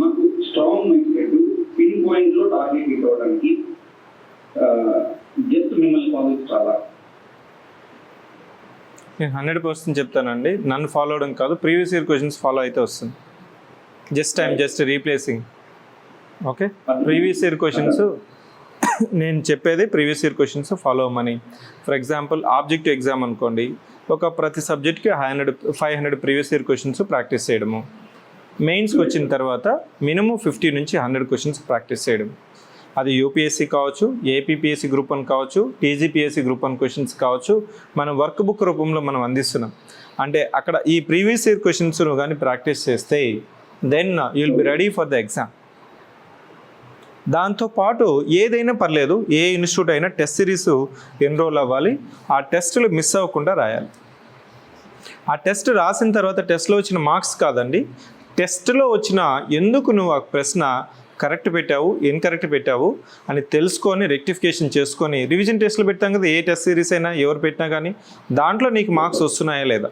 నాకు strong mind set pin point లో టార్గెట్ హిట్ అవడానికి జస్ట్ మిమ్మల్ని ఫాలో చాలా. నేను 100% చెప్తానండి, నన్ను ఫాలో అవడం కాదు, ప్రీవియస్ ఇయర్ క్వశ్చన్స్ ఫాలో అయితే వస్తుంది. Just replacing. Okay, previous year questions నేను చెప్పేది ప్రీవియస్ ఇయర్ క్వశ్చన్స్ ఫాలో అవ్వమని. ఫర్ ఎగ్జాంపుల్ ఆబ్జెక్టివ్ ఎగ్జామ్ అనుకోండి, ప్రతి సబ్జెక్ట్కి 500 ప్రీవియస్ ఇయర్ క్వశ్చన్స్ ప్రాక్టీస్ చేయడము. మెయిన్స్కి వచ్చిన తర్వాత మినిమం 50 నుంచి 100 క్వశ్చన్స్ ప్రాక్టీస్ చేయడం. అది యూపీఎస్సీ కావచ్చు, ఏపీపీఎస్సీ గ్రూప్ 1 కావచ్చు, టీజీపీఎస్సీ గ్రూప్ 1 క్వశ్చన్స్ కావచ్చు, మనం వర్క్ బుక్ రూపంలో మనం అందిస్తున్నాం. అంటే అక్కడ ఈ ప్రీవియస్ ఇయర్ క్వశ్చన్స్ కానీ ప్రాక్టీస్ చేస్తే then you will be ready for the exam. దాంతోపాటు ఏదైనా పర్లేదు, ఏ ఇన్స్టిట్యూట్ అయినా టెస్ట్ సిరీస్ ఎన్రోల్ అవ్వాలి. ఆ టెస్టులు మిస్ అవ్వకుండా రాయాలి. ఆ టెస్ట్ రాసిన తర్వాత టెస్ట్లో వచ్చిన మార్క్స్ కాదండి, టెస్ట్లో వచ్చిన ఎందుకు నువ్వు ఆ ప్రశ్న కరెక్ట్ పెట్టావు, ఇన్కరెక్ట్ పెట్టావు అని తెలుసుకొని రెక్టిఫికేషన్ చేసుకొని రివిజన్ టెస్ట్లు పెట్టాం కదా, ఏ టెస్ట్ సిరీస్ అయినా ఎవరు పెట్టినా కానీ దాంట్లో నీకు మార్క్స్ వస్తున్నాయా లేదా.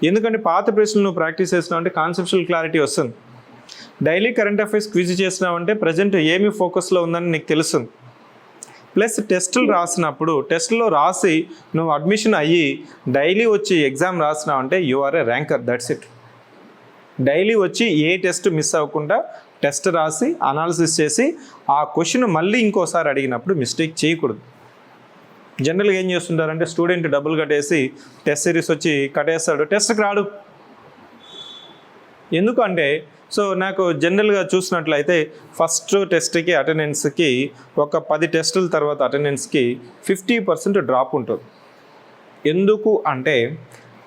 ఎందుకంటే పాత ప్రశ్నలు నువ్వు ప్రాక్టీస్ చేసినావు అంటే కాన్సెప్చువల్ క్లారిటీ వస్తుంది. డైలీ కరెంట్ అఫైర్స్ క్విజ్ చేసినావంటే ప్రజెంట్ ఏమి ఫోకస్లో ఉందని నీకు తెలుస్తుంది. ప్లస్ టెస్టులు రాసినప్పుడు టెస్ట్లో రాసి నువ్వు అడ్మిషన్ అయ్యి డైలీ వచ్చి ఎగ్జామ్ రాసినావంటే you are a ranker, that's it. Daily వచ్చి ఏ టెస్ట్ మిస్ అవ్వకుండా టెస్ట్ రాసి అనాలిసిస్ చేసి ఆ క్వశ్చన్ మళ్ళీ ఇంకోసారి అడిగినప్పుడు మిస్టేక్ చేయకూడదు. జనరల్గా ఏం చేస్తుంటారంటే స్టూడెంట్ డబ్బులు కట్టేసి టెస్ట్ సిరీస్ వచ్చి కట్టేస్తాడు, టెస్ట్కి రాడు. ఎందుకంటే నాకు జనరల్గా చూసినట్లయితే ఫస్ట్ టెస్ట్కి అటెండెన్స్కి ఒక 10 టెస్టుల తర్వాత అటెండెన్స్కి 50% డ్రాప్ ఉంటుంది. ఎందుకు అంటే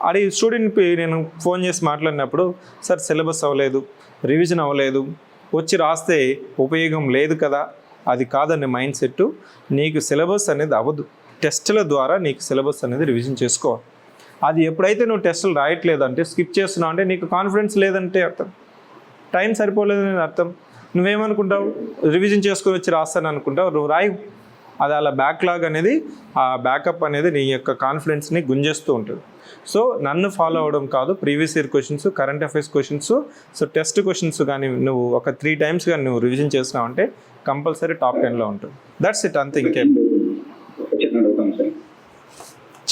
అది స్టూడెంట్కి నేను ఫోన్ చేసి మాట్లాడినప్పుడు, సార్ సిలబస్ అవ్వలేదు, రివిజన్ అవ్వలేదు, వచ్చి రాస్తే ఉపయోగం లేదు కదా అది కాదండి మైండ్ సెట్. నీకు సిలబస్ అనేది అవ్వదు, టెస్టుల ద్వారా నీకు సిలబస్ అనేది రివిజన్ చేసుకోవాలి. అది ఎప్పుడైతే నువ్వు టెస్టులు రాయట్లేదంటే, స్కిప్ చేస్తున్నావు అంటే నీకు కాన్ఫిడెన్స్ లేదంటే అర్థం, టైం సరిపోలేదని అర్థం. నువ్వేమనుకుంటావు, రివిజన్ చేసుకొని వచ్చి రాస్తాను అనుకుంటావు, నువ్వు రాయి. అది అలా బ్యాక్లాగ్ అనేది, ఆ బ్యాకప్ అనేది నీ యొక్క కాన్ఫిడెన్స్ని గుంజేస్తూ ఉంటుంది. సో నన్ను ఫాలో అవ్వడం కాదు, previous year questions, current affairs questions, so test questions కానీ నువ్వు ఒక 3 times కానీ నువ్వు రివిజన్ చేసినావు అంటే కంపల్సరీ టాప్ 10లో ఉంటుంది. దట్స్ ఇట్, అంతే. ఇంకేం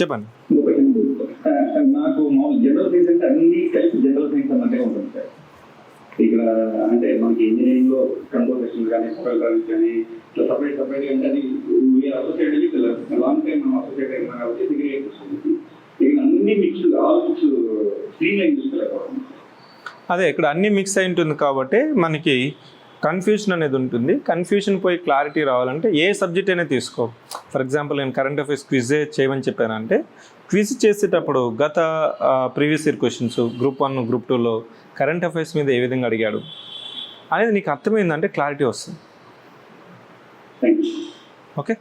చెప్పండి. నాకు మామూలు జనరల్ సైన్స్ అంటే అన్ని కలిసి జనరల్ సైన్స్ అన్నట్టుగా ఉంటుంది సార్. ఇక్కడ అంటే మనకి ఇంజనీరింగ్ లో కంట్రోల్ సిస్టమ్స్ కానీ, సైన్స్ కానీ ఇట్లా సపరేట్ అంటే అది అసోసియేటెడ్ విత్ లాంగ్ టైం మనం అసోసియేట్ అయినా కాబట్టి డిగ్రీ వస్తుంది. ఇక్కడ అన్ని mix, all mix stream line చూసుకోలేకపోవడం. అదే ఇక్కడ అన్ని మిక్స్ అయి ఉంటుంది కాబట్టి మనకి కన్ఫ్యూషన్ అనేది ఉంటుంది. కన్ఫ్యూషన్ పోయి క్లారిటీ రావాలంటే ఏ సబ్జెక్ట్ అయినా తీసుకో. ఫర్ ఎగ్జాంపుల్ నేను కరెంట్ అఫైర్స్ క్విజే చేయమని చెప్పానంటే, క్విజ్ చేసేటప్పుడు గత previous year questions group 1, group 2లో కరెంట్ అఫైర్స్ మీద ఏ విధంగా అడిగాడు అనేది నీకు అర్థమైందంటే క్లారిటీ వస్తుంది. ఓకే,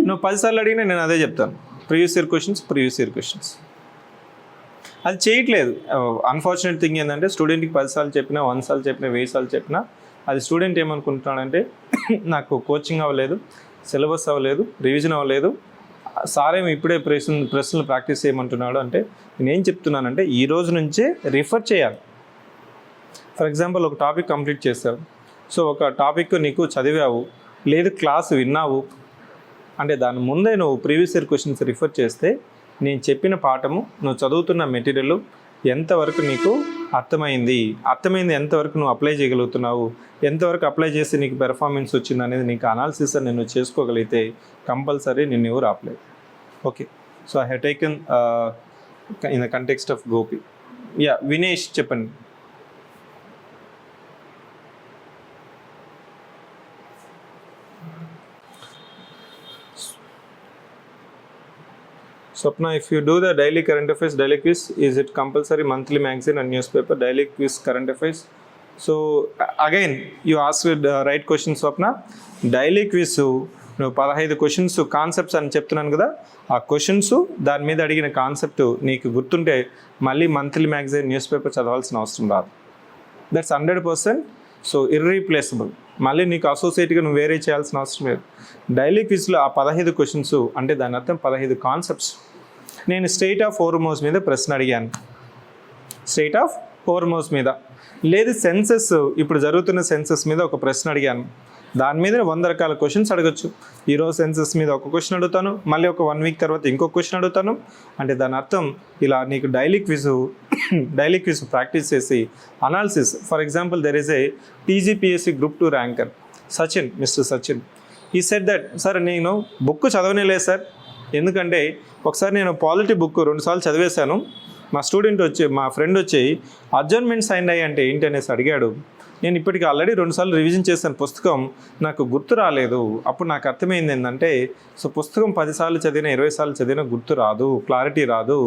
నువ్వు 10 సార్లు అడిగినా నేను అదే చెప్తాను, ప్రీవియస్ ఇయర్ క్వశ్చన్స్. అది చేయట్లేదు. అన్ఫార్చునేట్ థింగ్ ఏంటంటే స్టూడెంట్కి 10 సార్లు చెప్పినా, 100 సార్లు చెప్పినా, 1000 సార్లు చెప్పినా అది స్టూడెంట్ ఏమనుకుంటున్నాడంటే నాకు కోచింగ్ అవ్వలేదు, సిలబస్ అవ్వలేదు, రివిజన్ అవ్వలేదు, సారేమో ఇప్పుడే ప్రశ్నలు ప్రాక్టీస్ చేయమంటున్నాడు. అంటే నేనేం చెప్తున్నానంటే ఈ రోజు నుంచే రిఫర్ చేయాలి. ఫర్ ఎగ్జాంపుల్ ఒక టాపిక్ కంప్లీట్ చేస్తావు, సో ఒక టాపిక్ నీకు చదివావు, లేదు క్లాస్ విన్నావు అంటే దాని ముందే నువ్వు ప్రీవియస్ ఇయర్ క్వశ్చన్స్ రిఫర్ చేస్తే నేను చెప్పిన పాఠము, నువ్వు చదువుతున్న మెటీరియల్ ఎంతవరకు నీకు అర్థమైంది, ఎంతవరకు నువ్వు అప్లై చేయగలుగుతున్నావు, ఎంతవరకు అప్లై చేసి నీకు పెర్ఫార్మెన్స్ వచ్చింది అనేది నీకు అనాలిసిస్ అని నేను చేసుకోగలిగితే కంపల్సరీ నిన్ను ఎవరు ఆపలేదు. Okay, so I have taken in the context of Gopi. Yeah, Vinesh చెప్పండి. Swapna, if you do the daily current affairs, daily quiz, is it compulsory monthly magazine and newspaper, daily quiz current affairs? So again, you asked the right question, Swapna. Daily quiz, నువ్వు 15 questions concepts అని చెప్తున్నాను కదా, ఆ questions దాని మీద అడిగిన concept నీకు గుర్తుంటే మళ్ళీ మంత్లీ మ్యాగజైన్, న్యూస్ పేపర్ చదవాల్సిన అవసరం రాదు. దట్స్ 100%. So irreplaceable. మళ్ళీ నీకు అసోసియేట్గా నువ్వు వేరే చేయాల్సిన అవసరం లేదు. డైలీ క్విజ్లో ఆ 15 క్వశ్చన్స్ అంటే దాని అర్థం 15 కాన్సెప్ట్స్. నేను స్టేట్ ఆఫ్ హోర్మోస్ మీద ప్రశ్న అడిగాను, స్టేట్ ఆఫ్ హోర్మోస్ మీద, లేదు సెన్సెస్, ఇప్పుడు జరుగుతున్న సెన్సెస్ మీద ఒక ప్రశ్న అడిగాను, దాని మీద 100 రకాల క్వశ్చన్స్ అడగచ్చు. ఈరోజు సెన్సెస్ మీద ఒక క్వశ్చన్ అడుగుతాను, మళ్ళీ ఒక 1 week తర్వాత ఇంకో క్వశ్చన్ అడుగుతాను. అంటే దాని అర్థం ఇలా నీకు డైలీ క్విజ్ ప్రాక్టీస్ చేసి analysis. For example there is a TGPSC group 2 ranker Sachin, mister Sachin. ఈ సెడ్ దట్, సార్ నేను బుక్ చదవనేలేదు సార్, ఎందుకంటే ఒకసారి నేను పాలిటీ బుక్ 2 సార్లు చదివేశాను, మా ఫ్రెండ్ వచ్చి అడ్జర్న్మెంట్ సైన్ అయ్యి అంటే ఏంటి అనేసి అడిగాడు. నేను ఇప్పటికీ ఆల్రెడీ 2 సార్లు రివిజన్ చేశాను పుస్తకం, నాకు గుర్తు రాలేదు. అప్పుడు నాకు అర్థమైంది ఏంటంటే, సో పుస్తకం 10 సార్లు చదివినా, 20 సార్లు చదివినా గుర్తు రాదు, క్లారిటీ రాదు.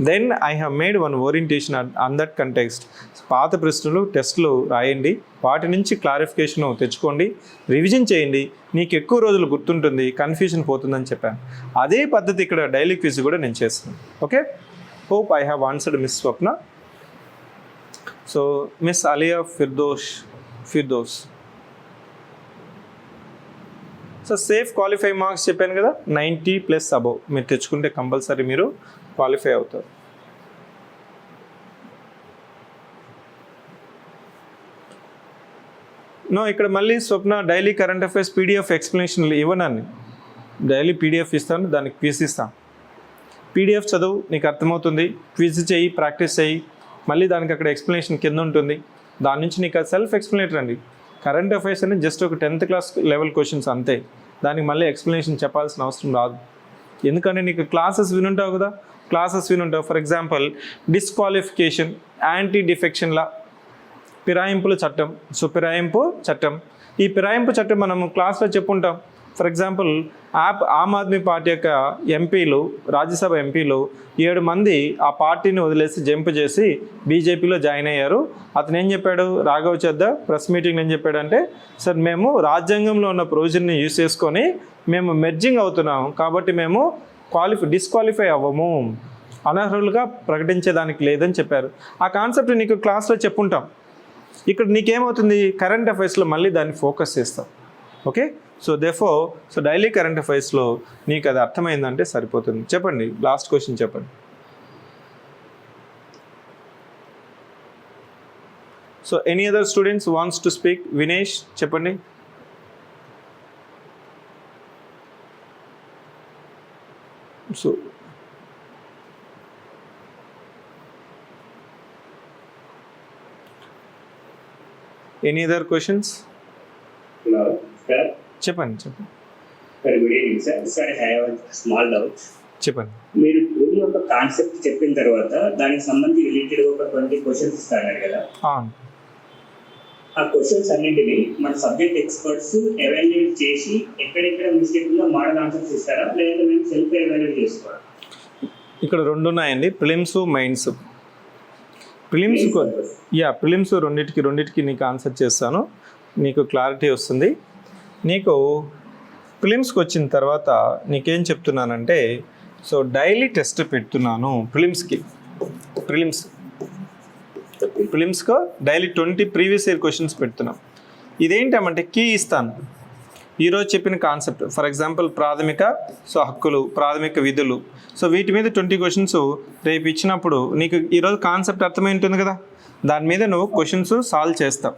Then I have made 1 orientation on that context. పాత ప్రశ్నలు, టెస్టులు రాయండి, వాటి నుంచి క్లారిఫికేషన్ తెచ్చుకోండి, రివిజన్ చేయండి, నీకు ఎక్కువ రోజులు గుర్తుంటుంది, కన్ఫ్యూజన్ పోతుందని చెప్పాను. అదే పద్ధతి ఇక్కడ డైలీ క్విజ్ కూడా నేను చేస్తాను. Okay, hope I have answered miss Swapna. So miss Alia Firdous, so safe qualify marks చెప్పాను కదా, 90+ అబవ్ మీరు తెచ్చుకుంటే కంపల్సరీ మీరు క్వాలిఫై అవుతారు. నో, ఇక్కడ మళ్ళీ Swapna daily current affairs PDF ఎక్స్ప్లెనేషన్లు ఇవ్వనని, డైలీ పీడిఎఫ్ ఇస్తాను, దానికి క్విజ్ ఇస్తాను. పీడిఎఫ్ చదువు, నీకు అర్థమవుతుంది, క్విజ్ చేయి, ప్రాక్టీస్ చేయి, మళ్ళీ దానికి అక్కడ ఎక్స్ప్లెనేషన్ కింద ఉంటుంది, దాని నుంచి నీకు సెల్ఫ్ ఎక్స్ప్లెనేటర్ అండి. కరెంట్ అఫైర్స్ అనేది జస్ట్ ఒక 10th క్లాస్ లెవెల్ క్వశ్చన్స్ అంతే, దానికి మళ్ళీ ఎక్స్ప్లెనేషన్ చెప్పాల్సిన అవసరం రాదు. ఎందుకంటే నీకు క్లాసెస్ వినుంటావు కదా, for example disqualification, anti defection law, ఫిరాయింపుల చట్టం. సో ఫిరాయింపు చట్టం, ఈ ఫిరాయింపు చట్టం మనము క్లాస్లో చెప్పుంటాం. For example Aam Aadmi party యొక్క ఎంపీలు, రాజ్యసభ ఎంపీలు 7 మంది ఆ పార్టీని వదిలేసి జంప్ చేసి బీజేపీలో జాయిన్ అయ్యారు. అతను ఏం చెప్పాడు, రాఘవ్ చద్దా ప్రెస్ మీటింగ్లో ఏం చెప్పాడంటే, సార్ మేము రాజ్యాంగంలో ఉన్న ప్రొవిజన్ని యూజ్ చేసుకొని మేము మెర్జింగ్ అవుతున్నాం, కాబట్టి మేము డిస్క్వాలిఫై అవ్వము, అనర్హులుగా ప్రకటించేదానికి లేదని చెప్పారు. ఆ కాన్సెప్ట్ నీకు క్లాస్లో చెప్పుంటాం. ఇక్కడ నీకేమవుతుంది, కరెంట్ అఫైర్స్లో మళ్ళీ దాన్ని ఫోకస్ చేస్తాం. ఓకే, సో డైలీ కరెంట్ అఫైర్స్లో నీకు అది అర్థమైందంటే సరిపోతుంది. చెప్పండి, లాస్ట్ క్వశ్చన్ చెప్పండి. So any other students wants to speak? Vinesh చెప్పండి. So any other questions? చెప్పండి. Good evening sir. Sir I have small doubt. చెప్పండి. మీరు భూమి యొక్క కాన్సెప్ట్ చెప్పిన తర్వాత దానికి సంబంధించి రిలేటెడ్ ఒక 20 క్వశ్చన్స్ ఇస్తారు కదా, ఆ క్వశ్చన్స్ అన్నింటినీ మన సబ్జెక్ట్ ఎక్స్పర్ట్స్ ఎవాల్యుయేట్ చేసి ఎక్కడెక్కడ మిస్టేక్ ఉందో మోడల్ ఆన్సర్స్ ఇస్తారా, లేదా మేము సెల్ఫ్ ఎవాల్యుయేట్ చేసుకోవాలి? ఇక్కడ 2 ఉన్నాయండి, ప్రిలిమ్స్, మెయిన్స్. ప్రిలిమ్స్ రెండింటికి నీకు ఆన్సర్ చేస్తాను, నీకు క్లారిటీ వస్తుంది. నీకు ప్రిలిమ్స్కి వచ్చిన తర్వాత నీకేం చెప్తున్నానంటే, సో డైలీ టెస్ట్ పెడుతున్నాను ప్రిలిమ్స్కో డైలీ 20 ప్రీవియస్ ఇయర్ క్వశ్చన్స్ పెడుతున్నాం. ఇదేంటంటే కీ ఇస్తాను, ఈరోజు చెప్పిన కాన్సెప్ట్, ఫర్ ఎగ్జాంపుల్ ప్రాథమిక హక్కులు, ప్రాథమిక విధులు, సో వీటి మీద 20 క్వశ్చన్స్ రేపు ఇచ్చినప్పుడు నీకు ఈరోజు కాన్సెప్ట్ అర్థమై ఉంటుంది కదా, దాని మీద నువ్వు క్వశ్చన్స్ సాల్వ్ చేస్తావు,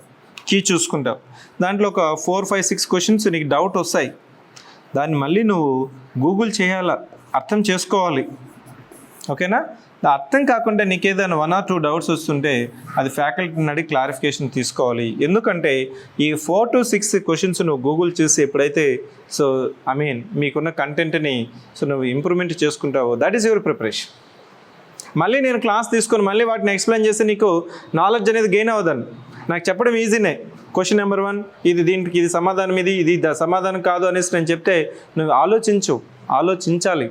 కీ చూసుకుంటావు. దాంట్లో ఒక 4, 5, 6 క్వశ్చన్స్ నీకు డౌట్ వస్తాయి, దాన్ని మళ్ళీ నువ్వు గూగుల్ చేయాలా, అర్థం చేసుకోవాలి. ఓకేనా? అర్థం కాకుండా నీకేదైనా 1 or 2 డౌట్స్ వస్తుంటే అది ఫ్యాకల్టీని అడిగి క్లారిఫికేషన్ తీసుకోవాలి. ఎందుకంటే ఈ 4 to 6 క్వశ్చన్స్ నువ్వు గూగుల్ చేసి ఎప్పుడైతే మీకున్న కంటెంట్ని నువ్వు ఇంప్రూవ్మెంట్ చేసుకుంటావో, దట్ ఈస్ యువర్ ప్రిపరేషన్. మళ్ళీ నేను క్లాస్ తీసుకొని మళ్ళీ వాటిని ఎక్స్ప్లెయిన్ చేసి నీకు నాలెడ్జ్ అనేది గెయిన్ అవ్వదని. నాకు చెప్పడం ఈజీనే, క్వశ్చన్ నెంబర్ 1 దీనికి ఇది సమాధానం, ఇది సమాధానం కాదు అనేసి నేను చెప్తే నువ్వు ఆలోచించాలి.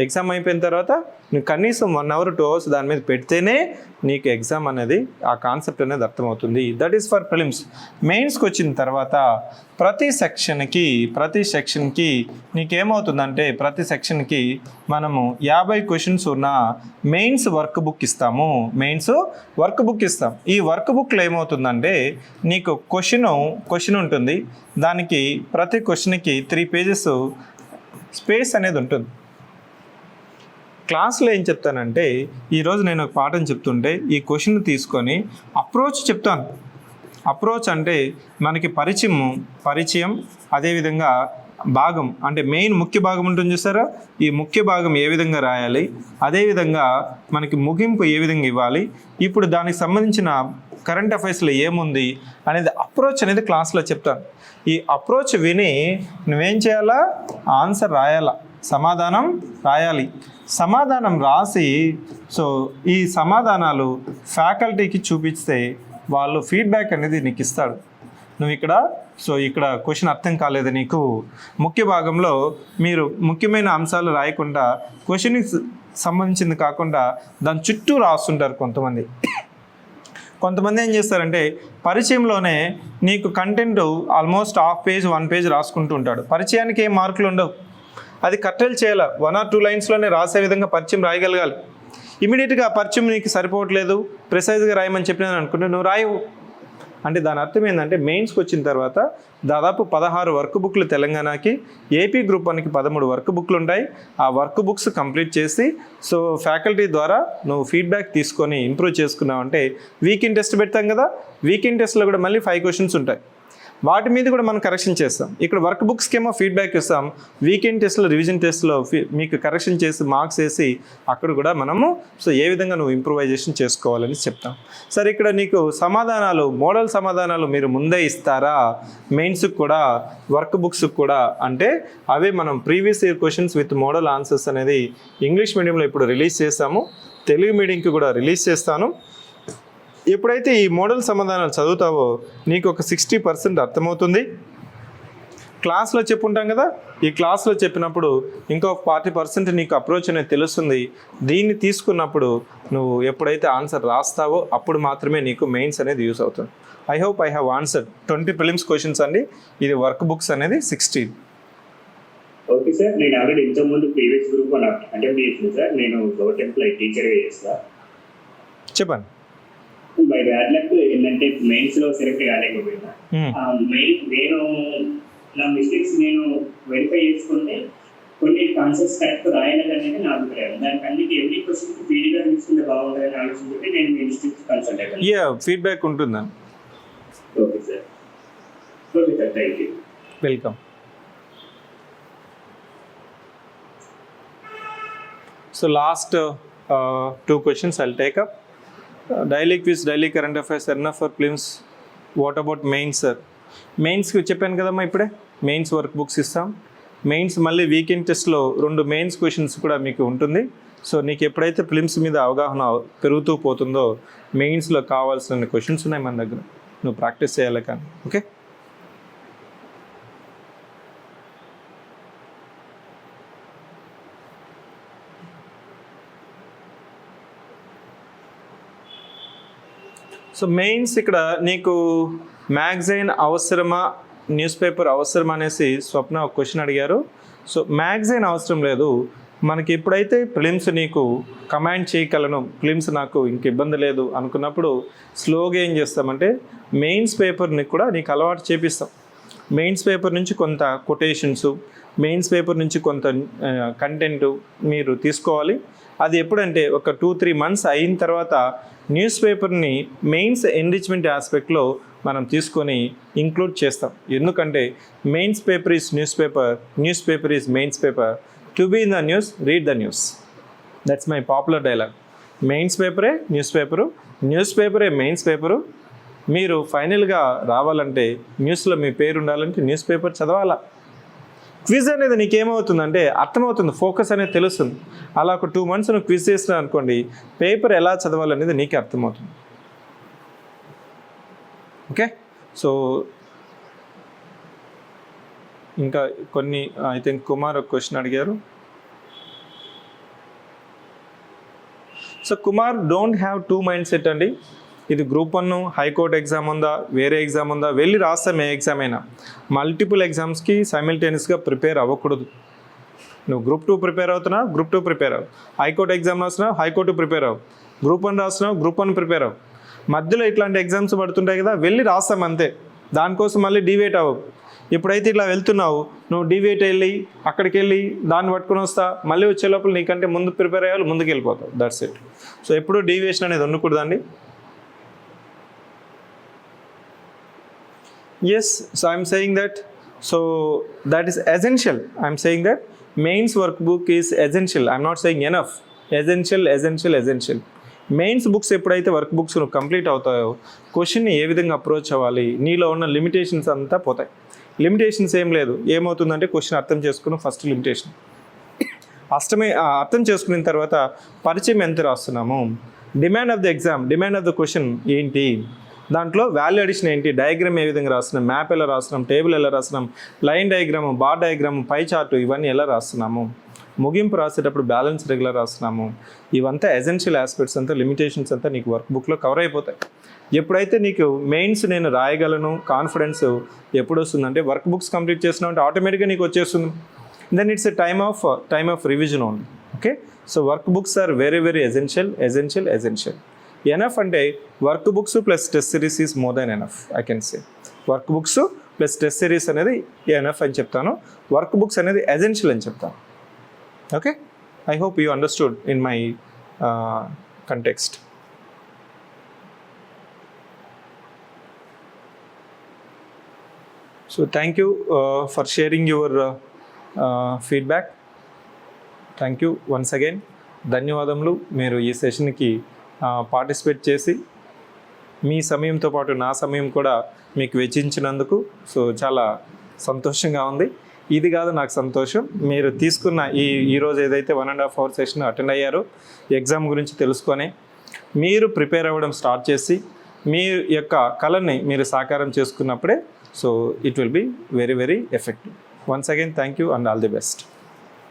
ఎగ్జామ్ అయిపోయిన తర్వాత నువ్వు కనీసం 1 hour 2 hours దాని మీద పెడితేనే నీకు ఎగ్జామ్ అనేది, ఆ కాన్సెప్ట్ అనేది అర్థమవుతుంది. That is for prelims. మెయిన్స్కి వచ్చిన తర్వాత ప్రతి సెక్షన్కి నీకేమవుతుందంటే, ప్రతి సెక్షన్కి మనము 50 క్వశ్చన్స్ ఉన్న మెయిన్స్ వర్క్ బుక్ ఇస్తాము. ఈ వర్క్ బుక్లో ఏమవుతుందంటే, నీకు క్వశ్చన్ ఉంటుంది, దానికి ప్రతి క్వశ్చన్కి 3 pages స్పేస్ అనేది ఉంటుంది. క్లాస్లో ఏం చెప్తానంటే, ఈరోజు నేను ఒక పాఠం చెప్తుంటే ఈ క్వశ్చన్ తీసుకొని అప్రోచ్ చెప్తాను. అప్రోచ్ అంటే మనకి పరిచయం, అదేవిధంగా భాగం అంటే మెయిన్ ముఖ్య భాగం ఉంటుంది చూసారా, ఈ ముఖ్య భాగం ఏ విధంగా రాయాలి, అదేవిధంగా మనకి ముగింపు ఏ విధంగా ఇవ్వాలి, ఇప్పుడు దానికి సంబంధించిన కరెంట్ అఫైర్స్లో ఏముంది అనేది అప్రోచ్ అనేది క్లాస్లో చెప్తాను. ఈ అప్రోచ్ విని నువ్వేం చేయాలా, ఆన్సర్ రాయాలా, సమాధానం రాయాలి. సమాధానం రాసి ఈ సమాధానాలు ఫ్యాకల్టీకి చూపిస్తే వాళ్ళు ఫీడ్బ్యాక్ అనేది నీకు ఇస్తాడు. నువ్వు ఇక్కడ క్వశ్చన్ అర్థం కాలేదు నీకు, ముఖ్య భాగంలో మీరు ముఖ్యమైన అంశాలు రాయకుండా క్వశ్చన్కి సంబంధించింది కాకుండా దాని చుట్టూ రాస్తుంటారు కొంతమంది ఏం చేస్తారంటే, పరిచయంలోనే నీకు కంటెంట్ ఆల్మోస్ట్ 1/2 page 1 page రాసుకుంటూ ఉంటాడు. పరిచయానికి ఏం మార్కులు ఉండవు, అది కట్టెలు చేయాలి. 1 or 2 లైన్స్లోనే రాసే విధంగా పరిచయం రాయగలగాలి. ఇమీడియట్గా పరిచయం నీకు సరిపోవట్లేదు, ప్రిసైజ్గా రాయమని చెప్పినాను అనుకుంటే నువ్వు రాయవు. అంటే దాని అర్థం ఏంటంటే, మెయిన్స్కి వచ్చిన తర్వాత దాదాపు 16 వర్క్ బుక్లు తెలంగాణకి, ఏపీ గ్రూప్ 1కి 13 వర్క్ బుక్లు ఉంటాయి. ఆ వర్క్ బుక్స్ కంప్లీట్ చేసి ఫ్యాకల్టీ ద్వారా నువ్వు ఫీడ్బ్యాక్ తీసుకొని ఇంప్రూవ్ చేసుకున్నావు అంటే, వీకెండ్ టెస్ట్ పెడతాం కదా, వీకెండ్ టెస్ట్లో కూడా మళ్ళీ 5 questions ఉంటాయి, వాటి మీద కూడా మనం కరెక్షన్ చేస్తాం. ఇక్కడ వర్క్ బుక్స్కి ఏమో ఫీడ్బ్యాక్ ఇస్తాం, వీకెండ్ టెస్ట్లో, రివిజన్ టెస్ట్లో మీకు కరెక్షన్ చేసి మార్క్స్ వేసి అక్కడ కూడా మనము ఏ విధంగా నువ్వు ఇంప్రూవైజేషన్ చేసుకోవాలని చెప్తాం. సరే, ఇక్కడ నీకు మోడల్ సమాధానాలు మీరు ముందే ఇస్తారా మెయిన్స్కి కూడా, వర్క్ బుక్స్కి కూడా అంటే, అవే మనం previous year questions with model answers అనేది ఇంగ్లీష్ మీడియంలో ఇప్పుడు రిలీజ్ చేస్తాము, తెలుగు మీడియంకి కూడా రిలీజ్ చేస్తాను. ఎప్పుడైతే ఈ మోడల్ సమాధానాలు చదువుతావో నీకు ఒక 60% అర్థమవుతుంది. క్లాస్లో చెప్పుంటాం కదా, ఈ క్లాస్లో చెప్పినప్పుడు ఇంకో 40% నీకు అప్రోచ్ అనేది తెలుస్తుంది. దీన్ని తీసుకున్నప్పుడు నువ్వు ఎప్పుడైతే ఆన్సర్ రాస్తావో అప్పుడు మాత్రమే నీకు మెయిన్స్ అనేది యూస్ అవుతుంది. I hope I have answer 20 prelims questions అండి. ఇది వర్క్ బుక్స్ అనేది 16. ఓకే సార్, నేను ఆల్రెడీ ఇంతకుముందు ప్రీవియస్ గ్రూప్ అని అటెంప్ట్ చేసింది సార్. నేను గవర్నమెంట్ ఎంప్లాయీ టీచర్గా చేస్తా. చెప్పండి. బై బ్యాడ్ లక్ ఏంటంటే మెయిన్స్ లో సెలెక్ట్ కాలేకపోయినా, మెయిన్ నేను నా మిస్టేక్స్ నేను వెరిఫై చేసుకుంటే కొన్ని కాన్సెప్ట్స్ కరెక్ట్ రాయాలని అనేది నా అభిప్రాయం. దానికి అన్నిటి ఎవ్రీ క్వశ్చన్ ఫీడ్గా తీసుకుంటే బాగుంటుందని ఆలోచించుకుంటే నేను మీ ఇన్స్టిట్యూట్ కన్సల్ట్ అయ్యాను. ఫీడ్బ్యాక్ ఉంటుందా? Okay sir. Okay sir, thank you. Welcome. So last 2 questions I'll take up. Daily quiz, daily current affairs enough for prelims. What about mains sir? Mains కి చెప్పాను కదమ్మా ఇప్పుడే, మెయిన్స్ వర్క్ బుక్స్ ఇస్తాం. Mains మళ్ళీ weekend టెస్ట్లో 2 mains questions కూడా మీకు ఉంటుంది. సో నీకు ఎప్పుడైతే ప్రిలిమ్స్ మీద అవగాహన పెరుగుతూ పోతుందో మెయిన్స్లో కావాల్సిన క్వశ్చన్స్ ఉన్నాయి మన దగ్గర, నువ్వు ప్రాక్టీస్ చేయాలి కానీ. ఓకే, సో మెయిన్స్ ఇక్కడ నీకు మ్యాగజైన్ అవసరమా, న్యూస్ పేపర్ అవసరమా అనేసి స్వప్న ఒక క్వశ్చన్ అడిగారు. సో మ్యాగజైన్ అవసరం లేదు మనకి. ఎప్పుడైతే ప్రిలిమ్స్ నీకు కమాండ్ చేయగలను, ప్రిలిమ్స్ నాకు ఇంక ఇబ్బంది లేదు అనుకున్నప్పుడు స్లోగా ఏం చేస్తామంటే మెయిన్స్ పేపర్ని కూడా నీకు అలవాటు చేపిస్తాం. మెయిన్స్ పేపర్ నుంచి కొంత కొటేషన్స్, మెయిన్స్ పేపర్ నుంచి కొంత కంటెంట్ మీరు తీసుకోవాలి. అది ఎప్పుడంటే ఒక 2-3 months అయిన తర్వాత న్యూస్ పేపర్ని మెయిన్స్ ఎన్రిచ్మెంట్ ఆస్పెక్ట్లో మనం తీసుకొని ఇంక్లూడ్ చేస్తాం. ఎందుకంటే mains paper is news paper, news paper is mains paper. To be in the news, read the news. That's my popular dialogue. Mains పేపరే న్యూస్ పేపరు, న్యూస్ పేపరే mains paper. మీరు ఫైనల్గా రావాలంటే న్యూస్లో మీ పేరు ఉండాలంటే న్యూస్ పేపర్ చదవాలా. క్విజ్ అనేది నీకేమవుతుందంటే అర్థమవుతుంది, ఫోకస్ అనేది తెలుస్తుంది. అలా ఒక 2 months నువ్వు క్విజ్ చేసినా అనుకోండి, పేపర్ ఎలా చదవాలనేది నీకే అర్థమవుతుంది. ఓకే, సో ఇంకా కొన్ని ఐ థింక్ కుమార్ ఒక క్వశ్చన్ అడిగారు. So Kumar, don't have 2 mindset అండి. ఇది గ్రూప్ 1 హైకోర్టు ఎగ్జామ్ ఉందా, వేరే ఎగ్జామ్ ఉందా, వెళ్ళి రాస్తాం ఏ ఎగ్జామ్ అయినా. మల్టిపుల్ ఎగ్జామ్స్కి సైమిల్టేనియస్గా ప్రిపేర్ అవ్వకూడదు. నువ్వు గ్రూప్ 2 ప్రిపేర్ అవుతున్నావు, గ్రూప్ 2 ప్రిపేర్ అవ్వు. హైకోర్టు ఎగ్జామ్ రాస్తున్నావు, హైకోర్టు ప్రిపేర్ అవ్వు. గ్రూప్ 1 రాస్తున్నావు, గ్రూప్ 1 ప్రిపేర్ అవ్వు. మధ్యలో ఇట్లాంటి ఎగ్జామ్స్ పడుతుంటాయి కదా, వెళ్ళి రాస్తాం అంతే. దానికోసం మళ్ళీ డివేట్ అవ్వవు. ఎప్పుడైతే ఇట్లా వెళ్తున్నావు, నువ్వు డివేట్ వెళ్ళి అక్కడికి వెళ్ళి దాన్ని పట్టుకుని వస్తా, మళ్ళీ వచ్చే లోపల నీకంటే ముందు ప్రిపేర్ అయ్యాలి, ముందుకు వెళ్ళిపోతావు. That's it. సో ఎప్పుడు డీవియేషన్ అనేది ఉండకూడదండి. Yes, so I'm saying that, so that is essential. I'm saying that mains workbook is essential. I'm not saying enough. Essential. Mains books ఎప్పుడైతే వర్క్ బుక్స్ నువ్వు కంప్లీట్ అవుతాయో క్వశ్చన్ని ఏ విధంగా అప్రోచ్ అవ్వాలి, నీలో ఉన్న లిమిటేషన్స్ అంతా పోతాయి. లిమిటేషన్స్ ఏం లేదు. ఏమవుతుందంటే క్వశ్చన్ అర్థం చేసుకున్న ఫస్ట్ లిమిటేషన్ అర్థం చేసుకున్న తర్వాత పరిచయం ఎంత రాస్తున్నాము, demand of the exam, demand of the question ఏంటి, దాంట్లో వాల్యూ అడిషన్ ఏంటి, డయాగ్రామ్ ఏ విధంగా రాస్తున్నాం, మ్యాప్ ఎలా రాస్తున్నాం, టేబుల్ ఎలా రాస్తున్నాం, లైన్ డయాగ్రాము, బార్ డయాగ్రాము, పై చార్టు, ఇవన్నీ ఎలా రాస్తున్నాము, ముగింపు రాసేటప్పుడు బ్యాలెన్స్ రెగ్యులర్ రాస్తున్నాము. ఇవంతా ఎసెన్షియల్ ఆస్పెక్ట్స్ అంతా, లిమిటేషన్స్ అంతా నీకు వర్క్ బుక్లో కవర్ అయిపోతాయి. ఎప్పుడైతే నీకు మెయిన్స్ నేను రాయగలను కాన్ఫిడెన్స్ ఎప్పుడు వస్తుందంటే వర్క్ బుక్స్ కంప్లీట్ చేసినావు అంటే ఆటోమేటిక్గా నీకు వచ్చేస్తుంది. Then it's a time of revision only. Okay, so work books are very essential. Enough అంటే work books plus test series is more than enough. I can say work books plus test series అనేది enough అని చెప్తాను. Work books అనేది essential అని చెప్తాను. Okay, I hope you understood in my context. So thank you for sharing your feedback. Thank you once again. ధన్యవాదములు. మీరు ఈ సెషన్కి participate చేసి మీ సమయంతో పాటు నా సమయం కూడా మీకు వెచ్చించినందుకు సో చాలా సంతోషంగా ఉంది. ఇది కాదు నాకు సంతోషం, మీరు తీసుకున్న ఈరోజు ఏదైతే 1.5 hour సెషన్ అటెండ్ అయ్యారో ఎగ్జామ్ గురించి తెలుసుకొని మీరు ప్రిపేర్ అవ్వడం స్టార్ట్ చేసి మీ యొక్క కళని మీరు సాకారం చేసుకున్నప్పుడే So it will be very, very effective. Once again, thank you and all the best.